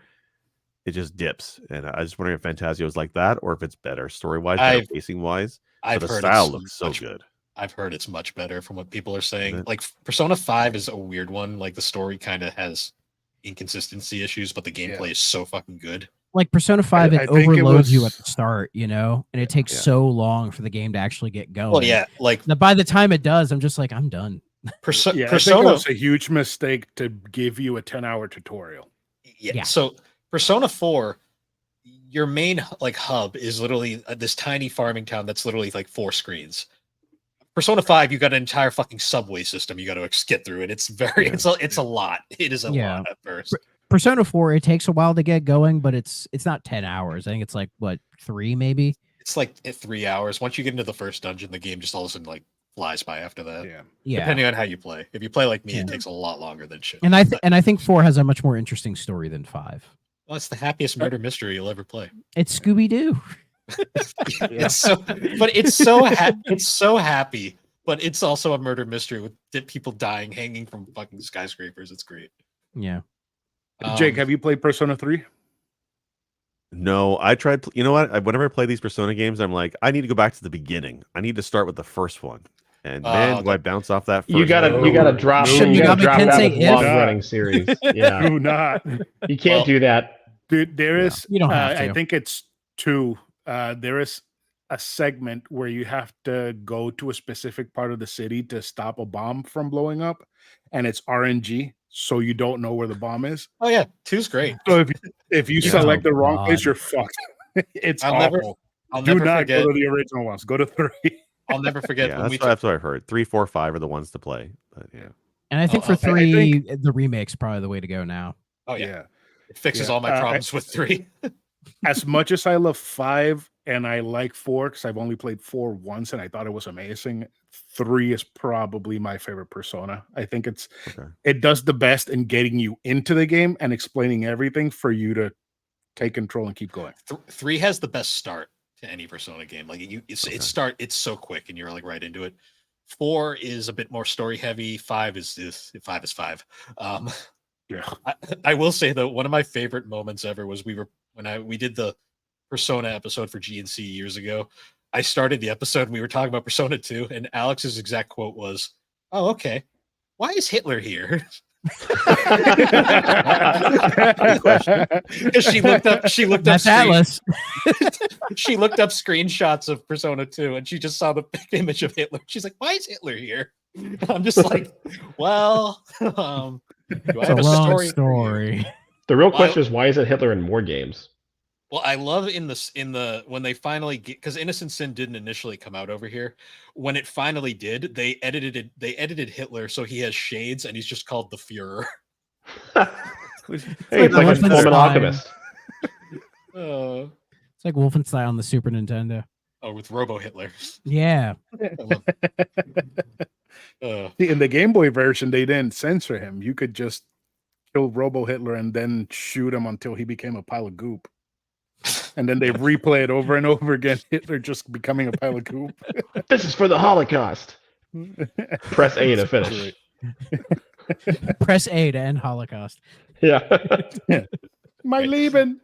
just dips. And I just wondering if Fantasio is like that, or if it's better story wise, pacing wise. But the style looks so good. I've heard it's much better from what people are saying. Like Persona 5 is a weird one. Like the story kind of has inconsistency issues, but the gameplay is so fucking good. Like Persona 5, it overloads you at the start, and it takes so long for the game to actually get going. Well, yeah, like now, by the time it does, I'm just like, I'm done. Persona, I think it was a huge mistake to give you a 10-hour tutorial. Yeah. So Persona 4, your main like hub is literally this tiny farming town that's literally like 4 screens. Persona 5, you got an entire fucking subway system you got to get through, and it's a lot. It is a lot at first. Persona 4, it takes a while to get going, but it's not 10 hours. I think it's like 3 maybe. It's like 3 hours. Once you get into the first dungeon, the game just all of a sudden like flies by after that. Yeah. Depending on how you play. If you play like me, it takes a lot longer than shit. And I think 4 has a much more interesting story than 5. Well, it's the happiest murder mystery you'll ever play. It's Scooby Doo. It's so happy, but it's also a murder mystery with people dying hanging from fucking skyscrapers. It's great. Yeah. Jake, have you played Persona 3? No, I tried. You know what? Whenever I play these Persona games, I'm like, I need to go back to the beginning. I need to start with the first one. And man, do I bounce off that first you gotta drop that long-running series. Yeah. Do not. You can't do that. Dude, there is, you don't have to. I think it's 2. There is a segment where you have to go to a specific part of the city to stop a bomb from blowing up, and it's RNG, so you don't know where the bomb is. Oh yeah, 2's great. So if you select the wrong place, you're fucked. It's awful. I'll Do never not forget. go to the original ones. Go to 3. I'll never forget. Yeah, when that's what I've heard. 3, 4, 5 are the ones to play. But yeah. And I think for 3, the remake's probably the way to go now. Oh yeah. It fixes all my problems with 3. As much as I love 5 and I like 4 because I've only played 4 once and I thought it was amazing, 3 is probably my favorite Persona. I think it does the best in getting you into the game and explaining everything for you to take control and keep going. 3 has the best start to any Persona game. Like it's so quick and you're like right into it. 4 is a bit more story heavy. 5 is 5. Yeah. I will say though, one of my favorite moments ever was we did the Persona episode for GNC years ago. I started the episode and we were talking about Persona 2, and Alex's exact quote was, "Oh, okay. Why is Hitler here?" Because she looked up Atlas. She looked up screenshots of Persona 2 and she just saw the image of Hitler. She's like, "Why is Hitler here?" I'm just like, well, do I have a story? The real question is, why isn't Hitler in more games? Well, I love in the when they finally get, because Innocent Sin didn't initially come out over here. When it finally did, they edited Hitler so he has shades and he's just called the Fuhrer. Hey, it's like a Fullmetal Alchemist. It's like Wolfenstein on the Super Nintendo. Oh, with Robo Hitler. Yeah. In the Game Boy version, they didn't censor him. You could just kill Robo Hitler and then shoot him until he became a pile of goop. And then they replay it over and over again. Hitler just becoming a pile of goop. This is for the Holocaust. Press A to finish. Press A to end Holocaust. Yeah. My Leben.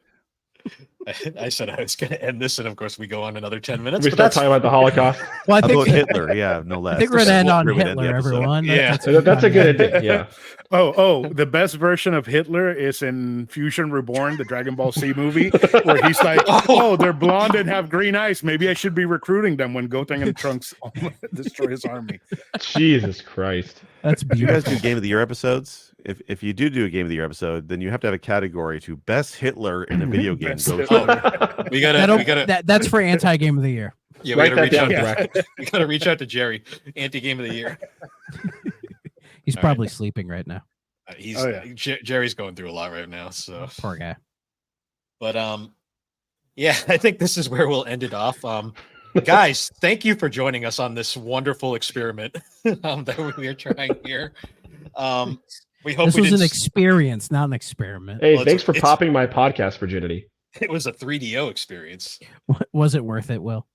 I said I was going to end this, and of course we go on another 10 minutes. We But start that's talking about the Holocaust. Well, I How think about Hitler? Yeah, no less. I think we're gonna end on We're gonna end the Hitler, episode. everyone. Yeah. That's a good ending. Yeah. Oh, the best version of Hitler is in Fusion Reborn, the Dragon Ball Z movie, where he's like, "Oh, they're blonde and have green eyes. Maybe I should be recruiting them." When Goten and Trunks destroy his army. Jesus Christ. That's Do you guys beautiful. do Game of the Year episodes? If you do a Game of the Year episode, then you have to have a category to best Hitler in a video game. Best Goes Hitler. to- we gotta That'll- we gotta that's for anti-game of the year. yeah, we Write gotta that reach down, out. Yeah. Drac. We gotta reach out to Jerry, anti-game of the year. He's All probably sleeping right now. He's Oh, yeah. Jerry's going through a lot right now. So, Poor guy. but yeah, I think this is where we'll end it off. Guys, thank you for joining us on this wonderful experiment that we are trying here. We hope This we was an didn't. experience, not an experiment. Hey, Well, thanks for it's- popping my podcast virginity. It was a 3DO experience. Was it worth it, Will?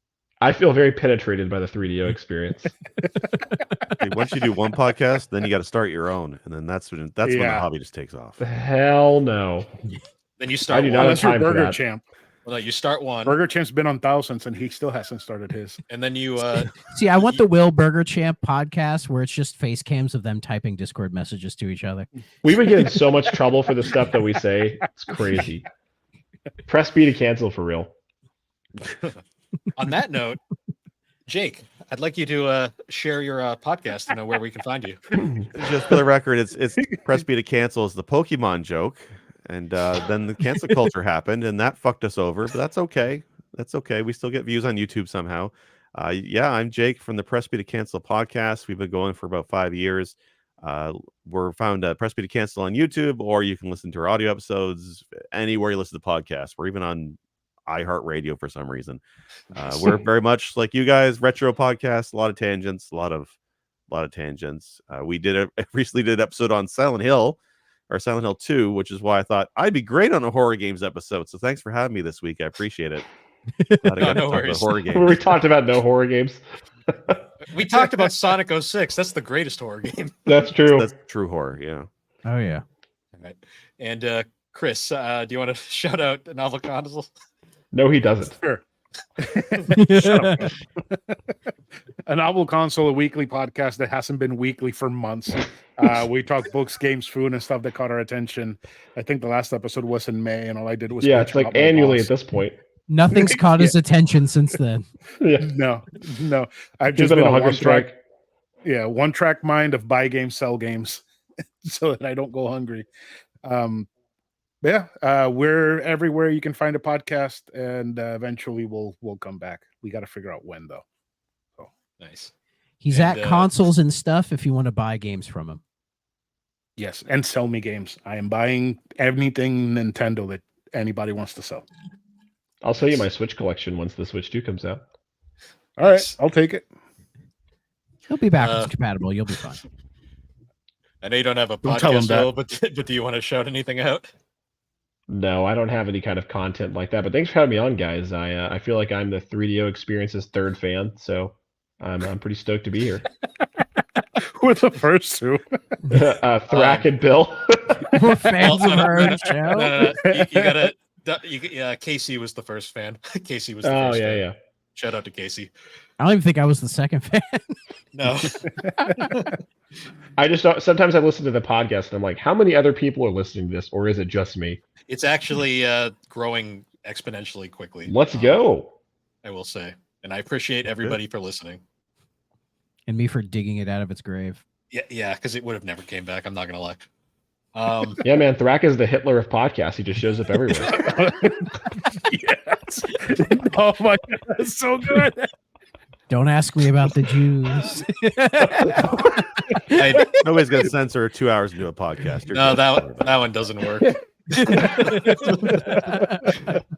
I feel very penetrated by the 3DO experience. Once you do one podcast, then you got to start your own, and then that's when the Yeah. hobby just takes off. Hell no. Then you start I do one. not have Unless you're time for Burger that. Champ. Well, no, you start one, Burger Champ's been on thousands, and he still hasn't started his. and then you See, I want the Will Burger Champ podcast where it's just face cams of them typing Discord messages to each other. We would get in so much trouble for the stuff that we say. It's crazy. Press B to cancel for real. on that note, Jake, I'd like you to share your podcast and know where we can find you. Just for the record, it's press B to cancel is the Pokemon joke, and then the cancel culture happened, and that fucked us over. But that's okay. That's okay. We still get views on YouTube somehow. Yeah, I'm Jake from the Press B to Cancel podcast. We've been going for about 5 years. We're found at Press B to Cancel on YouTube, or you can listen to our audio episodes anywhere you listen to podcasts. We're even on iHeartRadio for some reason. We're very much like you guys, retro podcast, a lot of tangents, a lot of tangents. We recently did an episode on Silent Hill, or Silent Hill 2, which is why I thought I'd be great on a horror games episode. So thanks for having me this week. I appreciate it. Glad I got to No talk about worries. horror Where games. we talked about no horror games. We talked about Sonic 06. That's the greatest horror game. That's true. That's true horror. Yeah. Oh yeah. All right. And Chris, do you want to shout out Novel Console? No, he doesn't. Sure. A Novel Console, a weekly podcast that hasn't been weekly for months. We talk books, games, food, and stuff that caught our attention. I think the last episode was in May, and all I did was Yeah, bitch it's like about my annually boss. at this point. Nothing's caught his attention since then. Yeah. No. I've He's just been on a a hunger one-track, strike. one-track mind of buy games, sell games, so that I don't go hungry. We're everywhere you can find a podcast, and eventually we'll come back. We got to figure out when, though. Nice. He's And, at consoles and stuff if you want to buy games from him. Yes, and sell me games. I am buying anything Nintendo that anybody wants to sell. I'll sell you my Switch collection once the Switch 2 comes out. All right, I'll take it. He'll be backwards compatible. You'll be fine. I know you don't have a Don't tell him podcast, that. Will, but do you want to shout anything out? No, I don't have any kind of content like that. But thanks for having me on, guys. I feel like I'm the 3DO Experience's third fan, so I'm pretty stoked to be here. We're the first two. Thrack and Bill. We're fans Well, of our own show. No. You gotta. Casey was the first fan. Casey was the Oh first yeah, fan. yeah. Shout out to Casey. I don't even think I was the second fan. No. I just sometimes I listen to the podcast and I'm like, how many other people are listening to this, or is it just me? It's actually growing exponentially quickly. Let's go. I will say. And I appreciate everybody for listening. And me for digging it out of its grave. Yeah, because it would have never came back. I'm not gonna lie. Yeah, man, Thrack is the Hitler of podcasts. He just shows up everywhere. Yes. Oh my god, that's so good. Don't ask me about the Jews. Nobody's gonna censor 2 hours into a podcast. You're No, good. that one doesn't work.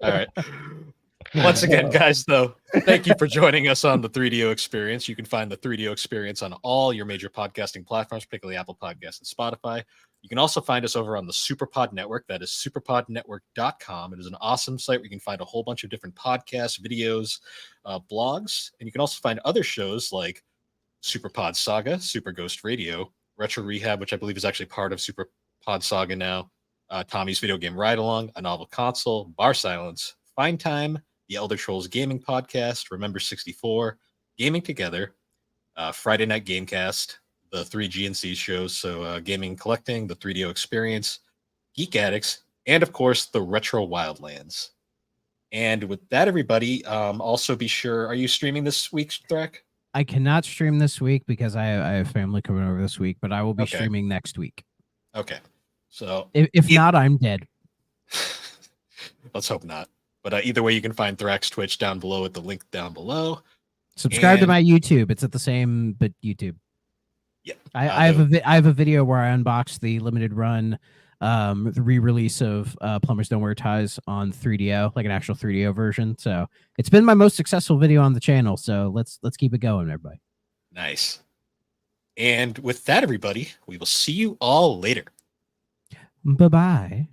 All right. Once again, guys, though, thank you for joining us on the 3DO Experience. You can find the 3DO Experience on all your major podcasting platforms, particularly Apple Podcasts and Spotify. You can also find us over on the Superpod Network. That is superpodnetwork.com. It is an awesome site where you can find a whole bunch of different podcasts, videos, blogs, and you can also find other shows like Superpod Saga, Super Ghost Radio, Retro Rehab, which I believe is actually part of Superpod Saga now, Tommy's Video Game Ride Along, A Novel Console, Bar Silence, Find Time, the Elder Scrolls Gaming Podcast, Remember 64, Gaming Together, Friday Night Gamecast, the 3 GNC shows, so Gaming Collecting, the 3DO Experience, Geek Addicts, and of course the Retro Wildlands. And with that, everybody, also be sure, are you streaming this week, Threk? I cannot stream this week because I have family coming over this week, but I will be Okay. streaming next week. Okay. So If not, I'm dead. let's hope not. But either way, you can find Thrax Twitch down below at the link down below. Subscribe to And- my YouTube. It's at the same, but YouTube. Yeah. I have a video where I unbox the limited run the re-release of Plumbers Don't Wear Ties on 3DO, like an actual 3DO version. So it's been my most successful video on the channel. So let's keep it going, everybody. Nice. And with that, everybody, we will see you all later. Bye-bye.